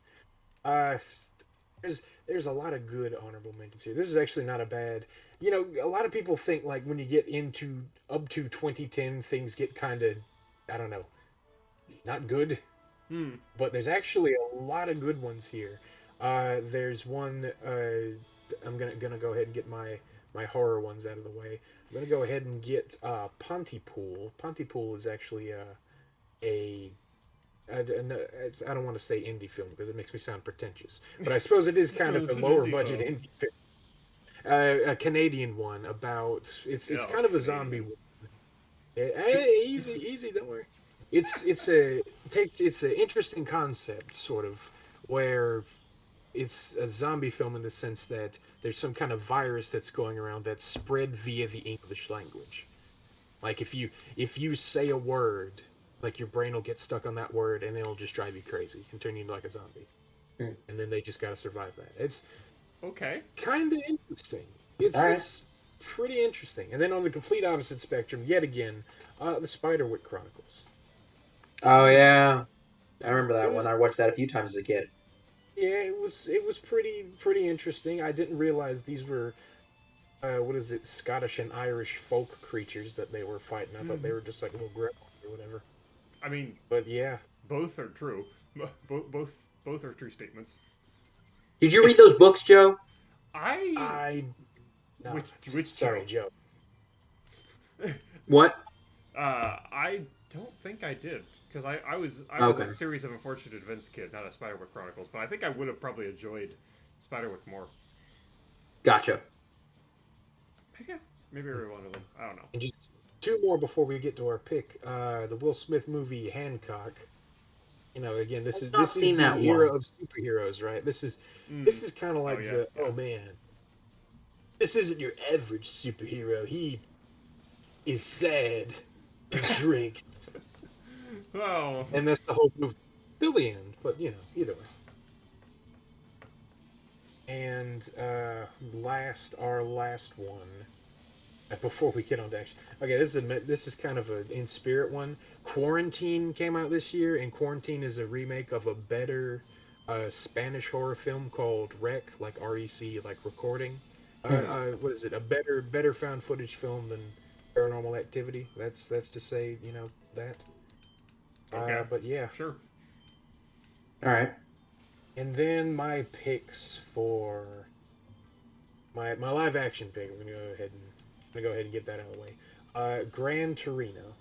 [SPEAKER 1] There's a lot of good honorable mentions here. This is actually not a bad. You know, a lot of people think like when you get into up to 2010, things get kind of, I don't know, not good. but there's actually a lot of good ones here. There's one. I'm gonna go ahead and get my horror ones out of the way. I'm gonna go ahead and get Pontypool. Pontypool is actually a I don't want to say indie film because it makes me sound pretentious, but I suppose it is kind of
[SPEAKER 2] It's
[SPEAKER 1] a
[SPEAKER 2] an
[SPEAKER 1] lower
[SPEAKER 2] indie
[SPEAKER 1] budget
[SPEAKER 2] film.
[SPEAKER 1] indie film. A Canadian one about it's
[SPEAKER 2] Oh,
[SPEAKER 1] kind of a zombie
[SPEAKER 2] Canadian.
[SPEAKER 1] one. Hey, easy, don't worry. It's an interesting concept, sort of, where it's a zombie film in the sense that there's some kind of virus that's going around that's spread via the English language. Like if you say a word, like your brain will get stuck on that word and it'll just drive you crazy and turn you into like a zombie.
[SPEAKER 3] Hmm.
[SPEAKER 1] And then they just gotta survive that. It's
[SPEAKER 2] Okay.
[SPEAKER 1] kind of interesting.
[SPEAKER 3] All right.
[SPEAKER 1] It's pretty interesting. And then on the complete opposite spectrum, yet again, the Spiderwick Chronicles.
[SPEAKER 3] Oh yeah, I remember
[SPEAKER 1] It
[SPEAKER 3] that one.
[SPEAKER 1] was
[SPEAKER 3] I watched that a few times as a kid.
[SPEAKER 1] yeah, it was pretty interesting. I didn't realize these were what is it, Scottish and Irish folk creatures that they were fighting. I thought they were just like little gremlins or whatever.
[SPEAKER 2] I mean,
[SPEAKER 1] But yeah,
[SPEAKER 2] both are true. Both are true statements.
[SPEAKER 3] Did you read those books, Joe?
[SPEAKER 2] I
[SPEAKER 1] I not.
[SPEAKER 2] which
[SPEAKER 1] Sorry,
[SPEAKER 2] Joe?
[SPEAKER 1] Joe.
[SPEAKER 3] What?
[SPEAKER 2] I don't think I did because I was
[SPEAKER 3] Okay,
[SPEAKER 2] a series of unfortunate events kid, not a Spiderwick Chronicles. But I think I would have probably enjoyed Spiderwick more.
[SPEAKER 3] gotcha.
[SPEAKER 2] Maybe every one of them. I don't know.
[SPEAKER 1] And just two more before we get to our pick. The Will Smith movie Hancock. You know, again, this is
[SPEAKER 3] I've not
[SPEAKER 1] this is
[SPEAKER 3] seen
[SPEAKER 1] the
[SPEAKER 3] that
[SPEAKER 1] era
[SPEAKER 3] one.
[SPEAKER 1] of superheroes, right? This is
[SPEAKER 2] Mm.
[SPEAKER 1] kind of
[SPEAKER 2] Oh
[SPEAKER 1] like
[SPEAKER 2] yeah,
[SPEAKER 1] the
[SPEAKER 2] yeah.
[SPEAKER 1] oh man, this isn't your average superhero. He is sad and drinks,
[SPEAKER 2] Oh.
[SPEAKER 1] and that's the whole movie till the end. But either way. And our last one. Before we get on to action, okay, this is kind of a in spirit one. Quarantine came out this year, and Quarantine is a remake of a better Spanish horror film called Rec, like REC, like recording.
[SPEAKER 3] Hmm.
[SPEAKER 1] What is it? A better found footage film than Paranormal Activity. That's to say, that.
[SPEAKER 2] Okay.
[SPEAKER 1] But yeah,
[SPEAKER 2] Sure.
[SPEAKER 3] All right.
[SPEAKER 1] and then my picks for my live action pick. I'm gonna go ahead and get that out of the way. Gran Torino.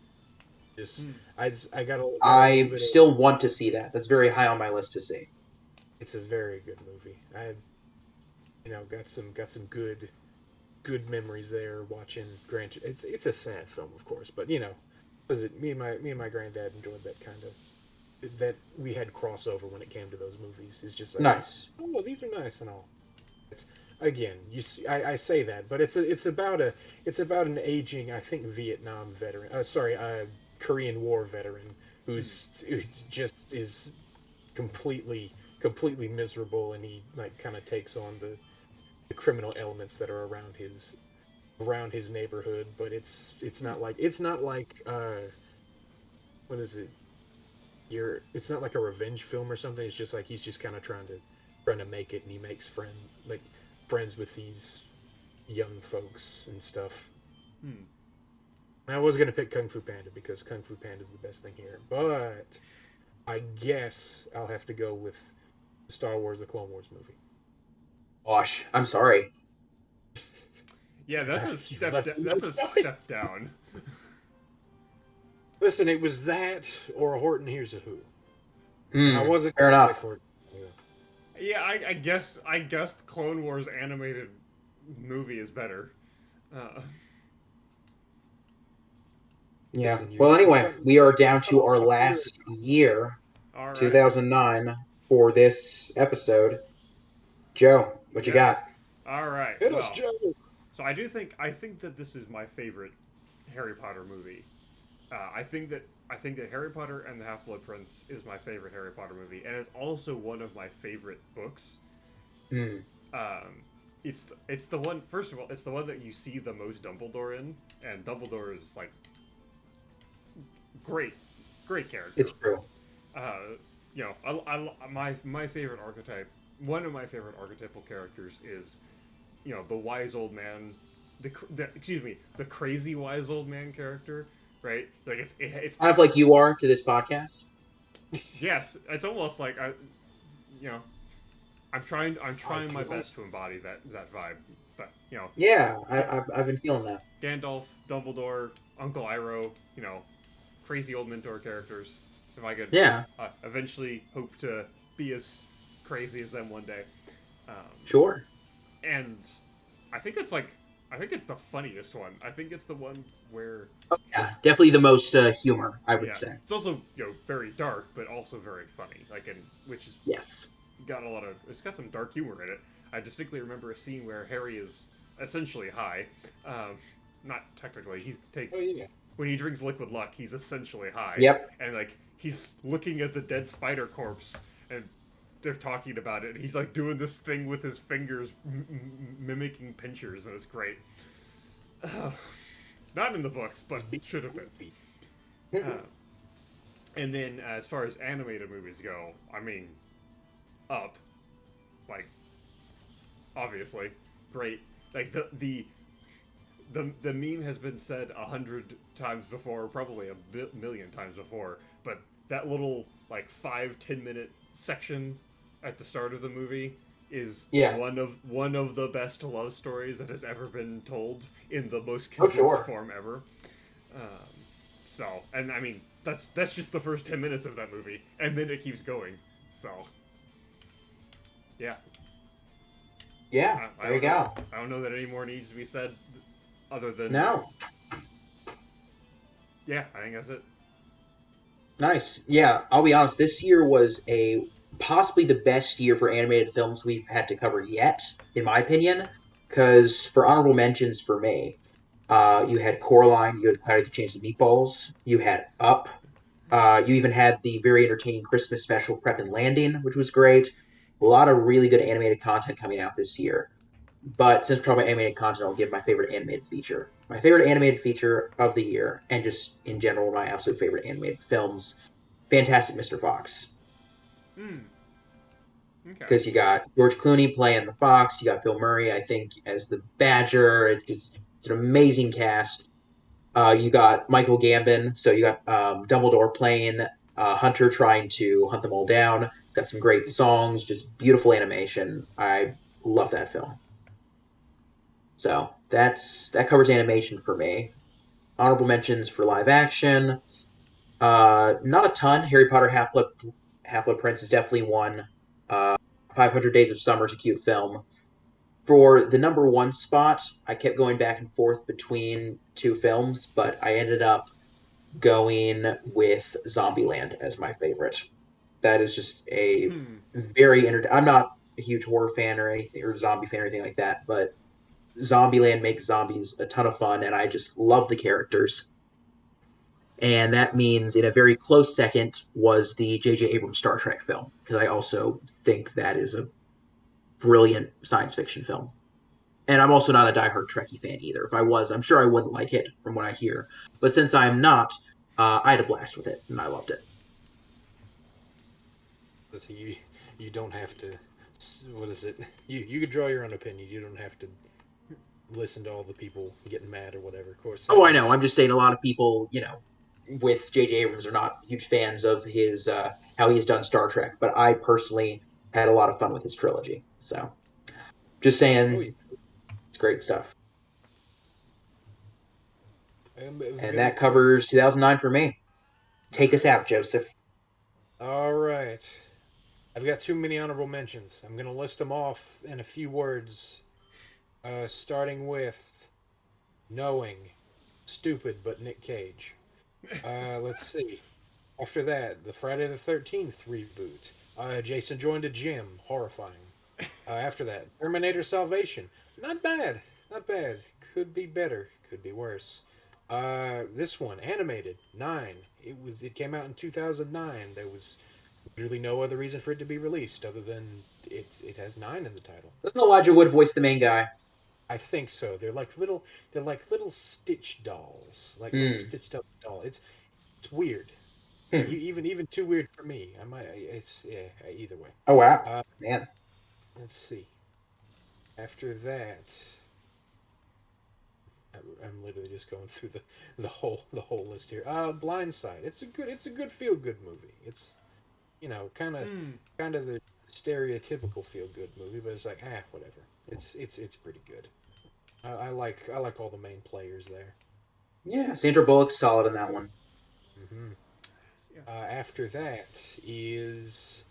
[SPEAKER 1] Just
[SPEAKER 2] Hmm.
[SPEAKER 1] I got a little
[SPEAKER 3] I
[SPEAKER 1] bit of.
[SPEAKER 3] still want to see that. That's very high on my list to see.
[SPEAKER 1] It's a very good movie. Got some good memories there watching Gran. It's a sad film, of course, but was it me and my granddad enjoyed that kind of that we had crossover when it came to those movies. It's just like,
[SPEAKER 3] Nice.
[SPEAKER 1] oh, these are nice and all. It's again, you see, I say that, but it's about an aging, I think, Vietnam veteran. Sorry, Korean War veteran who just is completely miserable, and he like kind of takes on the criminal elements that are around his neighborhood. But it's not like what is it? It's not like a revenge film or something. It's just like he's just kind of trying to make it, and he makes friends with these young folks and stuff.
[SPEAKER 2] Hmm.
[SPEAKER 1] And I was gonna pick Kung Fu Panda because Kung Fu Panda is the best thing here, but I guess I'll have to go with Star Wars: The Clone Wars movie.
[SPEAKER 3] Gosh, I'm sorry.
[SPEAKER 2] Yeah, that's a
[SPEAKER 1] You
[SPEAKER 2] step.
[SPEAKER 1] left me no
[SPEAKER 2] That's a
[SPEAKER 1] choice.
[SPEAKER 2] step down.
[SPEAKER 1] Listen, it was that or Horton Hears a Who. I
[SPEAKER 3] Hmm.
[SPEAKER 1] wasn't
[SPEAKER 3] Fair
[SPEAKER 1] gonna pick
[SPEAKER 3] enough.
[SPEAKER 1] Horton.
[SPEAKER 2] Yeah, I guess the Clone Wars animated movie is better. Uh,
[SPEAKER 3] Yeah.
[SPEAKER 1] Listen,
[SPEAKER 3] Well,
[SPEAKER 1] you
[SPEAKER 3] anyway,
[SPEAKER 1] cut,
[SPEAKER 3] we are
[SPEAKER 1] you
[SPEAKER 3] down
[SPEAKER 1] cut
[SPEAKER 3] to
[SPEAKER 1] off
[SPEAKER 3] our
[SPEAKER 1] my ear.
[SPEAKER 3] last year,
[SPEAKER 2] all right.
[SPEAKER 3] 2009, for this episode. Joe, what you
[SPEAKER 2] Yeah.
[SPEAKER 3] got?
[SPEAKER 2] All right.
[SPEAKER 1] Hit us,
[SPEAKER 2] Well,
[SPEAKER 1] Joe.
[SPEAKER 2] so I think that this is my favorite Harry Potter movie. I think that Harry Potter and the Half Blood Prince is my favorite Harry Potter movie, and it's also one of my favorite books.
[SPEAKER 3] Hmm.
[SPEAKER 2] It's the one. First of all, it's the one that you see the most Dumbledore in, and Dumbledore is like great, great character.
[SPEAKER 3] It's true.
[SPEAKER 2] uh, my favorite archetype. One of my favorite archetypal characters is, the wise old man, the crazy wise old man character, right? Like it's
[SPEAKER 3] Kind of like you are to this podcast.
[SPEAKER 2] yes, it's almost like you know, I'm
[SPEAKER 1] I
[SPEAKER 2] trying my
[SPEAKER 1] can only.
[SPEAKER 2] best to embody that vibe. But
[SPEAKER 3] Yeah,
[SPEAKER 2] G-
[SPEAKER 3] I've been feeling that.
[SPEAKER 2] Gandalf, Dumbledore, Uncle Iroh, crazy old mentor characters. If I could
[SPEAKER 3] Yeah,
[SPEAKER 2] eventually hope to be as crazy as them one day, um,
[SPEAKER 3] sure.
[SPEAKER 2] and I think it's the funniest one. I think it's the one where
[SPEAKER 3] Yeah, definitely the most humor, I would
[SPEAKER 2] yeah,
[SPEAKER 3] say.
[SPEAKER 2] it's also very dark, but also very funny. Which is
[SPEAKER 3] Yes.
[SPEAKER 2] it's got some dark humor in it. I distinctly remember a scene where Harry is essentially high. Um, Not technically. He
[SPEAKER 1] Oh
[SPEAKER 2] takes
[SPEAKER 1] yeah.
[SPEAKER 2] when he drinks liquid luck, he's essentially high,
[SPEAKER 3] Yep.
[SPEAKER 2] and like he's looking at the dead spider corpse, and they're talking about it. And he's like doing this thing with his fingers, mimicking pinchers, and it's great. Not in the books, but
[SPEAKER 1] It's being
[SPEAKER 2] should have been.
[SPEAKER 1] goofy.
[SPEAKER 2] Uh, and then as far as animated movies go, I mean, Up, like obviously great. Like the meme has been said 100 times before, probably a million times before. But that little like 5-10 minute section at the start of the movie is
[SPEAKER 3] Yeah.
[SPEAKER 2] one of the best love stories that has ever been told in the most
[SPEAKER 3] Oh,
[SPEAKER 2] condensed
[SPEAKER 3] sure.
[SPEAKER 2] form ever. Um, and I mean that's just the first 10 minutes of that movie, and then it keeps going. So yeah,
[SPEAKER 3] Yeah.
[SPEAKER 2] I
[SPEAKER 3] There you
[SPEAKER 2] don't know.
[SPEAKER 3] go.
[SPEAKER 2] I don't know that any more needs to be said, other than
[SPEAKER 3] No.
[SPEAKER 2] yeah. I think that's it.
[SPEAKER 3] Nice. Yeah, I'll be honest. This year was a possibly the best year for animated films we've had to cover yet, in my opinion. Because for honorable mentions for me, you had Coraline, you had Cloudy with the Chance of Meatballs, you had Up, you even had the very entertaining Christmas special Prep and Landing, which was great. A lot of really good animated content coming out this year. But since we're talking about animated content, I'll give my favorite animated feature. My favorite animated feature of the year, and just in general, my absolute favorite animated films, Fantastic Mr. Fox.
[SPEAKER 2] Hmm. Okay.
[SPEAKER 3] Because you got George Clooney playing the Fox, you got Bill Murray, I think, as the Badger. It's an amazing cast. You got Michael Gambon, so you got Dumbledore playing Hunter trying to hunt them all down. It's got some great songs, just beautiful animation. I love that film. So that covers animation for me. Honorable mentions for live action. Not a ton. Harry Potter Half Blood Prince is definitely one. 500 Days of Summer is a cute film. For the number one spot, I kept going back and forth between two films, but I ended up going with Zombieland as my favorite. That is just a
[SPEAKER 2] Hmm.
[SPEAKER 3] I'm not a huge horror fan or anything, or zombie fan or anything like that, but Zombieland makes zombies a ton of fun, and I just love the characters. And that means in a very close second was the J.J. Abrams Star Trek film, because I also think that is a brilliant science fiction film. And I'm also not a diehard Trekkie fan either. If I was, I'm sure I wouldn't like it from what I hear. But since I'm not, I had a blast with it, and I loved it.
[SPEAKER 1] So you don't have to. What is it? You could draw your own opinion. You don't have to listen to all the people getting mad or whatever. Of course,
[SPEAKER 3] Oh, I know. I'm just saying a lot of people, with J.J. Abrams are not huge fans of his how he's done Star Trek, but I personally had a lot of fun with his trilogy. So just
[SPEAKER 1] oh yeah,
[SPEAKER 3] saying, it's great stuff. And
[SPEAKER 1] very
[SPEAKER 3] that
[SPEAKER 1] cool.
[SPEAKER 3] covers 2009 for me.
[SPEAKER 2] All
[SPEAKER 3] Take us
[SPEAKER 2] right.
[SPEAKER 3] out, Joseph.
[SPEAKER 1] All right, I've got too many honorable mentions. I'm gonna list them off in a few words. Starting with knowing, stupid, but Nick Cage. Let's see. After that, the Friday the 13th reboot. Jason joined a gym. Horrifying. After that, Terminator Salvation. Not bad. Not bad. Could be better. Could be worse. This one, animated. 9. It came out in 2009. There was literally no other reason for it to be released other than it has 9 in the title.
[SPEAKER 3] Doesn't Elijah Wood voice the main guy?
[SPEAKER 1] I think so. They're like little Stitch dolls. Like little
[SPEAKER 3] Hmm.
[SPEAKER 1] stitched up doll. It's weird.
[SPEAKER 3] Hmm.
[SPEAKER 1] Even too weird for me. I might. It's yeah. Either way.
[SPEAKER 3] Oh wow,
[SPEAKER 1] Uh,
[SPEAKER 3] man.
[SPEAKER 1] let's see. After that, I'm literally just going through the whole list here. Blindside. It's a good feel good movie. It's kind of the stereotypical feel good movie, but it's like whatever. It's pretty good. I like all the main players there.
[SPEAKER 3] Yeah, Sandra Bullock's solid in that one.
[SPEAKER 1] Hmm
[SPEAKER 2] Yeah.
[SPEAKER 1] After that is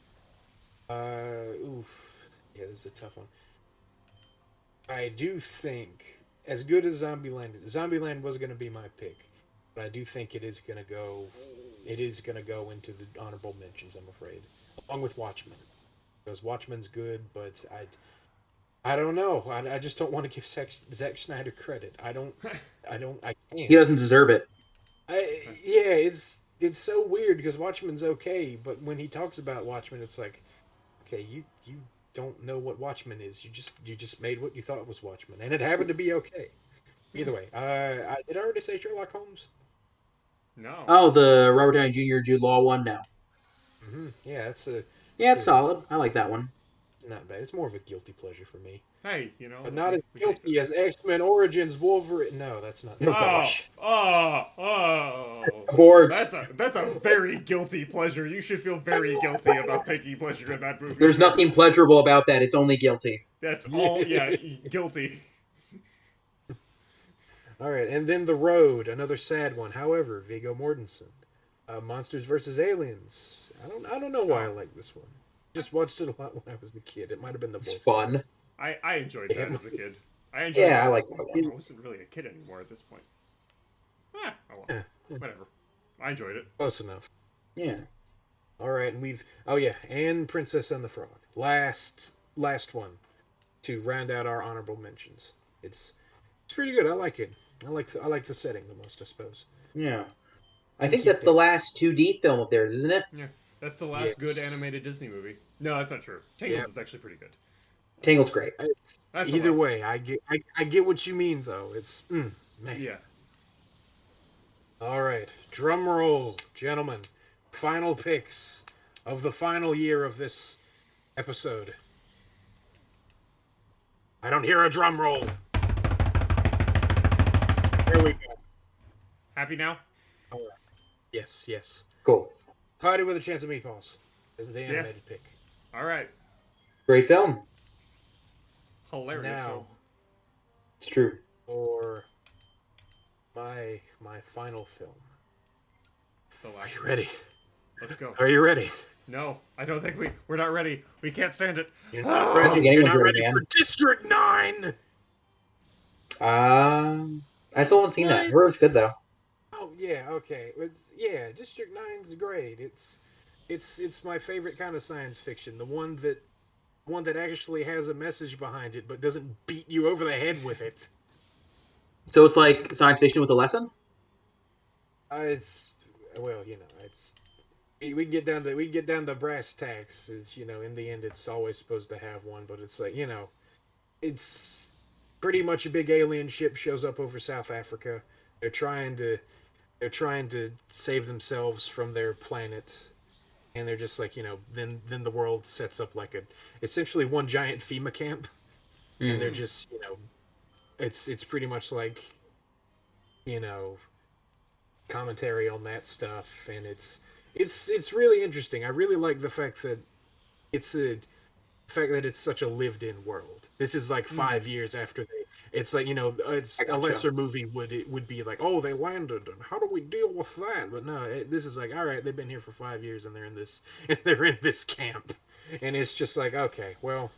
[SPEAKER 1] oof, yeah, this is a tough one. I do think, as good as Zombieland was going to be my pick, but I do think it is going to go. It is going to go into the honorable mentions. I'm afraid, along with Watchmen, because Watchmen's good, but I don't know. I just don't want to give Zack Snyder credit. I
[SPEAKER 3] He doesn't
[SPEAKER 1] can't.
[SPEAKER 3] deserve it.
[SPEAKER 1] Yeah, it's so weird because Watchmen's okay, but when he talks about Watchmen, it's like, okay, you don't know what Watchmen is. You just made what you thought was Watchmen, and it happened to be okay. Either way, did I already say Sherlock Holmes?
[SPEAKER 2] No.
[SPEAKER 3] Oh, the Robert Downey Jr. Jude Law one now.
[SPEAKER 1] Yeah,
[SPEAKER 3] Yeah,
[SPEAKER 1] it's
[SPEAKER 3] it's
[SPEAKER 1] a
[SPEAKER 3] solid. I like that one.
[SPEAKER 1] it's not bad. It's more of a guilty pleasure for me,
[SPEAKER 2] Hey,
[SPEAKER 1] but not as
[SPEAKER 2] we take
[SPEAKER 1] guilty
[SPEAKER 2] those.
[SPEAKER 1] as X Men Origins Wolverine. No, that's not
[SPEAKER 3] Oh
[SPEAKER 1] true.
[SPEAKER 2] Oh,
[SPEAKER 3] gosh,
[SPEAKER 2] oh.
[SPEAKER 3] boards.
[SPEAKER 2] That's a very guilty pleasure. You should feel very guilty about taking pleasure in that movie,
[SPEAKER 3] There's
[SPEAKER 2] sir.
[SPEAKER 3] nothing pleasurable about that. It's only guilty.
[SPEAKER 2] That's all. Yeah, guilty.
[SPEAKER 1] All right, and then The Road, another sad one. However, Viggo Mortensen, Monsters versus Aliens. I don't know why I
[SPEAKER 2] Oh,
[SPEAKER 1] like this one. Just watched it a lot when I was a kid. It might have been the
[SPEAKER 3] It's
[SPEAKER 1] voice
[SPEAKER 3] fun.
[SPEAKER 1] cast.
[SPEAKER 2] I enjoyed
[SPEAKER 1] Yeah,
[SPEAKER 2] that as a kid. I enjoyed
[SPEAKER 3] Yeah, I
[SPEAKER 2] that.
[SPEAKER 3] like that
[SPEAKER 2] I
[SPEAKER 3] one.
[SPEAKER 2] wasn't really a kid anymore at this point. Oh well,
[SPEAKER 1] yeah,
[SPEAKER 2] whatever. I enjoyed it.
[SPEAKER 1] close enough.
[SPEAKER 3] Yeah.
[SPEAKER 1] All right, and oh yeah, and Princess and the Frog. Last one to round out our honorable mentions. It's pretty good. I like it. I like the setting the most, I suppose.
[SPEAKER 3] Yeah. I
[SPEAKER 1] And
[SPEAKER 3] think
[SPEAKER 1] keep
[SPEAKER 3] that's the
[SPEAKER 1] thinking.
[SPEAKER 3] last 2D film of theirs, isn't it?
[SPEAKER 2] Yeah, that's the last good
[SPEAKER 1] Yes.
[SPEAKER 2] animated Disney movie. No, that's not true.
[SPEAKER 1] Yeah.
[SPEAKER 2] Tangled is actually pretty good.
[SPEAKER 3] Tangled's great.
[SPEAKER 1] I,
[SPEAKER 2] That's the
[SPEAKER 1] Either
[SPEAKER 2] last one.
[SPEAKER 1] way, I get what you mean though. It's man.
[SPEAKER 2] Yeah.
[SPEAKER 1] All right, drum roll, gentlemen. Final picks of the final year of this episode. I don't hear a drum roll. There we go.
[SPEAKER 2] Happy now?
[SPEAKER 1] All right. Yes, yes.
[SPEAKER 3] Cool.
[SPEAKER 1] Party with a Chance of Meatballs is the
[SPEAKER 2] Yeah.
[SPEAKER 1] animated pick.
[SPEAKER 2] All right.
[SPEAKER 3] Great film.
[SPEAKER 2] Hilarious
[SPEAKER 1] Now,
[SPEAKER 2] film.
[SPEAKER 3] It's true.
[SPEAKER 1] for my final film.
[SPEAKER 2] The
[SPEAKER 1] Are
[SPEAKER 2] last
[SPEAKER 1] you
[SPEAKER 2] one.
[SPEAKER 1] ready?
[SPEAKER 2] Let's go.
[SPEAKER 1] Are you ready?
[SPEAKER 2] No, I don't think we're not ready. We can't stand it.
[SPEAKER 1] You're
[SPEAKER 3] I
[SPEAKER 1] not
[SPEAKER 3] don't
[SPEAKER 1] ready.
[SPEAKER 3] think
[SPEAKER 1] You're
[SPEAKER 3] anyone's
[SPEAKER 1] not
[SPEAKER 3] ready,
[SPEAKER 1] ready
[SPEAKER 3] man.
[SPEAKER 1] for District 9.
[SPEAKER 3] I still haven't seen that. I heard it's good though.
[SPEAKER 1] Oh yeah, okay. District 9's great. It's my favorite kind of science fiction. The one that actually has a message behind it but doesn't beat you over the head with it.
[SPEAKER 3] So it's like science fiction with a lesson.
[SPEAKER 1] It's well, it's we can get down to brass tacks. It's in the end it's always supposed to have one, but it's like, it's pretty much a big alien ship shows up over South Africa. They're trying to they're trying to save themselves from their planet, and they're just like, then the world sets up like essentially one giant FEMA camp, and they're
[SPEAKER 3] Mm.
[SPEAKER 1] just, it's pretty much like, you know commentary on that stuff, and it's really interesting. I really like it's a the fact that it's such a lived-in world. This is like 5 years after they. It's like, it's
[SPEAKER 3] I
[SPEAKER 1] a
[SPEAKER 3] gotcha.
[SPEAKER 1] lesser movie would be like, oh, they landed and how do we deal with that? But no, this is like, all right, they've been here for 5 years and they're in this and they're in this camp, and it's just like, okay, well,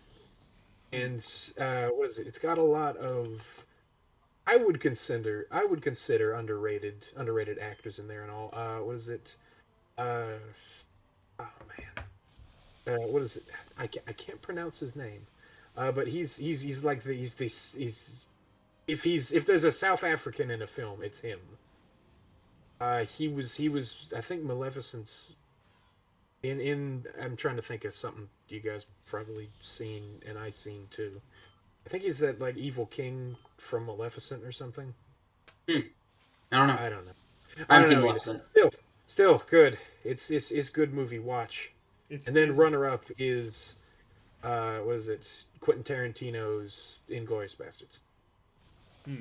[SPEAKER 1] and what is it? It's got a lot of. I would consider underrated actors in there and all. What is it? Uh, oh man, what is it? I can't pronounce his name, but he's like he's if there's a South African in a film, it's him. He was I think Maleficent's in I'm trying to think of something you guys probably seen and I seen too. I think he's that like evil king from Maleficent or something.
[SPEAKER 3] Hmm. I don't know.
[SPEAKER 1] I don't know.
[SPEAKER 3] I
[SPEAKER 1] I
[SPEAKER 3] haven't
[SPEAKER 1] don't
[SPEAKER 3] seen
[SPEAKER 1] know.
[SPEAKER 3] Maleficent.
[SPEAKER 1] Still good. It's good movie watch.
[SPEAKER 2] It's
[SPEAKER 1] And then
[SPEAKER 2] it's-
[SPEAKER 1] runner up is what is it? Quentin Tarantino's Inglourious Bastards.
[SPEAKER 2] Hmm.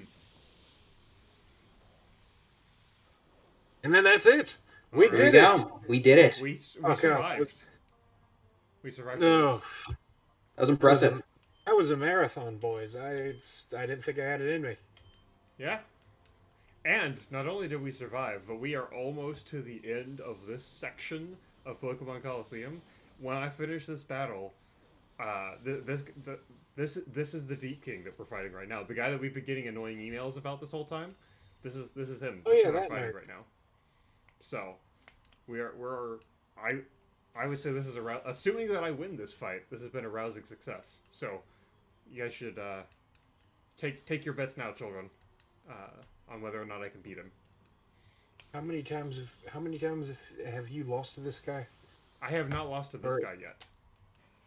[SPEAKER 1] And then that's it. We
[SPEAKER 2] All
[SPEAKER 3] There you
[SPEAKER 1] did
[SPEAKER 2] right.
[SPEAKER 1] it.
[SPEAKER 3] go. We did it.
[SPEAKER 2] We
[SPEAKER 1] Oh god,
[SPEAKER 2] survived. We survived through
[SPEAKER 1] No,
[SPEAKER 2] this.
[SPEAKER 3] That was
[SPEAKER 1] that was
[SPEAKER 3] impressive.
[SPEAKER 1] a that was a marathon, boys. I didn't think I had it in me.
[SPEAKER 2] Yeah. And not only did we survive, but we are almost to the end of this section of Pokemon Colosseum. When I finish this battle, this is the Deep King that we're fighting right now. The guy that we've been getting annoying emails about this whole time. This is him.
[SPEAKER 1] Oh
[SPEAKER 2] That's
[SPEAKER 1] yeah,
[SPEAKER 2] who I'm
[SPEAKER 1] that
[SPEAKER 2] fighting
[SPEAKER 1] nerd.
[SPEAKER 2] right now. So we're I would say this is assuming that I win this fight. This has been a rousing success. So you guys should take your bets now, children, on whether or not I can beat him.
[SPEAKER 1] How many times have you lost to this guy?
[SPEAKER 2] I have not lost to this
[SPEAKER 1] Or
[SPEAKER 2] guy yet.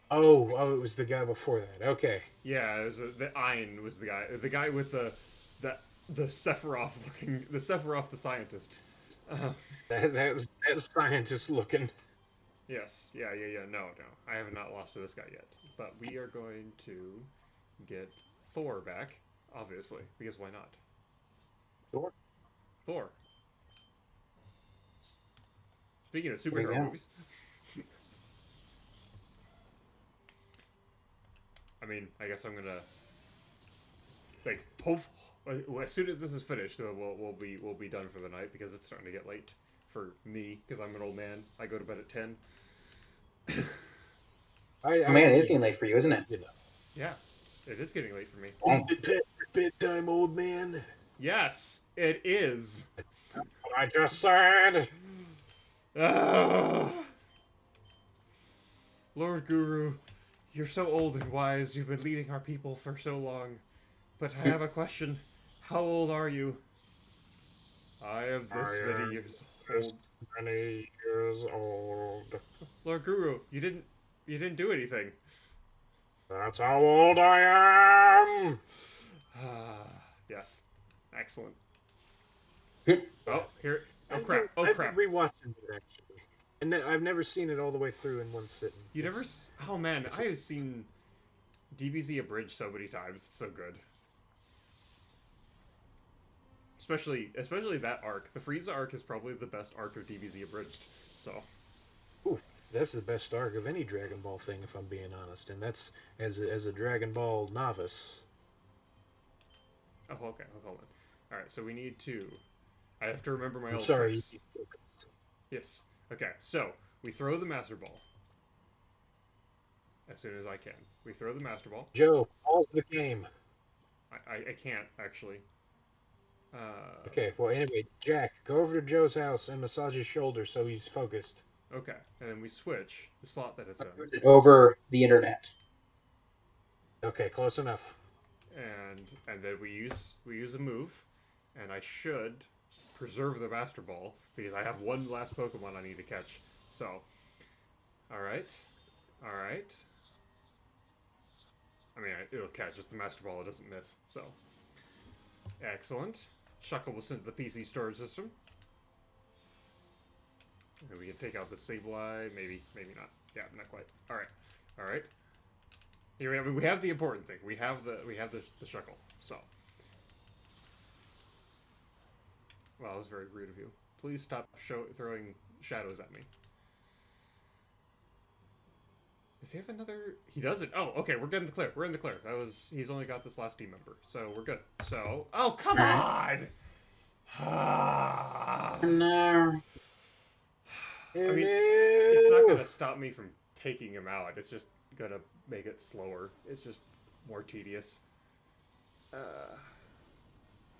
[SPEAKER 1] oh, it was the guy before that. Okay.
[SPEAKER 2] Yeah, it was the Ein was the guy with the the Sephiroth looking the Sephiroth the scientist. Uh,
[SPEAKER 1] That scientist looking.
[SPEAKER 2] yes, yeah. No, I have not lost to this guy yet. But we are going to get Thor back, obviously, because why not?
[SPEAKER 3] Sure.
[SPEAKER 2] Thor. Speaking of
[SPEAKER 3] There you
[SPEAKER 2] superhero
[SPEAKER 3] go.
[SPEAKER 2] movies, I mean, I guess I'm gonna like hope as soon as this is finished, we'll be done for the night because it's starting to get late for me because I'm an old man. I go to bed at 10.
[SPEAKER 3] Oh, man, it is getting late for you, isn't it?
[SPEAKER 1] You know.
[SPEAKER 2] Yeah, it is getting late for me.
[SPEAKER 1] Is it past bedtime, old man?
[SPEAKER 2] Yes, it is.
[SPEAKER 1] What I just said.
[SPEAKER 2] Ah, Lord Guru, you're so old and wise. You've been leading our people for so long. But I have a question. How old are you? I am this
[SPEAKER 1] I
[SPEAKER 2] many
[SPEAKER 1] am
[SPEAKER 2] years
[SPEAKER 1] this
[SPEAKER 2] old.
[SPEAKER 1] many years old.
[SPEAKER 2] Lord Guru, you didn't do anything.
[SPEAKER 1] That's how old I am.
[SPEAKER 2] Ah, yes. Excellent.
[SPEAKER 3] Hmm.
[SPEAKER 2] Oh, here. Oh
[SPEAKER 1] I've
[SPEAKER 2] crap.
[SPEAKER 1] been-
[SPEAKER 2] Oh
[SPEAKER 1] I've
[SPEAKER 2] crap.
[SPEAKER 1] been rewatching it actually, and I've never seen it all the way through in one sitting.
[SPEAKER 2] You never
[SPEAKER 1] It's-
[SPEAKER 2] Oh man, I have seen DBZ Abridged so many times. It's so good. Especially that arc. The Frieza arc is probably the best arc of DBZ Abridged. So,
[SPEAKER 1] Ooh, that's the best arc of any Dragon Ball thing, if I'm being honest. And that's as a Dragon Ball novice.
[SPEAKER 2] oh okay, hold on. All right, so we need to. I have to remember my
[SPEAKER 1] I'm
[SPEAKER 2] old
[SPEAKER 1] sorry.
[SPEAKER 2] tricks. Yes. Okay, so we throw the Master Ball as soon as I can. We throw the Master Ball.
[SPEAKER 1] Joe, pause the game.
[SPEAKER 2] I can't actually.
[SPEAKER 1] Okay, well, anyway, Jack, go over to Joe's house and massage his shoulder so he's focused.
[SPEAKER 2] Okay, and then we switch the slot that it's in,
[SPEAKER 3] Over the internet.
[SPEAKER 1] Okay, close enough.
[SPEAKER 2] and then we use a move, and I should preserve the Master Ball because I have one last Pokemon I need to catch. So, all right. I mean, it'll catch. It's the Master Ball. It doesn't miss. So, excellent. Shuckle was sent to the PC storage system. And we can take out the Sableye. Maybe not. Yeah, not quite. All right. Here we have the important thing. We have the Shuckle. So, well, that was very rude of you. Please stop throwing shadows at me. Does he have another? He doesn't. Oh, okay. We're getting the clear. We're in the clear. He's only got this last team member, so we're good. So, oh come on!
[SPEAKER 3] No.
[SPEAKER 2] I mean, it's not gonna stop me from taking him out. It's just gonna make it slower. It's just more tedious.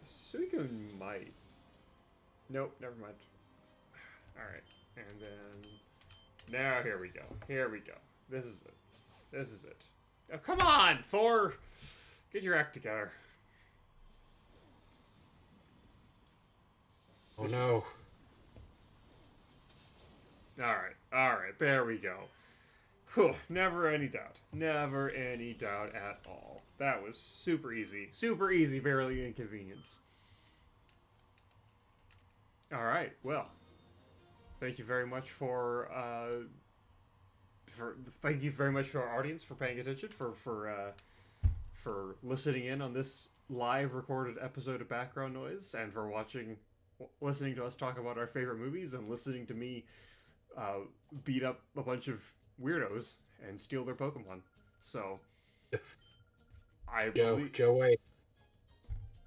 [SPEAKER 2] Suicune might. Nope, never mind. All right, and then now here we go. This is it. Oh, come on, Thor! Get your act together.
[SPEAKER 1] Oh no.
[SPEAKER 2] All right. There we go. Whew, never any doubt at all. That was super easy, barely inconvenience. All right, well, thank you very much for thank you very much for our audience for paying attention for listening in on this live recorded episode of Background Noise and for listening to us talk about our favorite movies and listening to me beat up a bunch of weirdos and steal their Pokemon. So, I
[SPEAKER 1] Joe,
[SPEAKER 2] believe.
[SPEAKER 1] Joe, wait.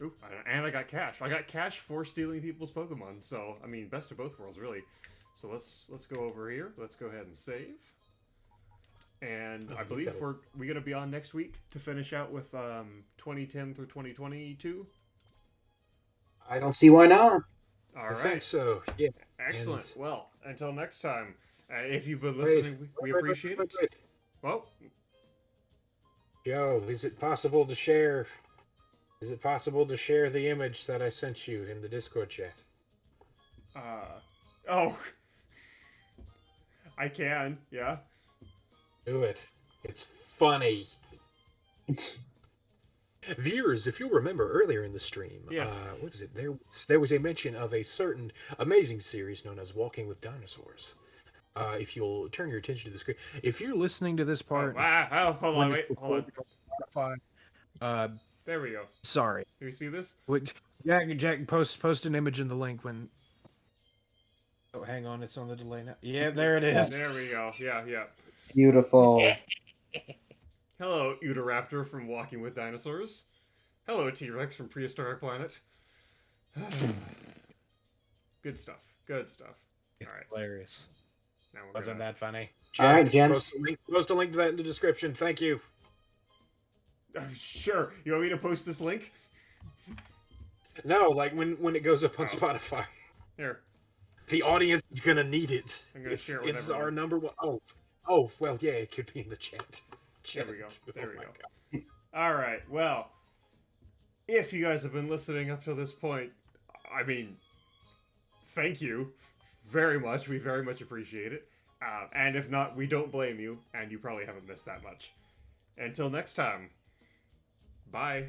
[SPEAKER 2] Ooh, and I got cash. I got cash for stealing people's Pokemon. So, I mean, best of both worlds, really. So let's go over here. Let's go ahead and save. And I believe we're gonna be on next week to finish out with 2010 through 2022.
[SPEAKER 3] I don't see why not.
[SPEAKER 2] All
[SPEAKER 1] I
[SPEAKER 2] right.
[SPEAKER 1] think so. Yeah.
[SPEAKER 2] Excellent.
[SPEAKER 1] And
[SPEAKER 2] Well, until next time. If you've been listening, we appreciate it.
[SPEAKER 1] wait.
[SPEAKER 2] Well,
[SPEAKER 1] Joe, is it possible to share? Is it possible to share the image that I sent you in the Discord chat?
[SPEAKER 2] oh, I can. Yeah.
[SPEAKER 1] Do it. It's funny. Viewers, if you'll remember earlier in the stream,
[SPEAKER 2] Yes.
[SPEAKER 1] what is it? There was a mention of a certain amazing series known as Walking with Dinosaurs. If you'll turn your attention to the screen, if you're listening to this part,
[SPEAKER 2] Hold on, wait, hold on. There we go.
[SPEAKER 1] Sorry.
[SPEAKER 2] Do you see this?
[SPEAKER 1] Jack, post an image in the link when. Oh, hang on, it's on the delay now. Yeah, there it is.
[SPEAKER 2] There we go. Yeah.
[SPEAKER 3] Beautiful.
[SPEAKER 2] Hello, Udoraptor from Walking with Dinosaurs. Hello, T-Rex from Prehistoric Planet. Good stuff.
[SPEAKER 1] It's
[SPEAKER 2] All right.
[SPEAKER 1] hilarious.
[SPEAKER 2] Now
[SPEAKER 1] Wasn't that funny?
[SPEAKER 3] All right,
[SPEAKER 1] Jack,
[SPEAKER 3] gents.
[SPEAKER 1] Post a link to that in the description. Thank you.
[SPEAKER 2] Sure. You want me to post this link?
[SPEAKER 1] No, like when it goes up on Spotify.
[SPEAKER 2] Here.
[SPEAKER 1] The audience is gonna need it.
[SPEAKER 2] I'm gonna share it with
[SPEAKER 1] It's
[SPEAKER 2] everyone.
[SPEAKER 1] our number one. Oh, well, yeah, it could be in the chat.
[SPEAKER 2] There we go. There we
[SPEAKER 1] my
[SPEAKER 2] go.
[SPEAKER 1] God.
[SPEAKER 2] All right. Well, if you guys have been listening up to this point, I mean, thank you very much. We very much appreciate it. And if not, we don't blame you, and you probably haven't missed that much. Until next time, bye.